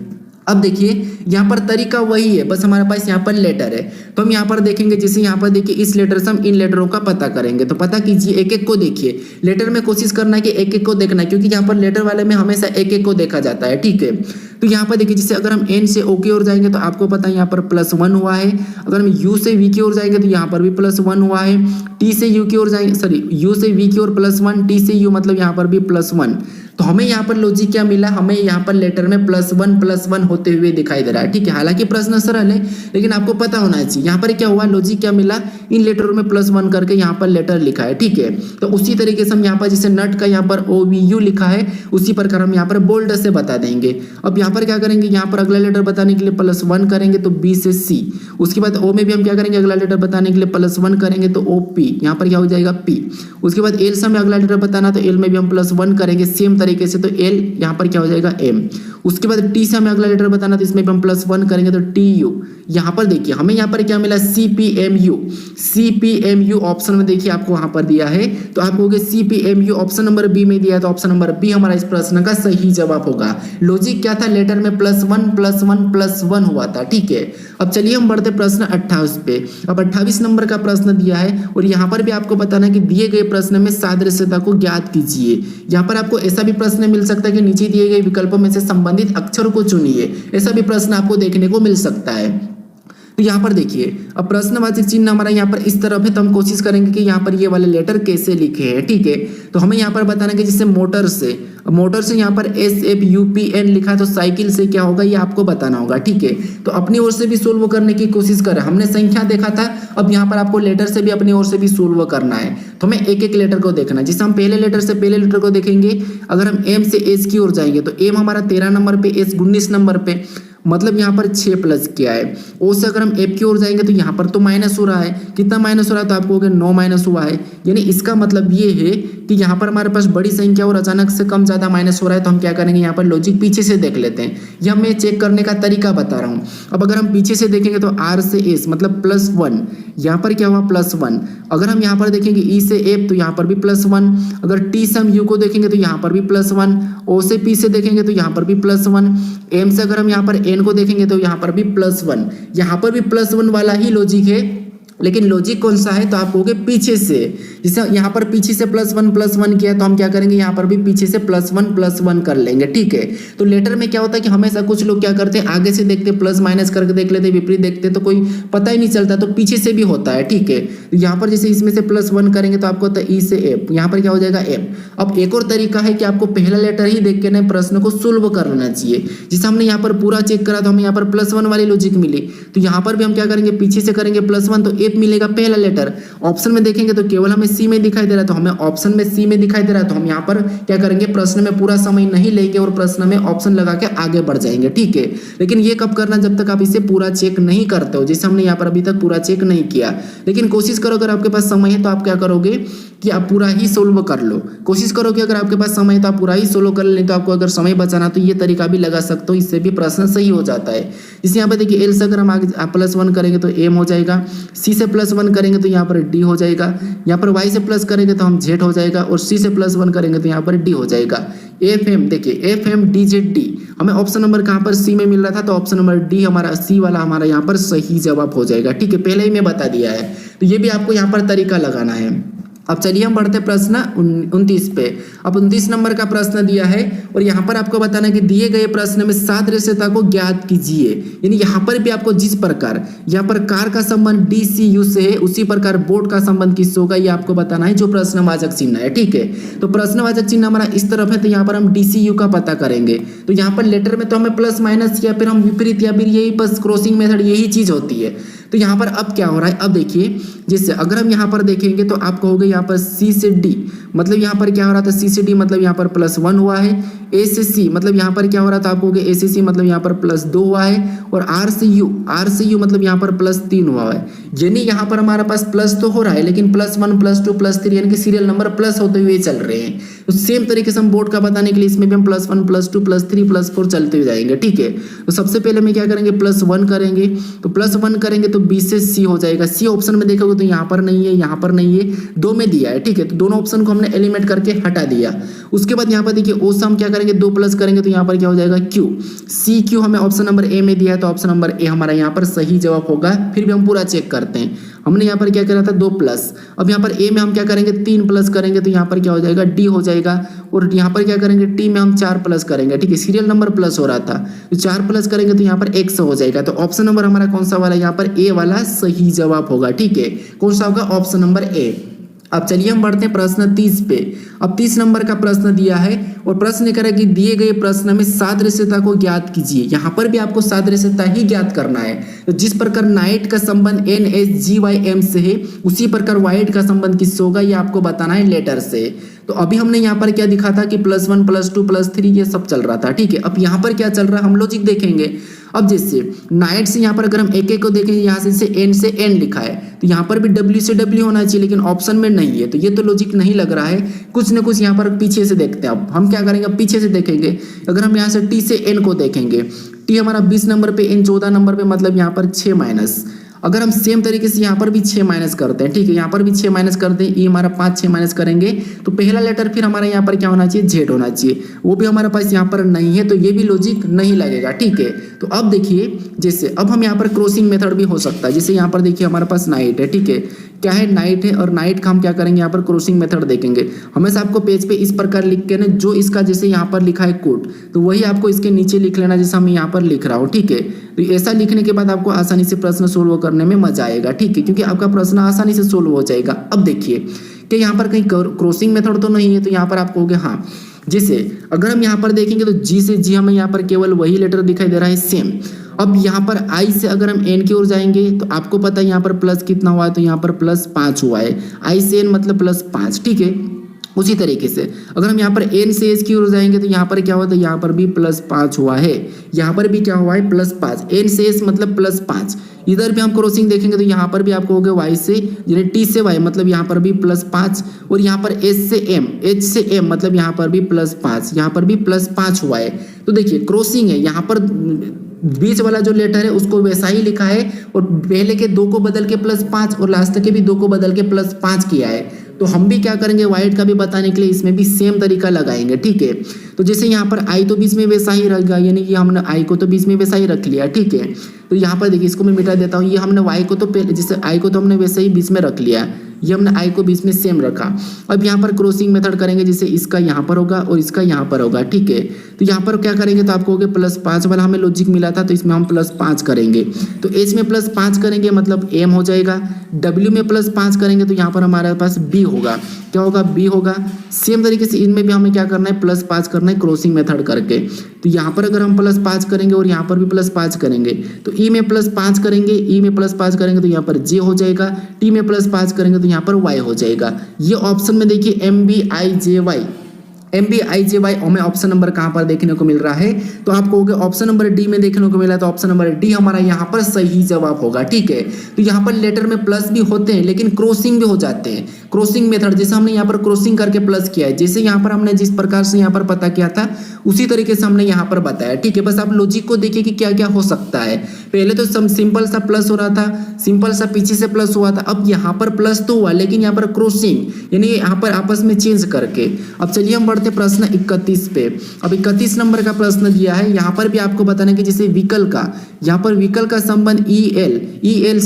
अब देखिए यहाँ पर तरीका वही है, बस हमारे पास यहाँ पर लेटर है तो हम यहाँ पर देखेंगे, जैसे यहाँ पर देखिए इस लेटर से हम इन लेटरों का पता करेंगे। तो पता कीजिए, एक एक को देखिए, लेटर में कोशिश करना है कि एक एक को देखना है, क्योंकि यहाँ पर लेटर वाले में हमेशा एक एक को देखा जाता है। ठीक है, तो यहाँ पर देखिए, जैसे अगर हम एन से ओ की ओर जाएंगे तो आपको पता है यहाँ पर +1 हुआ है। अगर हम यू से वी की ओर जाएंगे तो यहाँ पर भी +1 हुआ है। टी से यू की ओर जाएंगे, यू से वी की ओर +1, टी से यू मतलब यहाँ पर भी +1। तो हमें यहाँ पर लॉजिक क्या मिला, हमें यहाँ पर लेटर में +1 होते हुए दिखाई दे रहा है। ठीक है, हालांकि प्रश्न सरल है लेकिन आपको पता होना चाहिए यहाँ पर क्या हुआ, लॉजिक क्या मिला, इन लेटरों में +1 करके यहाँ पर लेटर लिखा है। ठीक है, तो उसी तरीके से हम यहाँ पर जैसे नट का यहाँ पर OVU लिखा है, उसी प्रकार हम यहाँ पर बोल्ड से बता देंगे। अब यहाँ पर क्या करेंगे, यहाँ पर अगला लेटर बताने के लिए +1 करेंगे तो B से C। उसके बाद O में भी हम क्या करेंगे, अगला लेटर बताने के लिए +1 करेंगे तो OP, यहाँ पर क्या हो जाएगा P। उसके बाद L से हमें अगला लेटर बताना तो L में भी हम +1 करेंगे सेम तरीके से, तो L यहाँ पर क्या हो जाएगा M। उसके बाद T से हमें अगला लेटर बताना तो इसमें भी हम +1 करेंगे तो TU। यहाँ पर देखिए हमें यहाँ पर क्या मिला, CPMU ऑप्शन में देखिए आपको वहां पर दिया है, तो आप कहोगे CPMU ऑप्शन नंबर बी में दिया है, तो ऑप्शन नंबर बी हमारा इस प्रश्न का सही जवाब होगा। लॉजिक क्या था, लेटर में +1 हुआ था। ठीक है, अब चलिए हम बढ़ते प्रश्न 28 पे। अब 28 नंबर का प्रश्न दिया है और यहाँ पर भी आपको बताना है कि दिए गए प्रश्न में सादृश्यता को ज्ञात कीजिए। यहाँ पर आपको ऐसा भी प्रश्न मिल सकता है कि नीचे दिए गए विकल्पों में से संबंधित संबंधित अक्षर को चुनिए। ऐसा भी प्रश्न आपको देखने को मिल सकता है। तो यहाँ पर देखिए, अब प्रश्नवाचक चिन्ह हमारा यहाँ पर इस तरफ है, तो हम कोशिश करेंगे कि यहाँ पर ये वाले लेटर कैसे लिखे हैं। ठीक है, तो हमें यहाँ पर बताना है कि जैसे मोटर से यहाँ पर SFUPN लिखा है, तो साइकिल से क्या होगा ये आपको बताना होगा। ठीक है, तो अपनी ओर से भी सोल्व करने की कोशिश करें। हमने संख्या देखा था, अब यहाँ पर आपको लेटर से भी अपनी ओर से भी सोल्व करना है। तो हमें एक एक लेटर को देखना है। जैसे हम पहले लेटर से पहले लेटर को देखेंगे, अगर हम M से S की ओर जाएंगे तो M हमारा 13 नंबर पे, S 19 नंबर पे, मतलब यहाँ पर 6 प्लस किया है। ओ से अगर हम F की ओर जाएंगे तो यहाँ पर तो माइनस हो रहा है, कितना माइनस हो रहा है, तो आपको हो गया 9 माइनस हुआ है। यानी इसका मतलब ये है कि यहाँ पर हमारे पास बड़ी संख्या और अचानक से कम ज़्यादा माइनस हो रहा है। तो हम क्या करेंगे, यहाँ पर लॉजिक पीछे से देख लेते हैं। यह मैं चेक करने का तरीका बता रहा हूँ। अब अगर हम पीछे से देखेंगे तो R से S मतलब +1, यहाँ पर क्या हुआ +1। अगर हम यहाँ पर देखेंगे E से F तो यहाँ पर भी +1। अगर T से हम U को देखेंगे तो यहाँ पर भी +1। O से P से देखेंगे तो यहाँ पर भी +1। M से अगर हम यहाँ पर N को देखेंगे तो यहाँ पर भी +1। यहाँ पर भी +1 वाला ही लॉजिक है, लेकिन लॉजिक कौन सा है, तो आप कहोगे पीछे से। जैसे यहाँ पर पीछे से +1 किया, तो हम क्या करेंगे, यहाँ पर भी पीछे से +1 कर लेंगे। ठीक है, तो लेटर में क्या होता है कि हमेशा कुछ लोग क्या करते हैं, आगे से देखते प्लस माइनस करके देख लेते, विपरीत देखते तो कोई पता ही नहीं चलता, तो पीछे से भी होता है। ठीक है, तो यहाँ पर जैसे इसमें से +1 करेंगे तो आपको होता है E से F, यहाँ पर क्या हो जाएगा M। अब एक और तरीका है कि आपको पहला लेटर ही देख के ना प्रश्न को सोल्व कर लेना चाहिए। जैसे हमने यहाँ पर पूरा चेक करा तो हमें यहाँ पर +1 वाली लॉजिक मिली, तो यहाँ पर भी हम क्या करेंगे, पीछे से करेंगे +1 तो F मिलेगा पहला लेटर। ऑप्शन में देखेंगे तो केवल हमें C में दिखाई दे रहा है, तो हमें ऑप्शन में C में दिखाई दे रहा है, तो हम यहाँ पर क्या करेंगे, प्रश्न में पूरा समय नहीं लेंगे और प्रश्न में ऑप्शन लगा के आगे बढ़ जाएंगे। ठीक है, लेकिन ये कब करना, जब तक आप इसे पूरा चेक नहीं करते हो। जैसे हमने यहाँ पर अभी तक पूरा चेक नहीं किया, लेकिन कोशिश करो अगर आपके पास समय है तो आप क्या करोगे कि आप पूरा ही सोल्व कर लो। कोशिश करो कि अगर आपके पास समय है तो आप पूरा ही सोल्व कर ले, तो आपको अगर समय बचाना तो ये तरीका भी लगा सकते हो, इससे भी प्रश्न सही हो जाता है। जैसे यहाँ पर देखिए L से अगर हम आगे +1 करेंगे तो M हो जाएगा, C से +1 करेंगे तो यहाँ पर D हो जाएगा, यहाँ पर Y से प्लस करेंगे तो हम Z हो जाएगा, और C से +1 करेंगे तो यहाँ पर D हो जाएगा। FM देखिए FMDZD, हमें ऑप्शन नंबर कहाँ पर C में मिल रहा था, तो ऑप्शन नंबर D हमारा C वाला हमारा यहाँ पर सही जवाब हो जाएगा। ठीक है, पहले ही मैं बता दिया है, तो ये भी आपको यहाँ पर तरीका लगाना है। अब चलिए हम बढ़ते प्रश्न 29 पे। अब 29 नंबर का प्रश्न दिया है और यहाँ पर आपको बताना है कि दिए गए प्रश्न में सादृश्यता को ज्ञात कीजिए। यानी यहाँ पर भी आपको जिस प्रकार यहाँ पर कार का संबंध DCU से है, उसी प्रकार बोट का संबंध किससे होगा ये आपको बताना है, जो प्रश्नवाचक चिन्ह है। ठीक है, तो प्रश्नवाचक चिन्ह हमारा इस तरफ है, तो यहाँ पर हम DCU का पता करेंगे। तो यहाँ पर लेटर में तो हमें प्लस माइनस या फिर हम विपरीत या फिर यही बस क्रॉसिंग मेथड यही चीज होती है। तो यहाँ पर अब क्या हो रहा है, अब देखिए, जैसे अगर हम यहाँ पर देखेंगे तो आप कहोगे यहाँ पर C से D, मतलब यहाँ पर क्या हो रहा था, C से D मतलब यहाँ पर +1 हुआ है। A से C मतलब यहाँ पर क्या हो रहा था, आप कहोगे A से C मतलब यहाँ पर +2 हुआ है। और R से U मतलब यहाँ पर +3 हुआ है। यानी यहाँ पर हमारा पास प्लस तो हो रहा है, लेकिन +1 +2 +3 यानी कि सीरियल नंबर प्लस होते हुए चल रहे हैं। तो सेम तरीके से हम बोर्ड का बताने के लिए इसमें भी हम +1 +2 +3 +4 चलते हुए जाएंगे। ठीक है, तो सबसे पहले में क्या करेंगे, +1 करेंगे, तो +1 करेंगे तो B से C हो जाएगा। C ऑप्शन में देखोगे तो यहाँ पर नहीं है, यहाँ पर नहीं है, 2 में दिया है। ठीक है, तो दोनों ऑप्शन को हमने एलिमिनेट करके हटा दिया। उसके बाद यहाँ पर देखिए O से हम क्या करेंगे, 2 प्लस करेंगे तो यहाँ पर क्या हो जाएगा Q। CQ हमें ऑप्शन नंबर A में दिया है, तो ऑप्शन नंबर A हमारा यहाँ पर सही जवाब होगा। फिर भी हम पूरा चेक करते हैं, हमने यहाँ पर क्या करा था 2 प्लस। अब यहाँ पर A में हम क्या करेंगे, 3 प्लस करेंगे तो यहाँ पर क्या हो जाएगा, D हो जाएगा। और यहाँ पर क्या करेंगे, T में हम 4 प्लस करेंगे। ठीक है, सीरियल नंबर प्लस हो रहा था, तो 4 प्लस करेंगे तो यहाँ पर X हो जाएगा। तो ऑप्शन नंबर हमारा कौन सा वाला, यहाँ पर A वाला सही जवाब होगा। ठीक है, कौन सा होगा, ऑप्शन नंबर A। अब चलिए हम बढ़ते हैं प्रश्न 30 पे। अब 30 नंबर का प्रश्न दिया है और प्रश्न कह रहा है कि दिए गए प्रश्न में सादृश्यता को ज्ञात कीजिए। यहाँ पर भी आपको सादृश्यता ही ज्ञात करना है। तो जिस प्रकार नाइट का संबंध NSGYM से है, उसी प्रकार वाइट का संबंध किससे होगा ये आपको बताना है लेटर से। तो अभी हमने यहाँ पर क्या दिखा था कि +1 +2 +3 ये सब चल रहा था। ठीक है, अब यहाँ पर क्या चल रहा है हम लॉजिक देखेंगे। अब जैसे नाइट से यहाँ पर अगर हम एक को देखें, यहाँ से N से N लिखा है, तो यहाँ पर भी W से W होना चाहिए, लेकिन ऑप्शन में नहीं है, तो ये तो लॉजिक नहीं लग रहा है। कुछ न कुछ यहाँ पर पीछे से देखते हैं। अब हम क्या करेंगे, पीछे से देखेंगे। अगर हम यहाँ से T से N को देखेंगे, T हमारा 20 नंबर पे, N 14 नंबर पे, मतलब यहाँ पर 6 माइनस। अगर हम सेम तरीके से यहाँ पर भी 6 माइनस करते हैं, ठीक है, यहाँ पर भी 6 माइनस करते हैं, ये हमारा 5 6 माइनस करेंगे तो पहला लेटर फिर हमारा यहाँ पर क्या होना चाहिए, Z होना चाहिए। वो भी हमारे पास यहाँ पर नहीं है, तो ये भी लॉजिक नहीं लगेगा। ठीक है, तो अब देखिए, जैसे अब हम यहाँ पर क्रॉसिंग मेथड भी हो सकता है। जैसे यहाँ पर देखिए हमारे पास नाइट है, ठीक है, क्या है, नाइट है, और नाइट का हम क्या करेंगे यहाँ पर क्रॉसिंग मेथड देखेंगे। हमेशा आपको पेज पे इस प्रकार लिख के ना, जो इसका जैसे यहाँ पर लिखा है कोड, तो वही आपको इसके नीचे लिख लेना जैसे हम यहाँ पर लिख रहा हूँ, ठीक है। तो ऐसा लिखने के बाद आपको आसानी से प्रश्न सोल्व करने में मजा आएगा, ठीक है, क्योंकि आपका प्रश्न आसानी से सोल्व हो जाएगा। अब देखिए कि यहाँ पर कहीं क्रॉसिंग मेथड तो नहीं है, तो यहाँ पर आप कहोगे हाँ। जैसे अगर हम यहाँ पर देखेंगे तो जी से जी हमें यहाँ पर केवल वही लेटर दिखाई दे रहा है, सेम। अब यहाँ पर आई से अगर हम एन की ओर जाएंगे तो आपको पता है यहाँ पर प्लस कितना हुआ है, तो यहाँ पर +5 हुआ है। आई से एन मतलब +5, ठीक है। उसी तरीके से अगर हम यहाँ पर एन से एस की ओर जाएंगे तो यहाँ पर क्या हुआ, तो यहाँ पर भी +5 हुआ है, यहाँ पर भी क्या हुआ है +5। एन से एस मतलब +5। इधर भी हम क्रॉसिंग देखेंगे तो यहाँ पर भी आपको हो गया वाई से यानी टी से वाई मतलब यहाँ पर भी +5, और यहाँ पर एस से एम, एच से एम मतलब यहाँ पर भी +5, यहाँ पर भी +5 हुआ है। तो देखिए क्रॉसिंग है, यहाँ पर बीच वाला जो लेटर है उसको वैसा ही लिखा है, और पहले के 2 को बदल के +5 और लास्ट के भी 2 को बदल के +5 किया है। तो हम भी क्या करेंगे, वाइट का भी बताने के लिए इसमें भी सेम तरीका लगाएंगे, ठीक है। तो जैसे यहाँ पर आई तो बीच में वैसा ही रहेगा, यानी कि हमने आई को तो बीच में वैसा ही रख लिया, ठीक है। तो यहाँ पर देखिए इसको मैं मिटा देता हूँ, ये हमने वाई को तो पहले, जैसे आई को तो हमने वैसे ही बीच में रख लिया, ये हमने आई को बीच में सेम रखा। अब यहाँ पर क्रॉसिंग मेथड करेंगे, जैसे इसका यहाँ पर होगा और इसका यहाँ पर होगा, ठीक है। तो यहाँ पर क्या करेंगे, तो आपको हो गया +5 वाला हमें लॉजिक मिला था, तो इसमें हम +5 करेंगे। तो एच में +5 करेंगे मतलब एम हो जाएगा, डब्ल्यू में +5 करेंगे तो यहाँ पर हमारे पास बी होगा, क्या होगा, बी होगा। सेम तरीके से इनमें भी हमें क्या करना है, +5 करना है क्रॉसिंग मेथड करके। तो यहाँ पर अगर हम +5 करेंगे और यहाँ पर भी +5 करेंगे तो ई में +5 करेंगे, ई में +5 करेंगे तो यहाँ पर जे हो जाएगा, टी में +5 करेंगे तो यहाँ पर वाई हो जाएगा। ये ऑप्शन में देखिए MBIJY हमें ऑप्शन नंबर कहाँ पर देखने को मिल रहा है, तो आप कहोगे ऑप्शन नंबर डी में देखने को मिला, तो ऑप्शन नंबर डी हमारा यहाँ पर सही जवाब होगा, ठीक है। तो यहाँ पर लेटर में प्लस भी होते हैं लेकिन क्रॉसिंग भी हो जाते हैं, क्रॉसिंग मेथड जैसे हमने यहाँ पर क्रॉसिंग करके प्लस किया है, जैसे यहाँ पर हमने जिस प्रकार से यहाँ पर पता किया था उसी तरीके से हमने यहाँ पर बताया, ठीक है। बस आप लॉजिक को देखिए कि क्या क्या हो सकता है। पहले तो सिंपल सा प्लस हो रहा था, सिंपल सा पीछे से प्लस हुआ था, अब यहाँ पर प्लस तो हुआ लेकिन यहाँ पर क्रॉसिंग यानी यहाँ पर आपस में चेंज करके। अब चलिए हम बढ़ते प्रश्न 31 पे। अब 31 नंबर का प्रश्न दिया है, यहाँ पर भी आपको बताना कि जैसे विकल का, यहाँ पर विकल का संबंध ELCH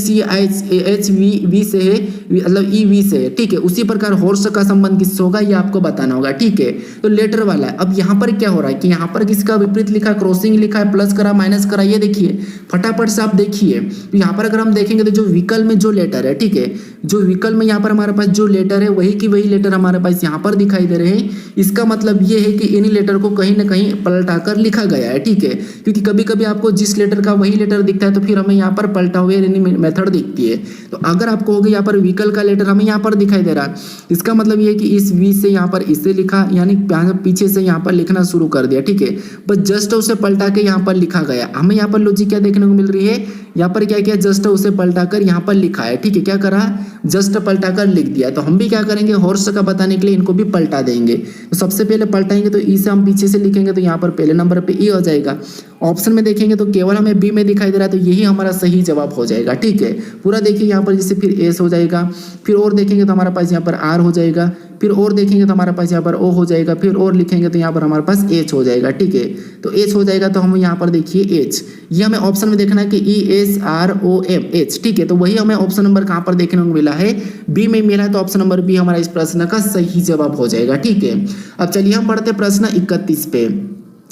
से है, मतलब EV से है, ठीक है। उसी प्रकार हॉर्स का संबंध किससे होगा ये आपको बताना होगा, ठीक है। तो लेटर वाला है। अब यहाँ पर क्या हो रहा है कि यहाँ पर किसका विपरीत लिखा, क्रॉसिंग लिखा है, प्लस करा माइनस करा, ये देखिए फटाफट से आप देखिए। तो यहाँ पर अगर हम देखेंगे तो जो विकल में जो लेटर है, ठीक है, जो विकल में यहाँ पर हमारे पास जो लेटर है वही की वही लेटर हमारे पास यहाँ पर दिखाई दे रहे हैं। इसका मतलब ये है कि इन्हीं लेटर को कहीं ना कहीं पलटाकर लिखा गया है, ठीक है। क्योंकि कभी कभी आपको जिस लेटर का वही लेटर दिखता है तो फिर हमें यहाँ पर पलटा हुए मेथड दिखती है। तो अगर आपको हो गया यहाँ पर विकल का लेटर हमें यहाँ पर दिखाई दे रहा है, इसका मतलब ये है कि इस वी से यहाँ पर इससे लिखा, यानी पीछे से यहाँ पर लिखना शुरू कर दिया, ठीक है। बस जस्ट उसे पलटा के यहाँ पर लिखा गया। हमें यहाँ पर लॉजिक क्या देखने को मिल रही है, यहाँ पर क्या किया, जस्ट उसे पलटाकर यहाँ पर लिखा है, ठीक है। क्या करा, जस्ट पलटाकर लिख दिया। तो हम भी क्या करेंगे, हॉर्स का बताने के लिए इनको भी पलटा देंगे। तो सबसे पहले पलटाएंगे तो ई से हम पीछे से लिखेंगे तो यहाँ पर पहले नंबर पे ई हो जाएगा। ऑप्शन में देखेंगे तो केवल हमें बी में दिखाई दे रहा है, तो यही हमारा सही जवाब हो जाएगा, ठीक है। पूरा देखिए यहाँ पर जैसे फिर एस हो जाएगा, फिर और देखेंगे तो हमारे पास यहाँ पर आर हो जाएगा, फिर और देखेंगे तो हमारे पास यहाँ पर ओ हो जाएगा, फिर और लिखेंगे तो यहाँ पर हमारे पास एच हो जाएगा, ठीक है। तो एच हो जाएगा तो हम यहाँ पर देखिए एच, ये हमें ऑप्शन में देखना है कि ESROM, ठीक है। तो वही हमें ऑप्शन नंबर कहाँ पर देखने को मिला है, बी में मिला है, तो ऑप्शन नंबर बी हमारा इस प्रश्न का सही जवाब हो जाएगा, ठीक है। अब चलिए हम बढ़ते प्रश्न 31 पे।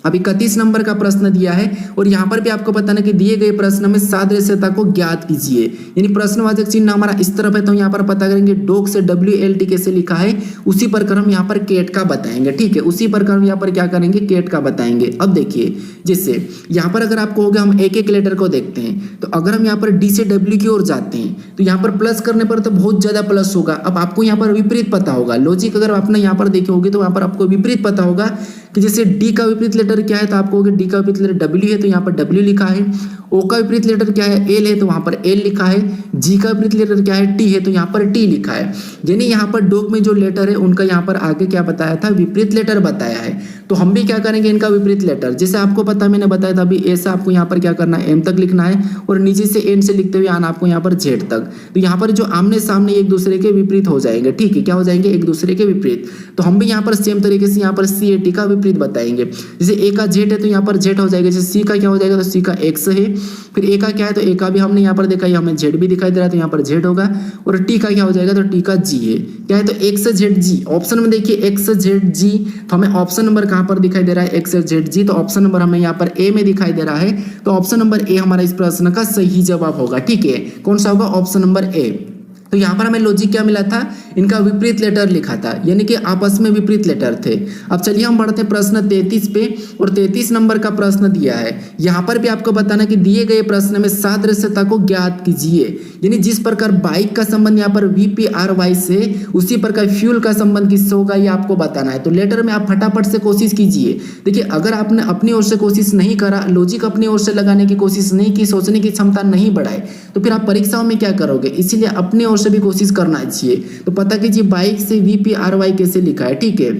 अब 31 नंबर का प्रश्न दिया है और यहाँ पर भी आपको बताना कि दिए गए प्रश्न में सादृश्यता को ज्ञात कीजिए, यानी प्रश्नवाचक चिन्ह हमारा इस तरफ है तो यहाँ पर पता करेंगे डॉग से WLT कैसे लिखा है, उसी प्रकार हम यहाँ पर कैट का बताएंगे, ठीक है। उसी प्रकार हम यहाँ पर क्या करेंगे, कैट का बताएंगे। अब देखिए जैसे यहाँ पर अगर आपको होगा, हम एक एक लेटर को देखते हैं, तो अगर हम यहाँ पर D से W की ओर जाते हैं तो यहाँ पर प्लस करने पर तो बहुत ज्यादा प्लस होगा। अब आपको यहाँ पर विपरीत पता होगा, लॉजिक अगर आपने यहाँ पर देखे होगी तो यहाँ पर आपको विपरीत पता होगा कि जैसे डी का विपरीत लेटर क्या है, तो आपको डी का विपरीत लेटर डब्ल्यू है तो यहाँ पर डब्ल्यू लिखा है। ओ का विपरीत लेटर क्या है, एल है तो वहां पर एल लिखा है। जी का विपरीत लेटर क्या है, टी है तो यहाँ पर टी लिखा है। यानी यहाँ पर डॉग में जो लेटर है उनका यहाँ पर आगे क्या बताया था, विपरीत लेटर बताया है। तो हम भी क्या करेंगे, इनका विपरीत लेटर, जैसे आपको पता है मैंने बताया था अभी, ऐसा आपको यहाँ पर क्या करना है, एम तक लिखना है और नीचे से एन से लिखते हुए आना आपको यहाँ पर जेड तक। तो यहाँ पर जो आमने सामने एक दूसरे के विपरीत हो जाएंगे, ठीक है, क्या हो जाएंगे, एक दूसरे के विपरीत। तो हम भी यहाँ पर सेम तरीके से यहाँ पर सी ए टी का विपरीत बताएंगे। जैसे ए का जेड है तो यहाँ पर जेड हो जाएगा, जैसे सी का क्या हो जाएगा, तो सी का एक्स है। फिर ए का क्या है, तो ए का भी हमने यहाँ पर देखा, हमें जेड भी दिखाई दे रहा है तो यहाँ पर जेड होगा। और टी का क्या हो जाएगा, तो टी का जी है, क्या है, तो एक्स जेड जी। ऑप्शन में देखिए एक्स जेड जी, तो हमें ऑप्शन नंबर कहाँ पर दिखाई दे रहा है, एक्स जेड जी, तो ऑप्शन नंबर हमें यहाँ पर ए में दिखाई दे रहा है। तो ऑप्शन नंबर ए हमारा इस प्रश्न का सही जवाब होगा, ठीक है। कौन सा होगा, ऑप्शन नंबर ए। तो यहाँ पर हमें लॉजिक क्या मिला था, इनका विपरीत लेटर लिखा था, यानी कि आपस में विपरीत लेटर थे। अब चलिए हम बढ़ते हैं प्रश्न 33 पे, और 33 नंबर का प्रश्न दिया है। यहाँ पर भी आपको बताना कि दिए गए प्रश्न में सादृश्यता को ज्ञात कीजिए, यानी जिस प्रकार बाइक का संबंध यहाँ पर VPRY से, उसी प्रकार फ्यूल का संबंध किससे होगा, ये आपको बताना है। तो लेटर में आप फटाफट से कोशिश कीजिए। देखिए अगर आपने अपनी ओर से कोशिश नहीं करा, लॉजिक अपनी ओर से लगाने की कोशिश नहीं की, सोचने की क्षमता नहीं बढ़ाई, तो फिर आप परीक्षाओं में क्या करोगे। इसीलिए अपने ओर से भी कोशिश करना चाहिए। तो पता कीजिए बाइक से VPRY कैसे लिखा है, ठीक है।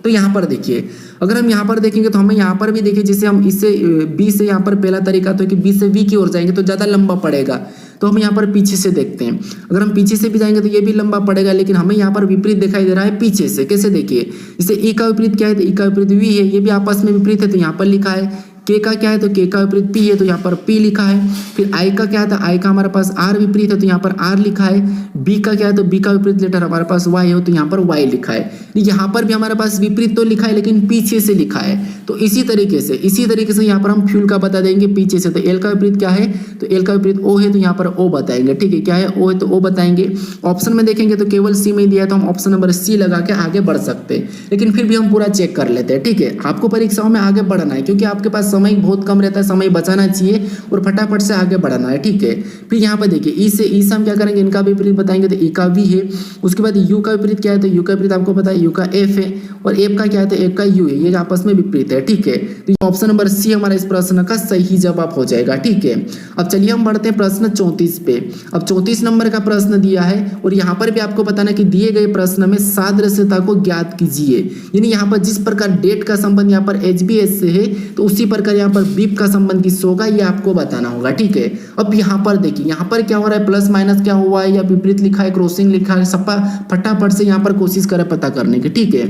तो यहाँ पर देखिए, अगर हम यहाँ पर देखेंगे तो हमें यहाँ पर भी देखिए, जैसे हम इससे बी से यहाँ पर पहला तरीका तो है कि बी से वी की ओर जाएंगे तो ज़्यादा लंबा पड़ेगा। तो हम यहाँ पर पीछे से देखते हैं, अगर हम पीछे से भी जाएंगे तो ये भी लंबा पड़ेगा, लेकिन हमें यहाँ पर विपरीत दिखाई दे रहा है पीछे से। कैसे देखिए, जैसे ई का विपरीत क्या है, तो ई का विपरीत वी है, ये भी आपस में विपरीत है तो यहाँ पर लिखा है। के का क्या है, तो के का विपरीत पी है तो यहाँ पर पी लिखा है। फिर आई का क्या है, तो आई का हमारे पास आर विपरीत है तो यहाँ पर आर लिखा है। बी का क्या है, तो बी का विपरीत लेटर हमारे पास वाई है तो यहाँ पर वाई लिखा है। यहाँ पर भी हमारे पास विपरीत तो लिखा है लेकिन पीछे से लिखा है। तो इसी तरीके से यहाँ पर हम फ्यूल का बता देंगे पीछे से। तो एल का विपरीत क्या है, तो एल का विपरीत ओ है तो यहाँ पर ओ बताएंगे, ठीक है, क्या है, ओ है तो ओ बताएंगे। ऑप्शन में देखेंगे तो केवल सी में दिया है तो हम ऑप्शन नंबर सी लगा के आगे बढ़ सकते हैं, लेकिन फिर भी हम पूरा चेक कर लेते हैं, ठीक है। आपको परीक्षाओं में आगे बढ़ना है क्योंकि आपके पास समय बहुत कम रहता है, समय बचाना चाहिए और फटाफट से आगे बढ़ना है, ठीक है। फिर यहाँ पर देखिए ई से हम क्या करेंगे, इनका विपरीत बताएंगे तो ई का वी है। उसके बाद यू का विपरीत क्या है, तो यू का विपरीत आपको पता है यू का एफ है, और एफ का क्या है, तो एफ का यू है, ये आपस में विपरीत है, ठीक है। तो ऑप्शन नंबर सी हमारा इस प्रश्न का सही जवाब हो जाएगा, ठीक है। अब चलिए हम बढ़ते हैं प्रश्न 34 पे। अब 34 नंबर का प्रश्न दिया है और यहाँ पर भी आपको बताना कि दिए गए प्रश्न में सादृश्यता को ज्ञात कीजिए, यानी यहाँ पर जिस प्रकार डेट का संबंध यहाँ पर HBS से है तो उसी प्रकार यहाँ पर बीप का संबंध किससे होगा, ये आपको बताना होगा, ठीक है। अब यहाँ पर देखिए, यहाँ पर क्या हो रहा है, प्लस माइनस क्या हुआ है या विपरीत लिखा है, क्रॉसिंग लिखा है, सब फटाफट से यहाँ पर कोशिश करें पता करने की, ठीक है।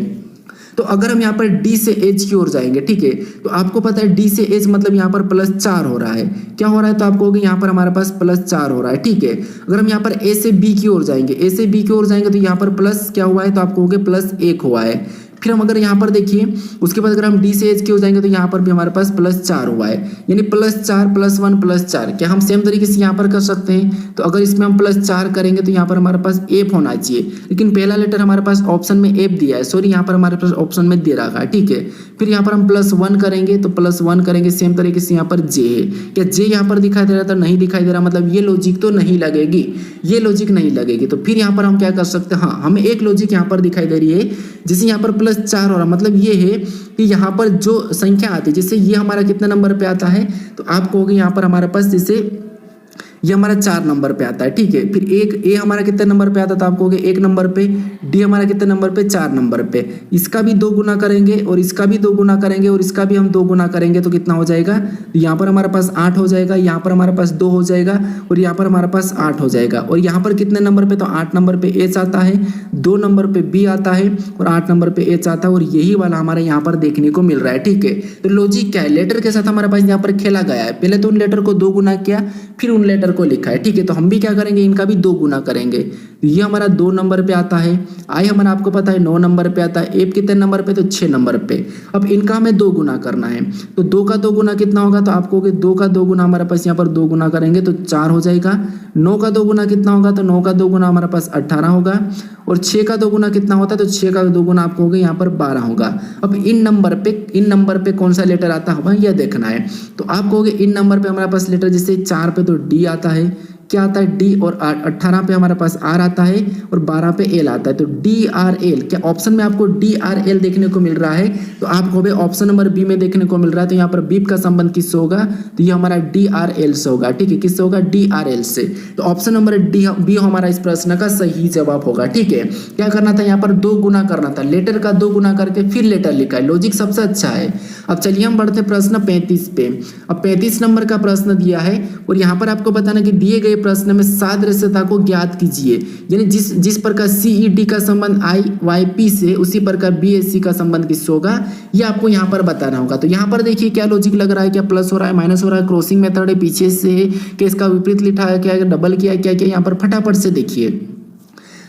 तो अगर हम यहाँ पर डी से एच की ओर जाएंगे, ठीक है, तो आपको पता है डी से एच मतलब यहाँ पर +4 हो रहा है, क्या हो रहा है, तो आपको होगा यहाँ पर हमारे पास +4 हो रहा है, ठीक है। अगर हम यहाँ पर ए से बी की ओर जाएंगे, ए से बी की ओर जाएंगे तो यहाँ पर प्लस क्या हुआ है, तो आपको होगा +1 हुआ है। फिर हम अगर यहाँ पर देखिए, उसके बाद अगर हम डी से एच की ओर जाएंगे तो यहाँ पर भी हमारे पास +4 हुआ है, यानी +4 +1 +4। क्या हम सेम तरीके से यहाँ पर कर सकते हैं, तो अगर इसमें हम +4 करेंगे तो यहाँ पर हमारे पास एफ होना चाहिए, लेकिन पहला लेटर हमारे पास ऑप्शन में एफ दिया है, सॉरी यहाँ पर हमारे पास ऑप्शन में दे रखा है, ठीक है। फिर यहाँ पर हम +1 करेंगे तो +1 करेंगे, सेम तरीके से यहाँ पर जे है, क्या जे यहाँ पर दिखाई दे रहा था, नहीं दिखाई दे रहा, मतलब ये लॉजिक तो नहीं लगेगी, ये लॉजिक नहीं लगेगी। तो फिर यहाँ पर हम क्या कर सकते हैं, हाँ हमें एक लॉजिक यहाँ पर दिखाई दे रही है, जैसे यहाँ पर +4 हो रहा, मतलब ये है कि यहाँ पर जो संख्या आती है, जैसे ये हमारा कितने नंबर पे आता है, तो आप कहोगे यहाँ पर हमारे पास जैसे ये हमारा 4 नंबर पे आता है, ठीक है। फिर एक ए हमारा कितने नंबर पे आता है, तो आप कहोगे 1 नंबर पे। डी हमारा कितने नंबर पे, 4 नंबर पे। इसका भी 2 गुना करेंगे और इसका भी 2 गुना करेंगे और इसका भी हम 2 गुना करेंगे तो कितना हो जाएगा, तो यहाँ पर हमारे पास 8 हो जाएगा, यहाँ पर हमारे पास 2 हो जाएगा और यहाँ पर हमारे पास 8 हो जाएगा। और यहाँ पर कितने नंबर पे, तो 8 नंबर पे एच आता है, 2 नंबर पे बी आता है और 8 नंबर पे एच आता है, और यही वाला हमारे यहाँ पर देखने को मिल रहा है, ठीक है। तो लॉजिक क्या है, लेटर के साथ हमारे पास यहाँ पर खेला गया है, पहले तो उन लेटर को 2 गुना किया फिर उन लेटर को लिखा है, ठीक है। तो हम भी क्या करेंगे, इनका भी 2 गुना करेंगे। ये हमारा 2 नंबर पे आता है, आई हमारा आपको पता है 9 नंबर पे आता है, एफ कितने नंबर पे, तो 6 नंबर पे। अब इनका हमें 2 गुना करना है, तो 2 का 2 गुना कितना होगा, तो आपको 2 का 2 गुना हमारे पास यहाँ पर 2 गुना करेंगे तो 4 हो जाएगा। 9 का 2 गुना कितना होगा, तो 9 का 2 गुना हमारे पास 18 होगा। और 6 का 2 गुना कितना होता है, तो 6 का 2 गुना आपको होगा यहाँ पर 12 होगा। अब इन नंबर पे कौन सा लेटर आता है यह देखना है। तो आप कहोगे इन नंबर पे हमारे पास लेटर, जैसे 4 पे तो डी आता है, क्या आता है डी, और 18 पे हमारे पास आर आता है और 12 पे एल आता है। तो डी आर एल, क्या ऑप्शन में आपको डी आर एल देखने को मिल रहा है? तो आपको भी ऑप्शन नंबर बी में देखने को मिल रहा है। तो यहाँ पर बीप का संबंध किससे होगा? तो ये हमारा डी आर एल से होगा। ठीक है, किससे होगा? डी आर एल से। तो ऑप्शन नंबर डी बी हमारा इस प्रश्न का सही जवाब होगा। ठीक है, क्या करना था? यहाँ पर 2 गुना करना था, लेटर का 2 गुना करके फिर लेटर लिखा है। लॉजिक सबसे अच्छा है। अब चलिए हम बढ़ते प्रश्न 35 पे। अब 35 नंबर का प्रश्न दिया है और यहाँ पर आपको बताना कि दिए गए प्रश्न में सादृश्यता को ज्ञात कीजिए। यानी जिस प्रकार सीईडी का संबंध आईवाईपी से, उसी प्रकार बीएससी का संबंध किससे होगा, ये आपको यहाँ पर बताना होगा। तो यहाँ पर देखिए क्या लॉजिक लग रहा है, क्या प्लस हो रहा है, माइनस हो रहा है, क्रॉसिंग मेथड है, पीछे से क्या इसका विपरीत लिखा है, क्या डबल किया, क्या क्या, यहाँ पर फटाफट से देखिए।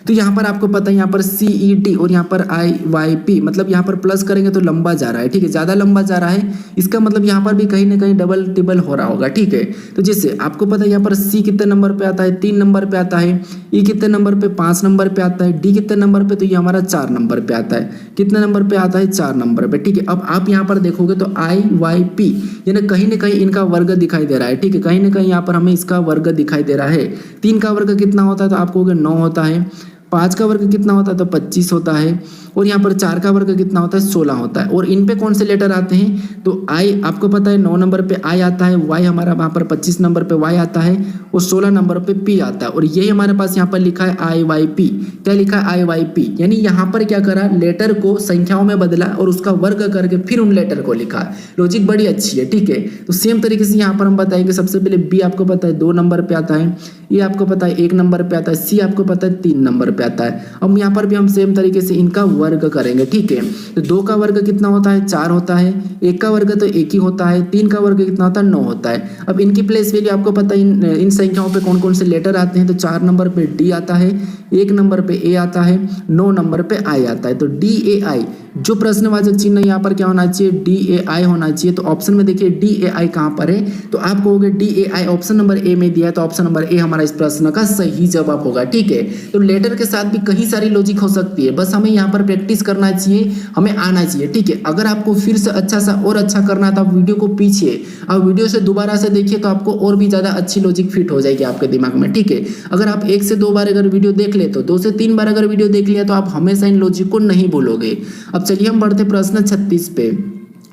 तो यहाँ पर आपको पता है यहाँ पर सीईटी और यहाँ पर आईवाईपी, मतलब यहाँ पर प्लस करेंगे तो लंबा जा रहा है। ठीक है, ज़्यादा लंबा जा रहा है, इसका मतलब यहाँ पर भी कहीं ना कहीं डबल टिबल हो रहा होगा। ठीक है, तो जैसे आपको पता है यहाँ पर सी कितने नंबर पे आता है? 3 नंबर पे आता है। ई कितने नंबर पे? 5 नंबर पे आता है। डी कितने नंबर पे? तो ये हमारा 4 नंबर पे आता है। कितने नंबर पे आता है? 4 नंबर पे। ठीक है, अब आप यहाँ पर देखोगे तो आईवाईपी यानी कहीं ना कहीं इनका वर्ग दिखाई दे रहा है। ठीक है, कहीं ना कहीं यहाँ पर हमें इसका वर्ग दिखाई दे रहा है। 3 का वर्ग कितना होता है? तो आपको 9 होता है। 5 का वर्ग कितना होता है? तो 25 होता है। और यहाँ पर 4 का वर्ग कितना होता है? 16 होता है। और इन पे कौन से लेटर आते हैं? तो आई आपको पता है 9 नंबर पे आई आता है, वाई हमारा वहाँ पर 25 नंबर पे वाई आता है और 16 नंबर पे पी आता है। और यही हमारे पास यहाँ पर लिखा है आई वाई पी। क्या लिखा है? आई वाई पी। यानी यहाँ पर क्या करा, लेटर को संख्याओं में बदला और उसका वर्ग करके फिर उन लेटर को लिखा। लॉजिक बड़ी अच्छी है। ठीक है, तो सेम तरीके से यहाँ पर हम बताएंगे। सबसे पहले बी आपको पता है 2 नंबर पे आता है, ये आपको पता है 1 नंबर पे आता है, सी आपको पता है 3 नंबर पे आता है। अब यहाँ पर भी हम सेम तरीके से इनका वर्ग करेंगे। ठीक है, तो 2 का वर्ग कितना होता है? 4 होता है। 1 का वर्ग तो 1 ही होता है। 3 का वर्ग कितना होता है? 9 होता है। अब इनकी प्लेस वैल्यू आपको पता है इन संख्याओं पे कौन कौन से लेटर आते हैं? तो 4 नंबर पे डी आता है, 1 नंबर पे ए आता है, 9 नंबर पे आई आता है। तो डी ए आई, जो प्रश्नवाचक चिन्ह यहाँ पर क्या होना चाहिए? डी ए आई होना चाहिए। तो ऑप्शन में देखिए डी ए आई कहाँ पर है? तो आप कहोगे D A I option number A में दिया है, तो ऑप्शन नंबर ए हमारा इस प्रश्न का सही जवाब होगा। ठीक है, तो लेटर के साथ भी कई सारी लॉजिक हो सकती है, बस हमें यहाँ पर प्रैक्टिस करना चाहिए, हमें आना चाहिए। ठीक है, अगर आपको फिर से अच्छा सा और अच्छा करना है तो आप वीडियो को पीछे और वीडियो से दोबारा से देखिए, तो आपको और भी ज़्यादा अच्छी लॉजिक फिट हो जाएगी आपके दिमाग में। ठीक है, अगर आप 1 से 2 बार अगर वीडियो देख ले, तो 2 से 3 बार अगर वीडियो देख लिया तो आप हमेशा इन लॉजिक को नहीं भूलोगे। अब चलिए हम बढ़ते प्रश्न 36 पे।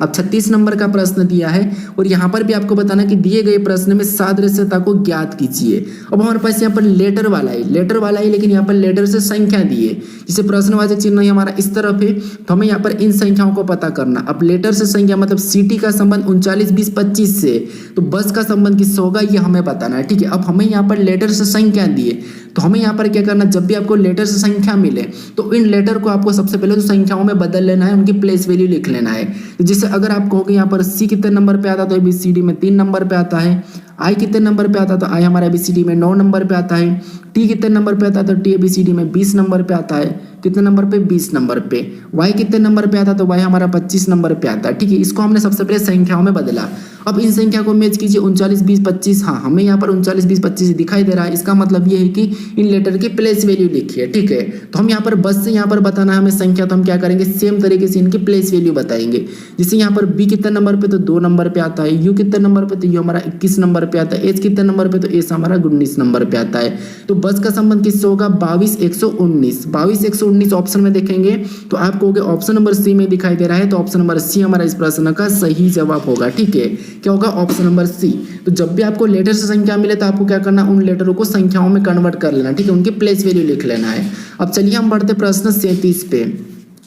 अब 36 नंबर का प्रश्न दिया है और यहाँ पर भी आपको बताना कि दिए गए प्रश्न में सादृश्यता को ज्ञात कीजिए। अब हमारे पास यहाँ पर लेटर वाला है, लेकिन यहाँ पर लेटर से संख्या दी है। जिसे प्रश्नवाचक चिन्ह हमारा इस तरफ है, तो हमें यहाँ पर इन संख्याओं को पता करना। अब लेटर से संख्या मतलब सिटी का संबंध 39, 20, 25 से, तो बस का संबंध किससे होगा ये हमें बताना है। ठीक है, अब हमें यहाँ पर लेटर से संख्या दी है, तो हमें यहाँ पर क्या करना, जब भी आपको लेटर से संख्या मिले तो इन लेटर को आपको सबसे पहले तो संख्याओं में बदल लेना है, उनकी प्लेस वैल्यू लिख लेना है। तो जैसे अगर आप कहोगे यहाँ पर सी कितने नंबर पे आता है, तो ABCD में 3 नंबर पे आता है। आई कितने नंबर पे आता है, तो आई हमारा ABCD में 9 नंबर पे आता है। टी कितने नंबर पे आता है, तो टी ABCD में 20 नंबर पे आता है। कितने नंबर पे, 20 नंबर पे। वाई कितने नंबर पे आता है, तो वाई हमारा 25 नंबर पे आता है। ठीक है, इसको हमने सबसे पहले संख्याओं में बदला। अब इन संख्या को मैच कीजिए, 39, 20, 25। हाँ, हमें यहाँ पर 39, 20, 25 दिखाई दे रहा है। इसका मतलब ये है कि इन लेटर की प्लेस वैल्यू लिखी है। ठीक है, तो हम यहाँ पर बस से यहाँ पर बताना है हमें संख्या, तो हम क्या करेंगे, सेम तरीके से इनकी प्लेस वैल्यू बताएंगे। जैसे यहाँ पर बी कितने नंबर पे, तो 2 नंबर पे आता है। यू कितने नंबर पे, तो यू हमारा 21 नंबर पे आता है। एच कितने नंबर पे, तो एच हमारा 19 नंबर पे आता है। तो बस का संबंध किससे होगा, 22, 119। 22, 119 ऑप्शन में देखेंगे तो आप कहोगे ऑप्शन नंबर सी में दिखाई दे रहा है, तो ऑप्शन नंबर सी हमारा इस प्रश्न का सही जवाब होगा। ठीक है, क्या होगा, ऑप्शन नंबर सी। तो जब भी आपको लेटर से संख्या मिले तो आपको क्या करना, उन लेटरों को संख्याओं में कन्वर्ट कर लेना। ठीक है, उनकी प्लेस वैल्यू लिख लेना है। अब चलिए हम बढ़ते प्रश्न 37 पे।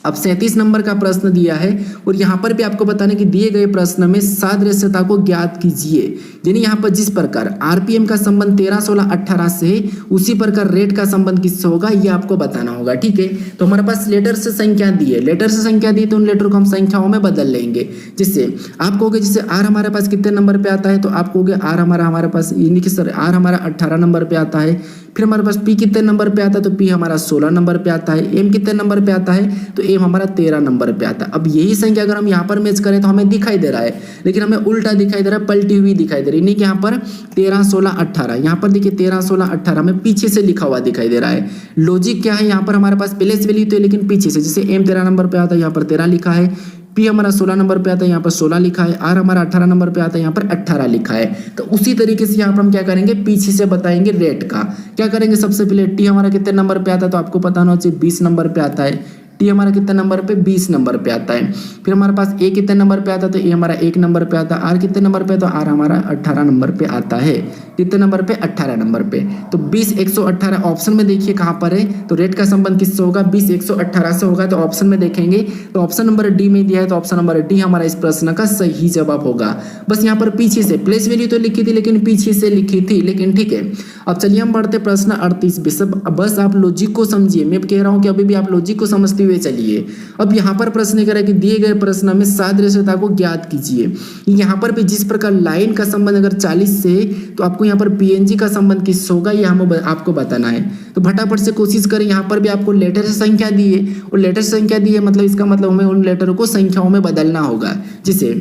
अब 37 नंबर का प्रश्न दिया है और यहाँ पर भी आपको बताना कि दिए गए प्रश्न में सादृश्यता को ज्ञात कीजिए। यानी यहाँ पर जिस प्रकार आरपीएम का संबंध 13, 16, 18 से है, उसी प्रकार रेट का संबंध किससे होगा ये आपको बताना होगा। ठीक है, तो हमारे पास लेटर से संख्या दी है, लेटर से संख्या दी तो उन लेटर को हम संख्याओं में बदल लेंगे। जिससे आप कहोगे, जैसे आर हमारे पास कितने नंबर पे आता है, तो आप कहोगे आर हमारे पास सर आर हमारा 18 नंबर पे आता है। फिर हमारे पास पी कितने नंबर पे आता है, तो पी हमारा 16 नंबर पे आता है। एम कितने नंबर पे आता है, तो एम हमारा 13 नंबर पे आता है। अब यही संख्या अगर हम यहाँ पर मैच करें तो हमें दिखाई दे रहा है, लेकिन हमें उल्टा दिखाई दे रहा है, पलटी हुई दिखाई दे रही है। नहीं कि यहाँ पर 13, 16, 18, यहाँ पर देखिए 13, 16, 18 में पीछे से लिखा हुआ दिखाई दे रहा है। लॉजिक क्या है, यहाँ पर हमारे पास प्लेस वैल्यू तो है लेकिन पीछे से, जैसे एम 13 नंबर पे आता है, यहाँ पर 13 लिखा है। पी हमारा 16 नंबर पे आता है, यहाँ पर 16 लिखा है, आर हमारा 18 नंबर पे आता है, यहाँ पर 18 लिखा है। तो उसी तरीके से यहाँ पर हम क्या करेंगे, पीछे से बताएंगे रेट का। क्या करेंगे, सबसे पहले टी हमारा कितने नंबर पे आता है, तो आपको पता होना चाहिए 20 नंबर पे आता है। टी हमारा कितने नंबर पे, 20 नंबर पे आता है। फिर हमारे पास ए कितने नंबर पे आता है, तो ए हमारा 1 नंबर पे आता है। आर कितने नंबर पे, तो आर हमारा 18 नंबर पे आता है। कितने नंबर पे, 18 नंबर पे। तो 20 118 ऑप्शन में देखिए कहाँ पर है, तो रेट का संबंध किससे होगा, 20 118 से होगा। तो ऑप्शन में देखेंगे तो ऑप्शन नंबर डी में दिया है, तो ऑप्शन नंबर डी हमारा इस प्रश्न का सही जवाब होगा। बस यहाँ पर पीछे से प्लेस वैल्यू तो लिखी थी, लेकिन पीछे से लिखी थी, लेकिन ठीक है। अब चलिए हम बढ़ते प्रश्न 38 पे। बस आप लॉजिक को समझिए, मैं कह रहा हूँ कि अभी भी आप लॉजिक को समझते हुए चलिए। अब यहाँ पर प्रश्न कह रहा है कि दिए गए प्रश्न में सादृश्यता को ज्ञात कीजिए। यहाँ पर भी जिस प्रकार लाइन का संबंध अगर 40 से, तो आपको यहाँ पर पीएनजी का संबंध किससे होगा, ये हमें आपको बताना है। तो फटाफट से कोशिश करें। यहाँ पर भी आपको लेटर से संख्या दी है, और लेटर से संख्या दी है मतलब इसका मतलब हमें उन लेटरों को संख्याओं में बदलना होगा। जिसे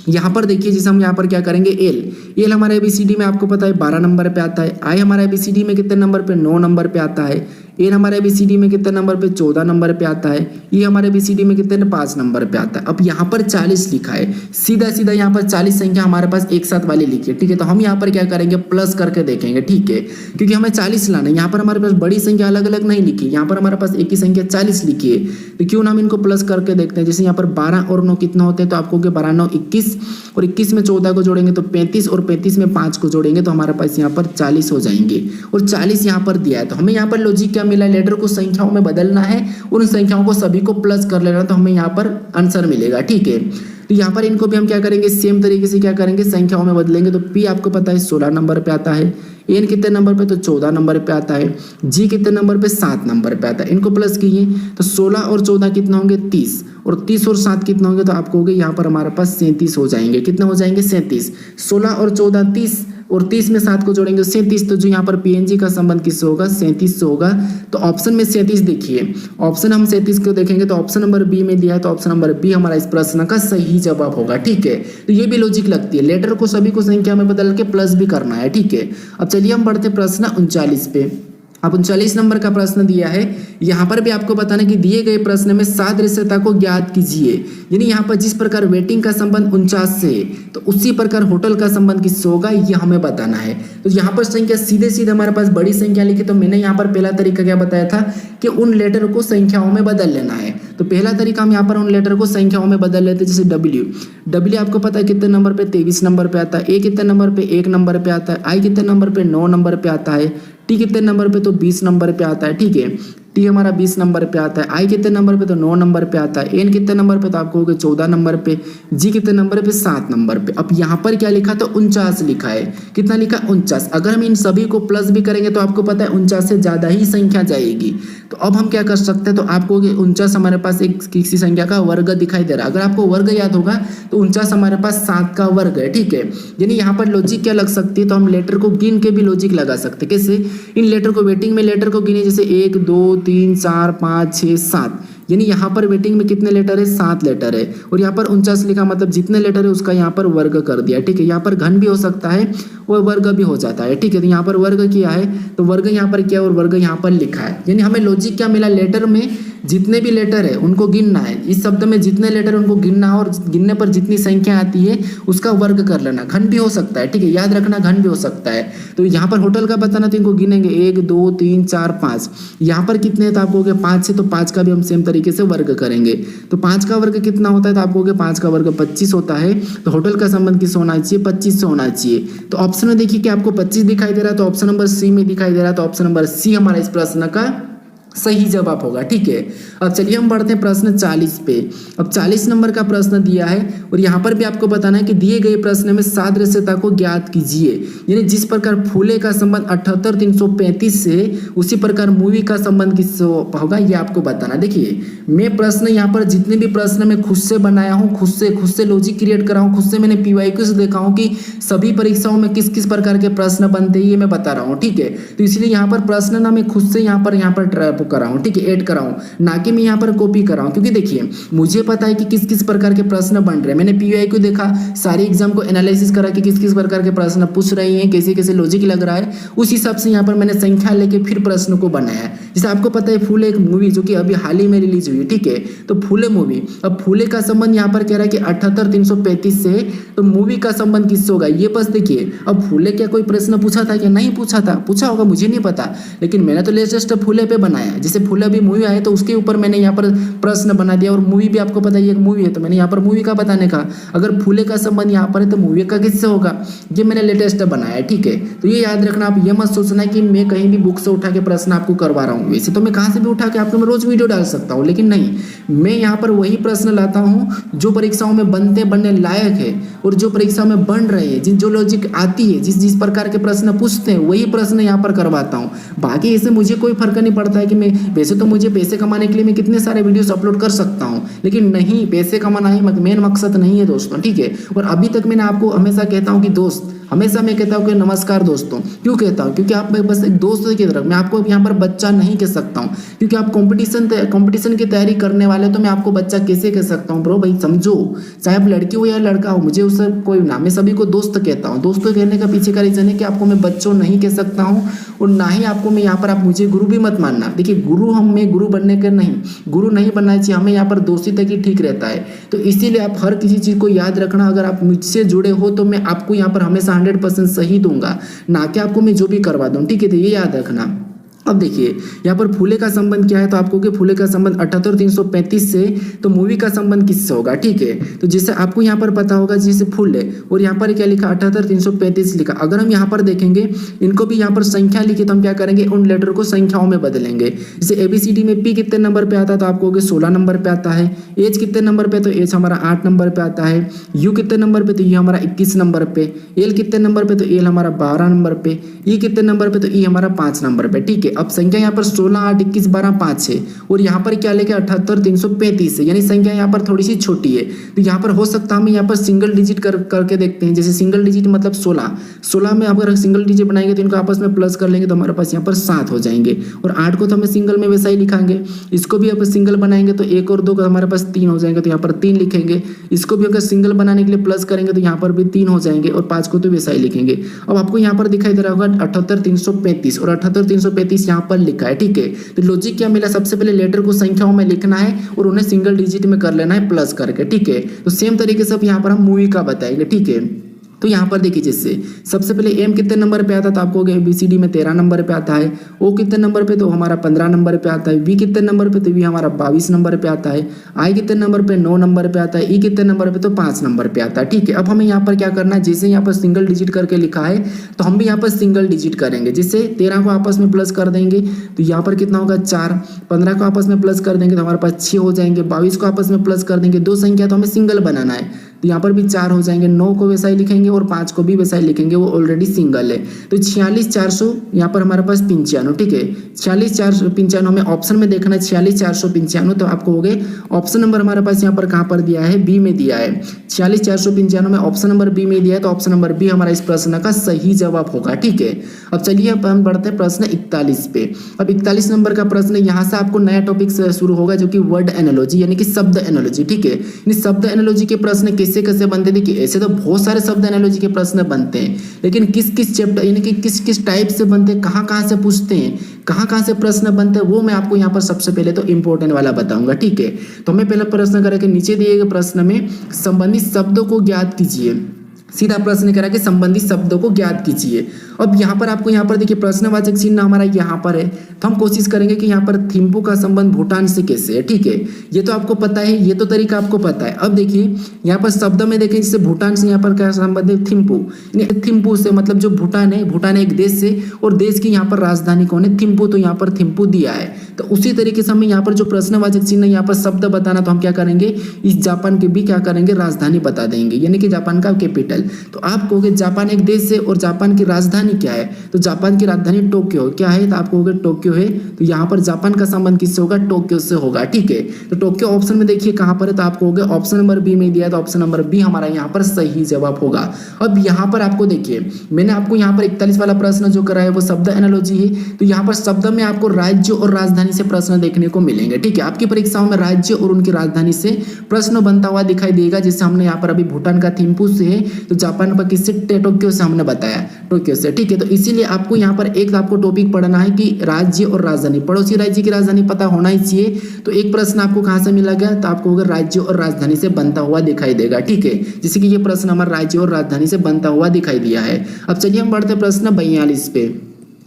यहाँ पर देखिए, जैसे हम यहाँ पर क्या करेंगे, एल हमारे एबीसीडी में आपको पता है 12 नंबर पे आता है। आई हमारे एबीसीडी में कितने नंबर पे, 9 नंबर पे आता है। एन हमारे एबीसीडी में कितने नंबर पे, 14 नंबर पे आता है। ये हमारे एबीसीडी में कितने, 5 नंबर पे आता है। अब यहाँ पर 40 लिखा है, सीधा सीधा यहाँ पर 40 संख्या हमारे पास एक साथ वाली लिखी है, ठीक है। तो हम यहाँ पर क्या करेंगे, प्लस करके देखेंगे, ठीक है, क्योंकि हमें 40 लाना है। यहाँ पर हमारे पास बड़ी संख्या अलग अलग नहीं लिखी, यहाँ पर हमारे पास एक ही संख्या 40 लिखी है। तो क्यों ना हम इनको प्लस करके देखते हैं। जैसे यहाँ पर 12 और 9 कितना होते हैं, तो आपको 12 9 21, और 21 में 14 को जोड़ेंगे तो 35, और 35 में 5 को जोड़ेंगे तो हमारे पास यहाँ पर 40 हो जाएंगे। और 40 यहाँ पर दिया है, तो हमें यहाँ पर लॉजिक क्या मिला, लेटर को संख्याओं में बदलना है, उन संख्याओं को सभी को प्लस कर लेना, तो हमें यहाँ पर आंसर मिलेगा, ठीक है। तो यहाँ पर इनको भी हम क्या करेंगे, सेम तरीके से क्या करेंगे, संख्याओं में बदलेंगे। तो पी आपको पता है 16 नंबर पे आता है। एन कितने नंबर पे, तो 14 नंबर पे आता है। जी कितने नंबर पे, 7 नंबर पे आता है। इनको प्लस कीजिए तो 16 और 14 कितना होंगे, 30, और 30 और 7 कितना होंगे, तो आपको होंगे यहाँ पर हमारे पास 37 हो जाएंगे। कितना हो जाएंगे, 37। 16 और 14 30, और 30 में 7 को जोड़ेंगे 37। तो जो यहाँ पर पीएनजी का संबंध किससे होगा, 37 से होगा। तो ऑप्शन में 37 देखिए, ऑप्शन हम 37 को देखेंगे तो ऑप्शन नंबर बी में दिया है, तो ऑप्शन नंबर बी हमारा इस प्रश्न का सही जवाब होगा, ठीक है। तो ये भी लॉजिक लगती है, लेटर को सभी को संख्या में बदल के प्लस भी करना है, ठीक है। अब चलिए हम बढ़ते प्रश्न 39 पे। अब 39 नंबर का प्रश्न दिया है। यहाँ पर भी आपको बताना कि दिए गए प्रश्न में सादृश्यता को ज्ञात कीजिए। यानी यहाँ पर जिस प्रकार वेटिंग का संबंध 49 से, तो उसी प्रकार होटल का संबंध किससे होगा, ये हमें बताना है। तो यहाँ पर संख्या सीधे सीधे हमारे पास बड़ी संख्या लिखी, तो मैंने यहाँ पर पहला तरीका क्या बताया था कि उन लेटर को संख्याओं में बदल लेना है। तो पहला तरीका हम यहाँ पर उन लेटर को संख्याओं में बदल लेते हैं। जैसे डब्ल्यू आपको पता है कितने नंबर पे, 23 नंबर पे आता है। ए कितने नंबर पे, 1 नंबर पे आता है। आई कितने नंबर पे, 9 नंबर पे आता है। टी कितने नंबर पे, तो 20 नंबर पे आता है, ठीक है। टी हमारा 20 नंबर पे आता है। आई कितने नंबर पे, तो 9 नंबर पे आता है। एन कितने नंबर पे, तो आपको होगा 14 नंबर पे। जी कितने नंबर पे, 7 नंबर पे। अब यहाँ पर क्या लिखा, तो 49 लिखा है। कितना लिखा, 49। अगर हम इन सभी को प्लस भी करेंगे तो आपको पता है 49 से ज़्यादा ही संख्या जाएगी। तो अब हम क्या कर सकते हैं, तो आपको 49 हमारे पास एक किसी संख्या का वर्ग दिखाई दे रहा है। अगर आपको वर्ग याद होगा तो 49 हमारे पास 7 का वर्ग है, ठीक है। यानी यहाँ पर लॉजिक क्या लग सकती है, तो हम लेटर को गिन के भी लॉजिक लगा सकते हैं। कैसे, इन लेटर को वेटिंग में लेटर को गिने, जैसे 1 2 3 4 5 6 7, यानी यहाँ पर वेटिंग में कितने लेटर है, 7 लेटर है। और यहाँ पर 49 लिखा, मतलब जितने लेटर है उसका यहाँ पर वर्ग कर दिया, ठीक है। यहाँ पर घन भी हो सकता है और वर्ग भी हो जाता है, ठीक है। तो यहाँ पर वर्ग किया है, तो वर्ग यहाँ पर किया और वर्ग यहाँ पर लिखा है। यानी हमें लॉजिक क्या मिला, लेटर में जितने भी लेटर है उनको गिनना है। इस शब्द में जितने लेटर है उनको गिनना है, और गिनने पर जितनी संख्या आती है उसका वर्ग कर लेना। घन भी हो सकता है, ठीक है, याद रखना, घन भी हो सकता है। तो यहाँ पर होटल का बताना, तो इनको गिनेंगे 1 2 3 4 5। यहाँ पर कितने हैं, तो आपको हो गया 5 से, तो 5 का भी हम सेम तरीके से वर्ग करेंगे। तो 5 का वर्ग कितना होता है, तो आपको हो गया 5 का वर्ग 25 होता है। तो होटल का संबंध किससे होना चाहिए, 25 से होना चाहिए। तो ऑप्शन में देखिए कि आपको 25 दिखाई दे रहा है, तो ऑप्शन नंबर सी में दिखाई दे रहा है। तो ऑप्शन नंबर सी हमारा इस प्रश्न का सही जवाब होगा, ठीक है। अब चलिए हम बढ़ते हैं प्रश्न 40 पे। अब 40 नंबर का प्रश्न दिया है, और यहाँ पर भी आपको बताना है कि दिए गए प्रश्न में सादृश्यता को ज्ञात कीजिए। यानी जिस प्रकार फूले का संबंध 78 335 से, उसी प्रकार मूवी का संबंध किससे होगा, ये आपको बताना। देखिए मैं प्रश्न यहाँ पर जितने भी प्रश्न मैं खुद से बनाया हूँ, खुद से लॉजिक क्रिएट करा हूँ, खुद से मैंने PYQ से देखा हूँ कि सभी परीक्षाओं में किस किस प्रकार के प्रश्न बनते हैं, ये मैं बता रहा हूँ, ठीक है। तो इसलिए यहाँ पर प्रश्न ना मैं खुद से यहाँ पर कराऊं, ठीक है, ऐड कराऊं, ना कि मैं यहाँ पर कॉपी कराऊं। क्योंकि देखिए मुझे पता है कि किस किस प्रकार के प्रश्न बन रहे हैं। मैंने पीयूआई को देखा, सारे एग्जाम को एनालिसिस करा कि किस किस प्रकार के प्रश्न पूछ रही हैं, कैसे कैसे लॉजिक लग रहा है, उस हिसाब से यहाँ पर मैंने संख्या लेके फिर प्रश्न को बनाया। जैसे आपको पता है फूले एक मूवी जो कि अभी हाल ही में रिलीज हुई, ठीक है, तो फूले मूवी, अब फूले का संबंध यहाँ पर कह रहा है कि 78,335 से, तो मूवी का संबंध किससे होगा ये बस देखिए। अब फूले क्या कोई प्रश्न पूछा था कि नहीं पूछा था, पूछा होगा मुझे नहीं पता, लेकिन मैंने तो लेटेस्ट फूले पे बनाया। जैसे फूले अभी मूवी आए तो उसके ऊपर मैंने यहाँ पर प्रश्न बना दिया, और मूवी भी आपको पता है एक मूवी है तो मैंने यहाँ पर मूवी का बताने का, अगर फूले का संबंध यहाँ पर है तो मूवी का किससे होगा, ये मैंने लेटेस्ट बनाया, ठीक है। तो ये याद रखना, आप ये मत सोचना कि मैं कहीं भी बुक से उठा के प्रश्न आपको करवा रहा हूँ। वैसे तो मैं कहाँ से भी उठा के आपको मैं रोज वीडियो डाल सकता हूँ, लेकिन नहीं, मैं यहाँ पर वही प्रश्न लाता हूँ जो परीक्षाओं में बनने लायक है और जो परीक्षाओं में बन रहे हैं, जो लॉजिक आती है, जिस जिस प्रकार के प्रश्न पूछते हैं वही प्रश्न यहाँ पर करवाता हूँ। बाकी इससे मुझे कोई फर्क नहीं पड़ता है कि मैं, वैसे तो मुझे पैसे कमाने के लिए मैं कितने सारे वीडियोस अपलोड कर सकता हूँ, लेकिन नहीं, पैसे कमाना ही मेन मकसद नहीं है दोस्तों, ठीक है। और अभी तक मैंने आपको हमेशा कहता हूँ कि दोस्त, हमेशा मैं कहता हूँ कि नमस्कार दोस्तों। क्यों कहता हूँ? क्योंकि आप बस एक दोस्त की तरह, मैं आपको यहाँ पर बच्चा नहीं कह सकता हूँ, क्योंकि आप कंपटीशन की तैयारी करने वाले, तो मैं आपको बच्चा कैसे कह सकता हूँ ब्रो? भाई समझो, चाहे आप लड़की हो या लड़का हो, मुझे उससे कोई ना, मैं सभी को दोस्त कहता हूँ। दोस्तों कहने का पीछे का रीजन है कि आपको मैं बच्चों नहीं कह सकता हूँ, और ना ही आपको मैं यहाँ पर, आप मुझे गुरु भी मत मानना। देखिए मैं गुरु बनने के नहीं, गुरु नहीं बनना चाहिए हमें, यहाँ पर दोस्ती तक ही ठीक रहता है। तो इसीलिए आप हर किसी चीज़ को याद रखना, अगर आप मुझसे जुड़े हो तो मैं आपको यहाँ पर हमेशा 100% सही दूंगा, ना कि आपको मैं जो भी करवा दूं, ठीक है। तो ये याद रखना। अब देखिए यहाँ पर फूले का संबंध क्या है, तो आपको कि फूले का संबंध 78,335 से, तो मूवी का संबंध किससे होगा, ठीक है। तो जैसे आपको यहाँ पर पता होगा, जैसे फूले और यहाँ पर क्या लिखा 78,335 लिखा, अगर हम यहाँ पर देखेंगे, इनको भी यहाँ पर संख्या लिखी, तो हम क्या करेंगे, उन लेटर को संख्याओं में बदलेंगे। जैसे ABCD में P कितने नंबर पे आता है, तो आपको 16 नंबर पे आता है। H कितने नंबर पे, तो H हमारा 8 नंबर पे आता है। U कितने नंबर पे, तो ये हमारा 21 नंबर पे। L कितने नंबर पे, तो L हमारा 12 नंबर पे। E कितने नंबर पे, तो E हमारा 5 नंबर पे, ठीक है। अब संख्या यहाँ पर 16, 8, 21, 12, 5 है, और यहाँ पर क्या लेके 78,335 है, यानी संख्या यहाँ पर थोड़ी सी छोटी है। तो यहाँ पर हो सकता है हम यहाँ पर सिंगल डिजिट करके देखते हैं। जैसे सिंगल डिजिट मतलब 16 में अगर सिंगल डिजिट बनाएंगे तो इनको आपस में प्लस कर लेंगे तो हमारे पास यहाँ पर 7 हो जाएंगे, और 8 को तो हमें सिंगल में वैसा ही लिखाएंगे। इसको भी अगर सिंगल बनाएंगे तो 1 और 2 का हमारे पास 3 हो जाएंगे, तो यहाँ पर 3 लिखेंगे। इसको भी अगर सिंगल बनाने के लिए प्लस करेंगे तो यहाँ पर भी 3 हो जाएंगे, और 5 को तो वैसा ही लिखेंगे। अब आपको यहाँ पर दिखाई दे रहा होगा 78,335, और 78,335 यहाँ पर लिखा है, ठीक है। तो लॉजिक क्या मिला, सबसे पहले लेटर को संख्याओं में लिखना है और उन्हें सिंगल डिजिट में कर लेना है प्लस करके, ठीक है। तो सेम तरीके से अब यहाँ पर हम मूवी का बताएंगे, ठीक है। तो यहाँ पर देखिए, जैसे सबसे पहले M कितने नंबर पे आता है, तो आपको ABCD में 13 नंबर पे आता है। O कितने नंबर पे, तो हमारा 15 नंबर पे आता है। V कितने नंबर पे, तो V हमारा 22 नंबर पे आता है। I कितने नंबर पे, 9 नंबर पे आता है। E कितने नंबर पे, तो 5 नंबर पे आता है, ठीक है। अब हमें यहाँ पर क्या करना है, जैसे यहाँ पर सिंगल डिजिट करके लिखा है तो हम भी यहाँ पर सिंगल डिजिट करेंगे। जैसे 13 को आपस में प्लस कर देंगे तो यहाँ पर कितना होगा 4, 15 को आपस में प्लस कर देंगे तो हमारे पास 6 हो जाएंगे, 22 को आपस में प्लस कर देंगे, 2 संख्या तो हमें सिंगल बनाना है, तो यहाँ पर भी 4 हो जाएंगे। 9 को वैसा ही लिखेंगे और 5 को भी वैसा ही लिखेंगे, वो ऑलरेडी सिंगल है। तो 46,400 यहाँ पर हमारे पास 95, ठीक है। 46,495 हमें ऑप्शन में देखना है, 46,495, तो आपको हो गए ऑप्शन नंबर हमारे पास यहाँ पर कहाँ पर दिया है, बी में दिया है। 46,495 में ऑप्शन नंबर बी में दिया है, तो ऑप्शन नंबर बी हमारा इस प्रश्न का सही जवाब होगा, ठीक है। अब चलिए अब हम बढ़ते हैं प्रश्न 41 पे। अब 41 नंबर का प्रश्न, यहाँ से आपको नया टॉपिक शुरू होगा जो कि वर्ड एनालॉजी यानी कि शब्द एनालॉजी, ठीक है। शब्द एनालॉजी के प्रश्न कैसे कैसे बनते हैं, देखिए ऐसे तो बहुत सारे शब्द एनालॉजी के प्रश्न बनते हैं, लेकिन किस किस चैप्टर यानी कि किस किस टाइप से बनते हैं, कहाँ से पूछते हैं, कहाँ से प्रश्न बनते हैं, वो मैं आपको यहाँ पर सबसे पहले तो इंपॉर्टेंट वाला बताऊंगा, ठीक है। तो हमें पहला प्रश्न करेंगे, नीचे दिए गए प्रश्न में संबंधित शब्दों को ज्ञात कीजिए। सीधा प्रश्न करा कि संबंधित शब्दों को ज्ञात कीजिए। अब यहाँ पर आपको यहाँ पर देखिए प्रश्नवाचक चिन्ह हमारा यहाँ पर है, तो हम कोशिश करेंगे कि यहाँ पर थिम्पू का संबंध भूटान से कैसे है, ठीक है। ये तो आपको पता है, ये तो तरीका आपको पता है। अब देखिए यहाँ पर शब्द में देखें, जैसे भूटान से यहाँ पर क्या संबंध है, थिम्पू। थिम्पू से मतलब जो भूटान है, भूटान है एक देश से, और देश की यहाँ पर राजधानी कौन है, थिम्पू, तो यहाँ पर थिम्पू दिया है। तो उसी तरीके से हमें यहाँ पर जो प्रश्नवाचक चिन्ह यहाँ पर शब्द बताना, तो हम क्या करेंगे, इस जापान के भी क्या करेंगे, राजधानी बता देंगे, यानी कि जापान का कैपिटल। तो आप कहोगे जापान एक देश है और जापान की राजधानी क्या है, तो जापान की राजधानी टोक्यो क्या है, तो आप कहोगे टोक्यो है, तो यहाँ पर जापान का संबंध किससे होगा, टोक्यो से होगा, ठीक है। तो टोक्यो ऑप्शन में देखिए कहाँ पर है, तो आप कहोगे ऑप्शन नंबर बी में दिया, तो ऑप्शन नंबर बी हमारा यहाँ पर सही जवाब होगा। अब यहाँ पर आपको देखिए, मैंने आपको यहाँ पर 41 वाला प्रश्न जो कराया वो शब्द एनालॉजी है, तो यहाँ पर शब्द में आपको राज्य और राजधानी राजधानी से प्रश्न देखने को मिलेंगे। ठीक है, आपकी परीक्षाओं में राज्य और उनकी राजधानी से प्रश्न बनता हुआ दिखाई देगा। जैसे हमने यहाँ पर अभी भूटान का थिम्पू से है, तो जापान पर किससे, टोक्यो से हमने बताया, टोक्यो से। ठीक है, तो इसीलिए आपको यहाँ पर एक आपको टॉपिक पढ़ना है कि राज्य और राजधानी, पड़ोसी राज्य की राजधानी पता होना ही चाहिए। तो एक प्रश्न आपको कहाँ से मिला गया, तो आपको अगर राज्य और राजधानी से बनता हुआ दिखाई देगा। ठीक है, जैसे कि ये प्रश्न हमारा राज्य और राजधानी से बनता हुआ दिखाई दिया है। अब चलिए हम बढ़ते प्रश्न 42 पे।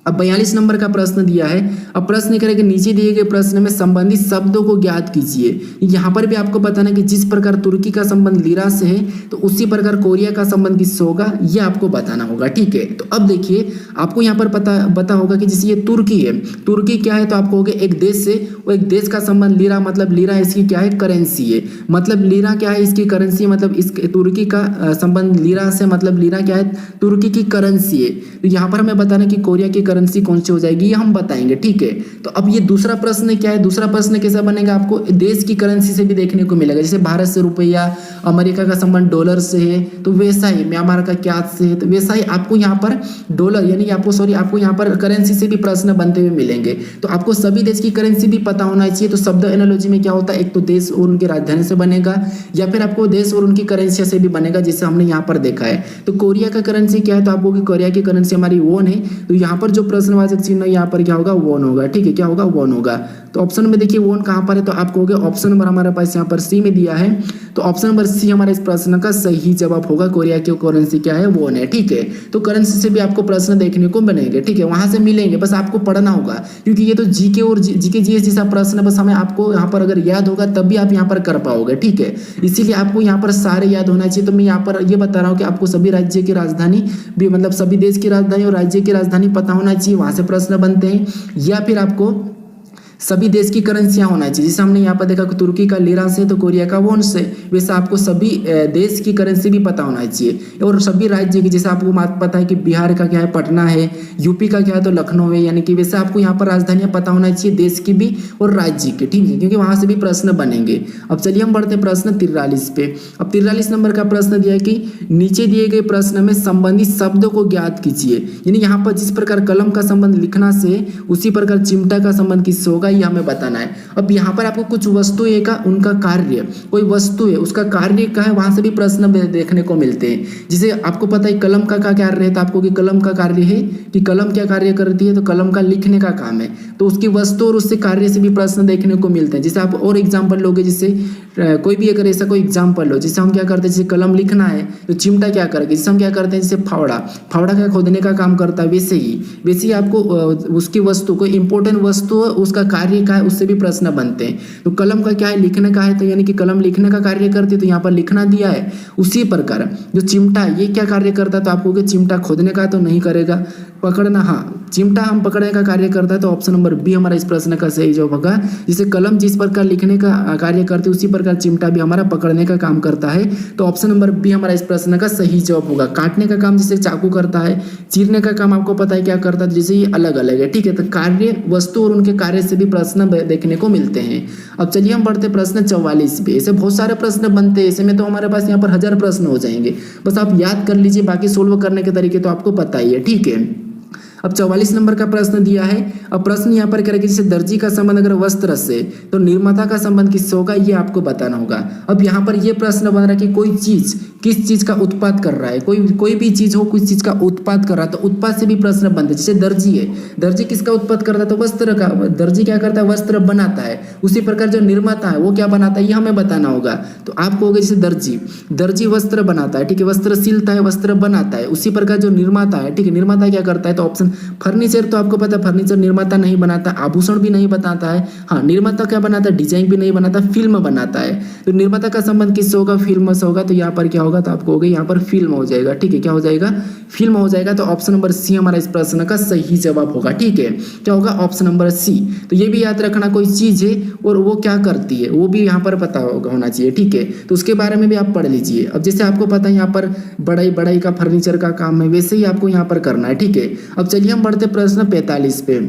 अब 42 नंबर का प्रश्न दिया है। अब प्रश्न करेंगे, नीचे दिए गए प्रश्न में संबंधित शब्दों को ज्ञात कीजिए। यहाँ पर भी आपको बताना कि जिस प्रकार तुर्की का संबंध लीरा से है, तो उसी प्रकार कोरिया का संबंध किससे होगा, ये आपको बताना होगा। ठीक है, तो अब देखिए आपको यहाँ पर पता होगा कि जैसे ये तुर्की है, तुर्की क्या है, तो आपको हो गया एक देश से, वो एक देश का संबंध लीरा, मतलब लीरा इसकी क्या है, करेंसी है। मतलब लीरा क्या है, इसकी करेंसी, मतलब इस तुर्की का संबंध लीरा से, मतलब लीरा क्या है, तुर्की की करेंसी है। तो यहाँ पर हमें बताना कि कोरिया की करेंसी कौन सी हो जाएगी, ये हम बताएंगे। ठीक है, तो अब ये दूसरा प्रश्न क्या है, दूसरा प्रश्न कैसा बनेगा, आपको देश की करेंसी से भी देखने को मिलेगा। जैसे भारत से रुपया, अमेरिका का संबंध डॉलर से है, तो वैसा ही म्यांमार का क्यात से है, तो वैसा ही आपको यहाँ पर डॉलर यानी आपको यहाँ पर करेंसी से भी प्रश्न बनते हुए मिलेंगे। तो आपको सभी देश की करेंसी भी पता होना चाहिए। तो शब्द एनालॉजी में क्या होता है, एक तो देश और उनकी राजधानी से बनेगा, या फिर आपको देश और उनकी करेंसी से भी बनेगा, जिसे हमने यहाँ पर देखा है। तो कोरिया का करेंसी क्या है, तो आपको कोरिया की करेंसी हमारी वोन है। तो यहाँ पर जो प्रश्नवाचक चिन्ह यहाँ पर क्या होगा, वोन होगा। ठीक है, क्या होगा, वोन होगा। तो ऑप्शन में देखिए वोन कहाँ पर है, तो आपको हो गया ऑप्शन नंबर हमारे पास यहाँ पर सी में दिया है। तो ऑप्शन नंबर सी हमारे इस प्रश्न का सही जवाब होगा। कोरिया की करेंसी क्या है, वोन है। ठीक है, तो करेंसी से भी आपको प्रश्न देखने को मिलेंगे। ठीक है, वहां से मिलेंगे, बस आपको पढ़ना होगा, क्योंकि ये तो जीके और जीके जीएस जैसा प्रश्न, बस हमें आपको यहाँ पर अगर याद होगा तब भी आप यहाँ पर कर पाओगे। ठीक है, इसीलिए आपको यहाँ पर सारे याद होना चाहिए। तो मैं यहाँ पर ये बता रहा हूँ कि आपको सभी राज्य की राजधानी भी, मतलब सभी देश की राजधानी और राज्य की राजधानी पता होना चाहिए, वहां से प्रश्न बनते हैं। या फिर आपको सभी देश की करेंसियां होना चाहिए। जैसे हमने यहाँ पर देखा कि तुर्की का लीरा से, तो कोरिया का वोन से, वैसे आपको सभी देश की करेंसी भी पता होना चाहिए। और सभी राज्य की, जैसे आपको पता है कि बिहार का क्या है, पटना है, यूपी का क्या है, तो लखनऊ है, यानी कि वैसे आपको यहाँ पर राजधानियां पता होना चाहिए, देश की भी और राज्य की। ठीक है, क्योंकि वहां से भी प्रश्न बनेंगे। अब चलिए हम बढ़ते प्रश्न 43 पे। अब 43 नंबर का प्रश्न दिया है कि नीचे दिए गए प्रश्न में संबंधित शब्दों को ज्ञात कीजिए। यानी यहाँ पर जिस प्रकार कलम का संबंध लिखना से, उसी प्रकार चिमटा का संबंध किससे होगा, ये हमें बताना है। अब यहाँ पर आपको कुछ वस्तुएं का उनका कार्य, कोई वस्तु है उसका कार्य क्या है, वहां से भी प्रश्न देखने को मिलते हैं। जिसे आपको पता है कलम का क्या कार्य रहता है, आपको कि कलम का कार्य है कि कलम क्या कार्य करती है, तो कलम का लिखने का काम है। तो उसकी वस्तु और उससे कार्य से भी प्रश्न देखने को मिलते हैं। जैसे आप और एग्जाम्पल लोगे, जिससे कोई भी अगर ऐसा कोई एग्जाम्पल लो, जैसे हम क्या करते हैं, जैसे कलम लिखना है तो चिमटा क्या करेगा, जिससे हम क्या करते हैं, जैसे फावड़ा क्या खोदने का काम करता है, वैसे ही आपको उसकी वस्तु, कोई इंपॉर्टेंट वस्तु उसका कार्य का है, उससे भी प्रश्न बनते हैं। तो कलम का क्या है, लिखने का है, तो यानी कि कलम लिखने का कार्य करती है, तो यहाँ पर लिखना दिया है। उसी प्रकार जो चिमटा है, ये क्या कार्य करता है, तो आपको चिमटा खोदने का तो नहीं करेगा, पकड़ना, हाँ चिमटा हम पकड़ने का कार्य करता है। तो ऑप्शन नंबर बी हमारा इस प्रश्न का सही जवाब होगा। जिसे कलम जिस प्रकार लिखने का कार्य करती है, उसी प्रकार चिमटा भी हमारा पकड़ने का काम करता है। तो ऑप्शन नंबर बी हमारा इस प्रश्न का सही जवाब होगा। काटने का काम जैसे चाकू करता है, चीरने का काम आपको पता है क्या करता है, जैसे ये अलग अलग है। ठीक है, तो कार्य, वस्तु और उनके कार्य से भी प्रश्न देखने को मिलते हैं। अब चलिए हम बढ़ते प्रश्न 44 पे। ऐसे बहुत सारे प्रश्न बनते हैं, ऐसे में तो हमारे पास यहाँ पर 1000 प्रश्न हो जाएंगे। बस आप याद कर लीजिए, बाकी सोल्व करने के तरीके तो आपको पता ही है। ठीक है, अब 44 नंबर का प्रश्न दिया है। अब प्रश्न यहाँ पर करेगा, जैसे दर्जी का संबंध अगर वस्त्र से, तो निर्माता का संबंध किससे होगा, ये आपको बताना होगा। अब यहाँ पर ये प्रश्न बन रहा है कि कोई चीज किस चीज का उत्पाद कर रहा है, कोई भी चीज हो, किस चीज का उत्पाद कर रहा है, तो उत्पाद से भी प्रश्न बनते हैं। जैसे दर्जी है, दर्जी किसका उत्पाद करता है, तो वस्त्र का। दर्जी क्या करता है, वस्त्र बनाता है। उसी प्रकार जो निर्माता है वो क्या बनाता है, ये हमें बताना होगा। तो आपको होगा जैसे दर्जी वस्त्र बनाता है, ठीक है, वस्त्र सिलता है, वस्त्र बनाता है। उसी प्रकार जो निर्माता है, ठीक है, निर्माता क्या करता है, तो ऑप्शन फर्नीचर, तो आपको पता है फर्नीचर निर्माता नहीं बनाता, आभूषण भी नहीं बनाता है। हाँ, निर्माता क्या बनाता है, डिजाइन भी नहीं बनाता, फिल्म बनाता है। तो निर्माता का संबंध किससे होगा, फिल्म से होगा। तो यहाँ पर क्या होगा, तो आपको होगा यहाँ पर फिल्म हो जाएगा। ठीक है, क्या हो जाएगा, फिल्म हो जाएगा। तो ऑप्शन नंबर सी हमारा इस प्रश्न का सही जवाब होगा। ठीक है, क्या होगा, ऑप्शन नंबर सी। तो ये भी याद रखना, कोई चीज है और वो क्या करती है, वो भी यहाँ पर पता होना चाहिए। ठीक है, तो उसके बारे में भी आप पढ़ लीजिए। अब जैसे आपको पता है यहाँ पर बढ़ई का फर्नीचर का काम है, वैसे ही आपको यहाँ पर करना है। ठीक है, अब चलिए हम बढ़ते प्रश्न 45 पे।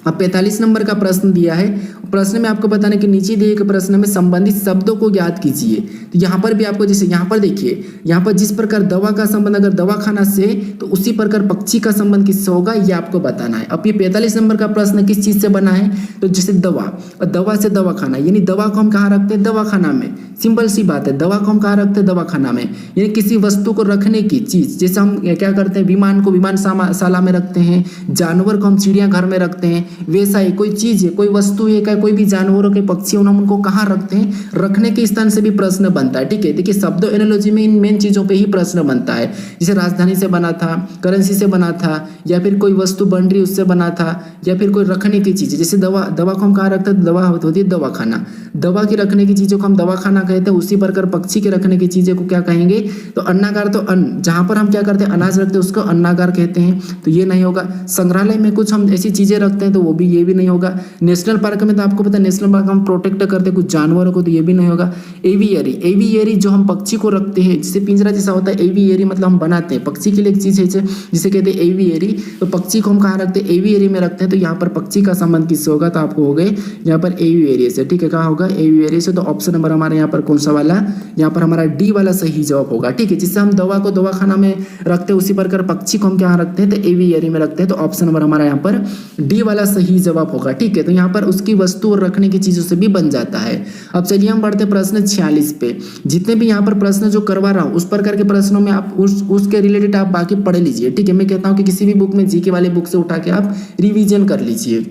अब 45 नंबर का प्रश्न दिया है। प्रश्न में आपको बताना कि नीचे दिए गए प्रश्न में संबंधित शब्दों को ज्ञात कीजिए। तो यहाँ पर भी आपको जैसे यहाँ पर देखिए, यहाँ पर जिस प्रकार दवा का संबंध अगर दवाखाना से, तो उसी प्रकार पक्षी का संबंध किससे होगा ये आपको बताना है। अब ये 45 नंबर का प्रश्न किस चीज से बना है, तो जैसे दवा, और दवा से दवाखाना, यानी दवा को हम कहाँ रखते हैं, दवाखाना में। सिंपल सी बात है, दवा को हम कहाँ रखते हैं, दवाखाना में। यानी किसी वस्तु को रखने की चीज, जैसे हम क्या करते हैं, विमान को विमानशाला में रखते हैं, जानवर को हम चिड़ियाघर में रखते हैं, वैसा ही कोई चीज है, कोई वस्तु है, कोई भी जानवरों के पक्षी हम उनको कहाँ रखते हैं, रखने के स्थान से भी प्रश्न बनता है। ठीक है, देखिए शब्दों एनालॉजी में इन मेन चीजों पे ही प्रश्न बनता है। जैसे राजधानी से बना था, करेंसी से बना था, या फिर कोई वस्तु बन रही उससे बना था, या फिर कोई रखने की चीज, जैसे दवा को हम कहाँ रखते हैं, दवा होती है दवाखाना, दवा की रखने की चीजों को हम दवाखाना कहते हैं। उसी प्रकार पक्षी के रखने की चीजें को क्या कहेंगे, तो अन्नागार, तो अन्न जहां पर हम क्या करते हैं, अनाज रखते हैं उसको अन्नागार कहते हैं, तो ये नहीं होगा। संग्रहालय में कुछ हम ऐसी चीजें रखते हैं तो वो भी, ये भी नहीं होगा। नेशनल पार्क में तो आपको पता है नेशनल पार्क हम प्रोटेक्ट करते हैं कुछ जानवरों को, तो ये भी नहीं होगा। एवियरी जो हम पक्षी को रखते हैं, जिसे पिंजरा जैसा होता है, एवियरी मतलब हम बनाते हैं पक्षी के लिए एक चीज है जिसे कहते हैं एवियरी। तो पक्षी को हम कहाँ रखते हैं, एवियरी में रखते हैं। तो यहाँ पर पक्षी का संबंध किससे होगा, तो आपको हो गए यहाँ पर एवियरी से। ठीक है, कहाँ होगा, एवियरी से। तो ऑप्शन नंबर हमारे यहाँ पर कौन सा वाला, यहाँ पर हमारा डी वाला सही जवाब होगा। ठीक है, जिससे हम दवा को दवाखाना में रखते हैं, उसी प्रकार पक्षी को हम क्या रखते हैं, तो एवियरी में रखते हैं। तो ऑप्शन नंबर हमारा यहाँ पर डी वाला सही जवाब होगा। ठीक है, तो यहाँ पर उसकी वस्तु और रखने की चीजों से भी बन जाता है। अब चलिए हम बढ़ते प्रश्न 46 पे। जितने भी यहाँ पर प्रश्न जो करवा रहा हूँ उस प्रकार के प्रश्नों में आप उसके रिलेटेड आप बाकी पढ़ लीजिए। ठीक है, मैं कहता हूँ कि किसी भी बुक में जीके वाले बुक से उठा के आप रिवीजन कर लीजिए।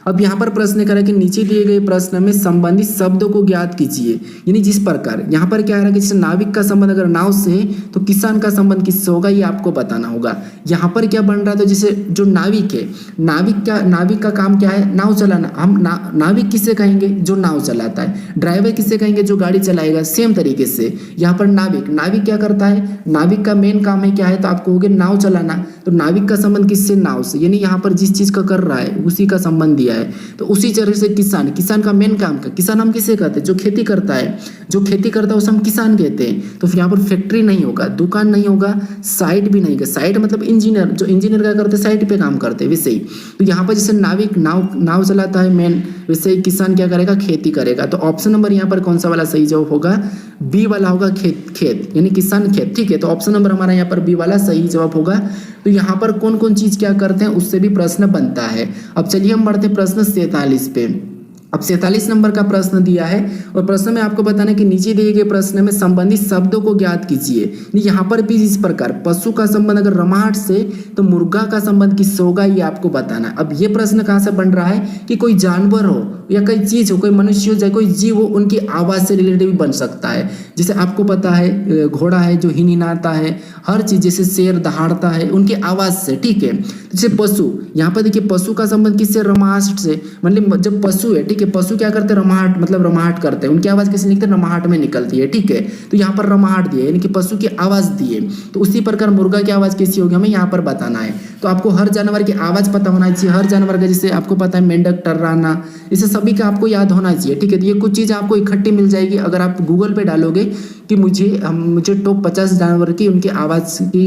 अब यहाँ पर प्रश्न करा कि नीचे दिए गए प्रश्न में संबंधित शब्दों को ज्ञात कीजिए। यानी जिस प्रकार यहाँ पर क्या है कि जैसे नाविक का संबंध अगर नाव से है, तो किसान का संबंध किससे होगा ये आपको बताना होगा। यहाँ पर क्या बन रहा था, जैसे जो नाविक है, नाविक का काम क्या है, नाव चलाना। हम नाविक किससे कहेंगे, जो नाव चलाता है। ड्राइवर किससे कहेंगे, जो गाड़ी चलाएगा। सेम तरीके से यहाँ पर नाविक क्या करता है, नाविक का मेन काम है क्या है, तो आपको हो गया नाव चलाना। तो नाविक का संबंध किससे, नाव से। यानी यहाँ पर जिस चीज का कर रहा है उसी का संबंध दिया है। तो उसी तरह से किसान का मेन काम, का किसान हम किसे कहते हैं, जो खेती करता है, उसे हम किसान कहते हैं। तो यहाँ पर फैक्ट्री नहीं होगा, दुकान नहीं होगा, साइट भी नहीं होगा। साइट मतलब इंजीनियर, जो इंजीनियर क्या करते हैं, साइट पे काम करते हैं, वैसे ही। तो यहाँ पर जैसे नाविक नाव चलाता है मेन, वैसे ही किसान क्या करेगा, खेती करेगा। तो ऑप्शन नंबर यहाँ पर कौन सा वाला सही जवाब होगा, बी वाला होगा, खेत यानी किसान खेत। ठीक है, तो ऑप्शन नंबर हमारा यहाँ पर बी वाला सही जवाब होगा। तो यहाँ पर कौन कौन चीज क्या करते हैं उससे भी प्रश्न बनता है। अब चलिए हम बढ़ते प्रश्न 47 पे। अब 47 नंबर का प्रश्न दिया है और प्रश्न में आपको बताना है कि नीचे दिए गए प्रश्न में संबंधित शब्दों को ज्ञात कीजिए। यहाँ पर भी इस प्रकार पशु का संबंध अगर रमाहट से, तो मुर्गा का संबंध किससे होगा ये आपको बताना है। अब ये प्रश्न कहाँ से बन रहा है कि कोई जानवर हो या कोई चीज हो, कोई मनुष्य हो, चाहे कोई जीव हो, उनकी आवाज से रिलेटेड भी बन सकता है। जैसे आपको पता है घोड़ा है जो हिनहिनाता है, हर चीज, जैसे शेर दहाड़ता है उनकी आवाज से। ठीक है, जैसे पशु, यहाँ पर देखिए पशु का संबंध किससे, रमाहट से। मतलब जब पशु है, ठीक है, पशु क्या करते हैं, रमाहट मतलब रमाहट करते हैं, उनकी आवाज कैसे निकलती है, रमाहट में निकलती है। ठीक है, तो यहाँ पर रमाहट दिए यानी कि पशु की आवाज दी है। तो उसी प्रकार मुर्गा की आवाज कैसी होगी हमें यहाँ पर बताना है। तो आपको हर जानवर की आवाज पता होना चाहिए, हर जानवर का, जैसे आपको पता है मेंढक, टर्राना, इसे सभी का आपको याद होना चाहिए। ठीक है, तो ये कुछ चीज़ आपको इकट्ठी मिल जाएगी अगर आप गूगल पे डालोगे कि मुझे टॉप 50 जानवर की उनकी आवाज़ की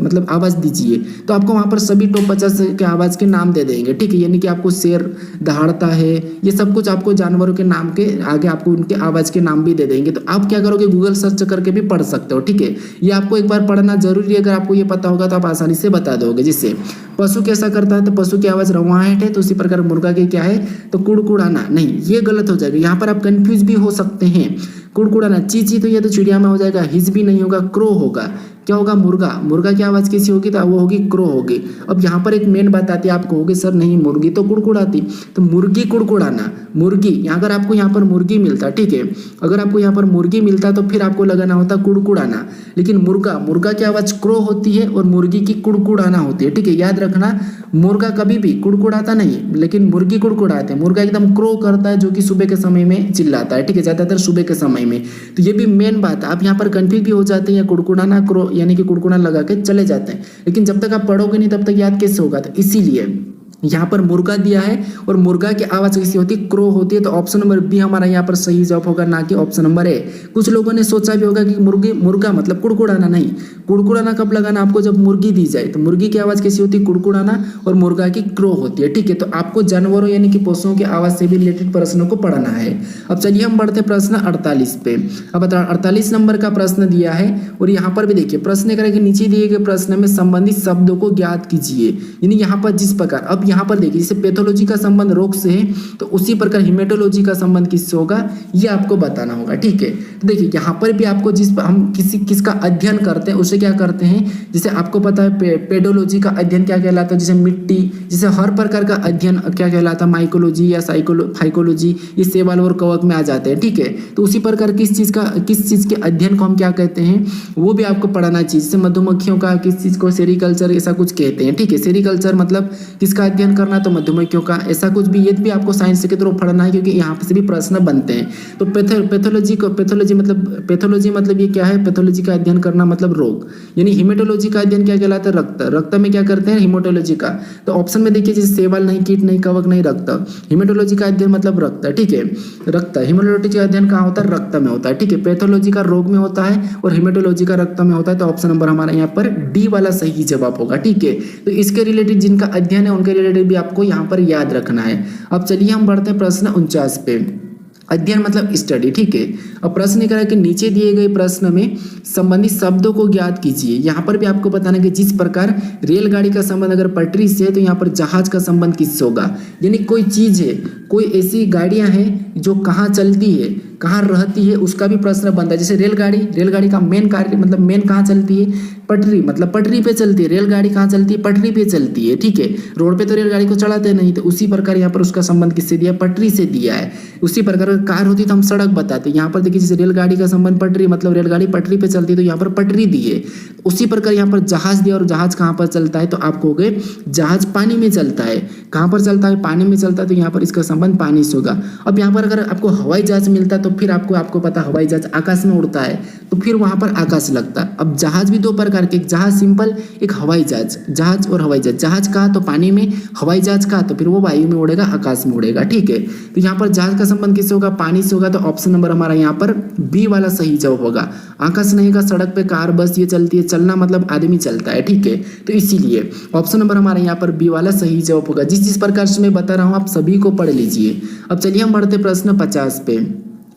मतलब आवाज़ दीजिए, तो आपको वहाँ पर सभी टॉप 50 के आवाज़ के नाम दे देंगे। ठीक है, यानी कि आपको शेर दहाड़ता है, ये सब कुछ आपको जानवरों के नाम के आगे आपको उनके आवाज़ के नाम भी दे देंगे। तो आप क्या करोगे, गूगल सर्च करके भी पढ़ सकते हो। ठीक है, ये आपको एक बार पढ़ना जरूरी है। अगर आपको ये पता होगा तो आप आसानी से बता दोगे। जिससे पशु कैसा करता है, तो पशु की आवाज़ रवाहट है, तो उसी प्रकार मुर्गा की क्या है, तो कुड़कुड़ाना। नहीं, ये गलत हो जाएगा, यहाँ पर आप कंफ्यूज भी हो सकते हैं। कुड़कुड़ाना, चींची तो ये तो चिड़िया में हो जाएगा, हिज भी नहीं होगा, क्रो होगा। क्या होगा, मुर्गा की आवाज़ कैसी होगी, तो वो होगी क्रो होगी। अब यहाँ पर एक मेन बात आती है, आपको होगी सर नहीं मुर्गी तो कुड़कुड़ाती, तो मुर्गी कुड़कुड़ाना, मुर्गी अगर आपको यहाँ पर मुर्गी मिलता, ठीक है, अगर आपको यहाँ पर मुर्गी मिलता तो फिर आपको लगाना होता कुड़कुड़ाना। लेकिन मुर्गा की आवाज़ क्रो होती है और मुर्गी की कुड़कुड़ाना होती है। ठीक है, याद रखना, मुर्गा कभी भी कुड़कुड़ाता नहीं, लेकिन मुर्गी कुड़कुड़ाते हैं। मुर्गा एकदम क्रो करता है, जो कि सुबह के समय में चिल्लाता है। ठीक है, ज़्यादातर सुबह के समय में। तो ये भी मेन बात है, आप यहाँ पर कंफ्यूज भी हो जाते हैं, या कुड़कुड़ाना यानी कि कुड़कुड़ा लगा के चले जाते हैं, लेकिन जब तक आप पढ़ोगे नहीं तब तक याद कैसे होगा। तो इसीलिए यहाँ पर मुर्गा दिया है और मुर्गा की आवाज कैसी होती है, क्रो होती है। तो ऑप्शन नंबर बी हमारा यहाँ पर सही जवाब होगा, ना कि ऑप्शन नंबर ए। कुछ लोगों ने सोचा भी होगा कि मुर्गा मतलब कुड़कुड़ाना, नहीं, कुड़कुड़ाना कब लगाना आपको, जब मुर्गी दी जाए। तो मुर्गी की आवाज कैसी होती है, कुड़कुड़ाना, और मुर्गा की क्रो होती है। ठीक है, तो आपको जानवरों यानी कि पशुओं की आवाज से भी रिलेटेड प्रश्नों को पढ़ना है। अब चलिए हम बढ़ते प्रश्न 48 पे। अब 48 नंबर का प्रश्न दिया है और यहाँ पर भी देखिए प्रश्न करें कि नीचे दिए गए प्रश्न में संबंधित शब्दों को ज्ञात कीजिए। यानी यहाँ पर जिस प्रकार, अब यहाँ पर देखिए जैसे पैथोलॉजी का संबंध रोग से है, तो उसी प्रकार हिमेटोलॉजी का संबंध किससे होगा, ये आपको बताना होगा। ठीक है, तो देखिए यहाँ पर भी आपको हम किसका अध्ययन करते हैं उसे क्या करते हैं, जैसे आपको पता है पेडोलॉजी का अध्ययन क्या कहलाता है, जैसे मिट्टी, जैसे हर प्रकार का अध्ययन क्या कहलाता है, माइकोलॉजी या फाइकोलॉजी, ये सेवाल और कवक में आ जाते हैं। ठीक है, तो उसी प्रकार किस चीज के अध्ययन को हम क्या कहते हैं, वो भी आपको पढ़ाना चाहिए। जैसे मधुमक्खियों का किस चीज को सेरिकल्चर ऐसा कुछ कहते हैं। ठीक है, सेरिकल्चर मतलब किसका अध्ययन करना, तो मधुमक्खियों का, ऐसा कुछ भी, ये भी आपको साइंस के थ्रू पढ़ना है क्योंकि यहाँ से भी प्रश्न बनते हैं। तो पैथोलॉजी मतलब ये क्या है, पैथोलॉजी का अध्ययन करना मतलब रोग, यानी हिमेटोलॉजी का अध्ययन क्या कहलाता है, रक्त में क्या करते हैं, हिमेटोलॉजी का। तो ऑप्शन में देखिए जैसे सेवाल नहीं, कीट नहीं, कवक नहीं, रक्त। हिमेटोलॉजी का अध्ययन मतलब रक्त। ठीक है, रक्त, हिमेटोलॉजी का अध्ययन कहाँ होता है, रक्त में होता है। ठीक है, पैथोलॉजी का रोग में होता है और हिमेटोलॉजी का रक्त में होता है। तो ऑप्शन नंबर हमारा यहाँ पर डी वाला सही जवाब होगा। ठीक है, तो इसके रिलेटेड जिनका अध्ययन है उनके रिलेटेड भी आपको यहाँ पर याद रखना है। अब चलिए हम बढ़ते हैं प्रश्न 49 पे। अध्ययन मतलब स्टडी। ठीक है, अब प्रश्न करा कि नीचे दिए गए प्रश्न में संबंधित शब्दों को ज्ञात कीजिए। यहाँ पर भी आपको बताना कि जिस प्रकार रेलगाड़ी का संबंध अगर पटरी से है, तो यहाँ पर जहाज का संबंध किससे होगा, यानी कोई चीज है, कोई ऐसी गाड़ियां हैं जो कहाँ चलती है, कहाँ रहती है, उसका भी प्रश्न बनता है। जैसे रेलगाड़ी का मेन कार्य मतलब मेन कहाँ चलती है, पटरी, मतलब पटरी पे चलती है। रेलगाड़ी कहाँ चलती है, पटरी पे चलती है। ठीक है, रोड पे तो रेलगाड़ी को चलाते नहीं, तो उसी प्रकार यहाँ पर उसका संबंध किससे दिया, पटरी से दिया है। उसी प्रकार कार होती तो हम सड़क बताते, यहाँ पर देखिए जैसे रेलगाड़ी का संबंध पटरी, मतलब रेलगाड़ी पटरी पे चलती है, तो यहाँ पर पटरी दी है। उसी प्रकार यहाँ पर जहाज दिया, और जहाज कहाँ पर चलता है, तो आपको हो गए जहाज पानी में चलता है। कहाँ पर चलता है, पानी में चलता है, तो यहाँ पर इसका संबंध पानी से होगा। अब यहाँ पर अगर आपको हवाई जहाज मिलता तो फिर आपको पता हवाई जहाज आकाश में उड़ता है, तो फिर वहां पर आकाश लगता। अब जहाज भी दो प्रकार के, एक जहाज सिंपल, एक हवाई जहाज, जहाज और हवाई जहाज। जहाज कहा तो पानी में, हवाई जहाज कहा तो फिर वो वायु में उड़ेगा, आकाश में उड़ेगा। ठीक है, तो यहाँ पर जहाज का संबंध किससे होगा, पानी से होगा। तो ऑप्शन नंबर हमारा यहाँ पर बी वाला सही जवाब होगा। आकाश नहीं का, सड़क पे कार बस ये चलती है, चलना मतलब आदमी चलता है। ठीक है, तो इसीलिए ऑप्शन नंबर हमारा यहाँ पर बी वाला सही जवाब होगा। जिस प्रकार से मैं बता रहा हूँ आप सभी को पढ़ लीजिए। अब चलिए हम बढ़ते प्रश्न 50 पे।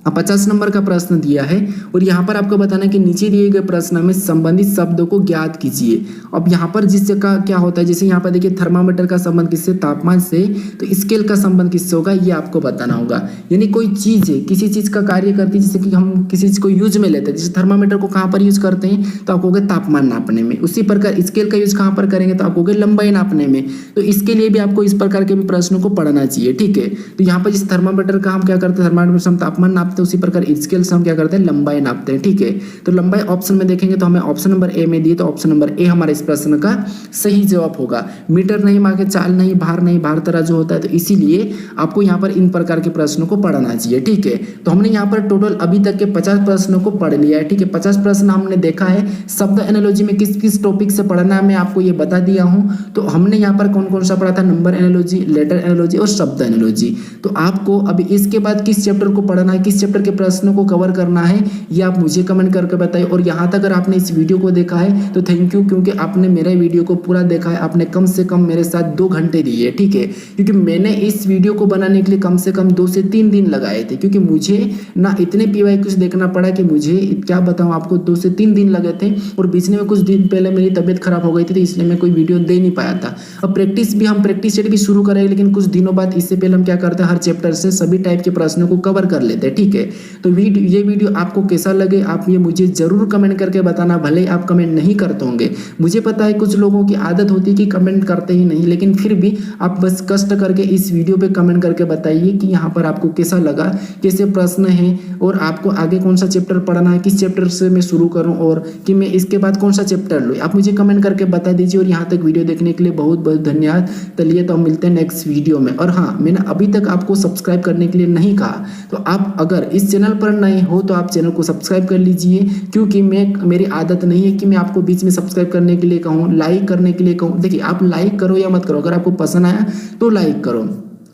50 नंबर का प्रश्न दिया है और यहाँ पर आपको बताना कि नीचे दिए गए प्रश्न में संबंधित शब्दों को ज्ञात कीजिए। अब यहाँ पर जिससे का क्या होता है, जैसे यहाँ पर देखिए थर्मामीटर का संबंध किससे, तापमान से, तो स्केल का संबंध किससे होगा, ये आपको बताना होगा। यानी कोई चीज़ है, किसी चीज़ का कार्य करती है, जैसे कि हम किसी चीज़ को यूज में लेते हैं, जैसे थर्मामीटर को कहाँ पर यूज करते हैं, तो आपको होगा तापमान नापने में। उसी प्रकार स्केल का यूज कहाँ पर करेंगे, तो आपको होगा लंबाई नापने में। तो इसके लिए भी आपको इस प्रकार के भी प्रश्नों को पढ़ना चाहिए। ठीक है, तो यहाँ पर जिस थर्मामीटर का हम क्या करते हैं, थर्मामीटर से हम तापमान नापते हैं, उसी प्रकार स्केल से हम क्या करते हैं, लंबाई नापते हैं। ठीक है, तो लंबाई ऑप्शन में देखेंगे तो हमें ऑप्शन नंबर ए में दिए, तो ऑप्शन नंबर ए हमारे इस प्रश्न का सही जवाब होगा। मीटर नहीं मांगे, चाल नहीं, भार नहीं, भार तराजू होता है, तो इसीलिए आपको यहाँ पर इन प्रकार के प्रश्नों को पढ़ना चाहिए। ठीक है, तो हमने यहाँ पर टोटल अभी तक के 50 प्रश्नों को पढ़ लिया है। ठीक है, 50 प्रश्न हमने देखा है। शब्द एनालॉजी में किस किस टॉपिक से पढ़ना है मैं आपको ये बता दिया हूँ। तो हमने यहाँ पर कौन कौन सा पढ़ा था, नंबर एनालॉजी, लेटर एनालॉजी और शब्द एनालॉजी। तो आपको अभी इसके बाद किस चैप्टर को पढ़ना है, किस चैप्टर के प्रश्नों को कवर करना है, ये आप मुझे कमेंट करके बताइए। और यहाँ तक अगर आपने इस वीडियो को देखा है तो थैंक यू, क्योंकि आपने मेरे वीडियो को पूरा देखा है। आपने कम से कम मेरे साथ 2 घंटे दिए। ठीक है, क्योंकि मैंने इस वीडियो को बनाने के लिए कम से कम 2 से 3 दिन लगाए थे, क्योंकि मुझे ना इतने PYQs देखना पड़ा कि मुझे क्या बताऊँ आपको, 2 से 3 दिन लगे थे। और बीच में कुछ दिन पहले मेरी तबीयत खराब हो गई थी, तो इसलिए मैं कोई वीडियो दे नहीं पाया था। अब हम प्रैक्टिस सेट भी शुरू करेंगे, लेकिन कुछ दिनों बाद इससे पहले हम क्या करते हैं, हर चैप्टर से सभी टाइप के प्रश्नों को कवर कर लेते हैं। ठीक है, तो ये वीडियो आपको कैसा लगे आप ये मुझे जरूर कमेंट करके बताना। भले ही आप कमेंट नहीं करते होंगे, मुझे पता है कुछ लोगों की आदत होती है कि कमेंट करते ही नहीं, लेकिन फिर भी आप बस कष्ट करके इस वीडियो पे कमेंट करके बताइए कि यहाँ पर आपको कैसा लगा, कैसे प्रश्न हैं, और आपको आगे कौन सा चैप्टर पढ़ना है, किस चैप्टर से मैं शुरू करूँ, और कि मैं इसके बाद कौन सा चैप्टर लूँ। आप मुझे कमेंट करके बता दीजिए। और यहाँ तक वीडियो देखने के लिए बहुत बहुत धन्यवाद। चलिए तो हम मिलते हैं नेक्स्ट वीडियो में। और हाँ, मैंने अभी तक आपको सब्सक्राइब करने के लिए नहीं कहा, तो आप अगर अगर इस चैनल पर नए हो तो आप चैनल को सब्सक्राइब कर लीजिए, क्योंकि मेरी आदत नहीं है कि मैं आपको बीच में सब्सक्राइब करने के लिए कहूँ, लाइक करने के लिए कहूँ। देखिए आप लाइक करो या मत करो, अगर आपको पसंद आया तो लाइक करो,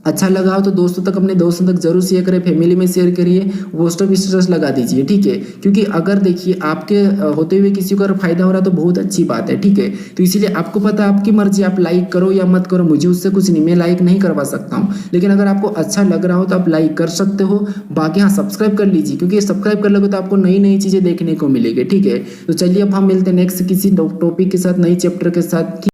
अच्छा लगा हो तो दोस्तों तक, अपने दोस्तों तक जरूर शेयर करें, फैमिली में शेयर करिए, व्हाट्सएप स्टेटस लगा दीजिए, ठीक है। क्योंकि अगर देखिए आपके होते हुए किसी को अगर फायदा हो रहा है तो बहुत अच्छी बात है, ठीक है। तो इसीलिए आपको पता है, आपकी मर्जी, आप लाइक करो या मत करो, मुझे उससे कुछ नहीं, मैं लाइक नहीं करवा सकता हूँ, लेकिन अगर आपको अच्छा लग रहा हो तो आप लाइक कर सकते हो। बाकी हाँ सब्सक्राइब कर लीजिए, क्योंकि सब्सक्राइब कर लोगे तो आपको नई नई चीज़ें देखने को मिलेगी, ठीक है। तो चलिए अब हम मिलते हैं नेक्स्ट किसी टॉपिक के साथ, नई चैप्टर के साथ।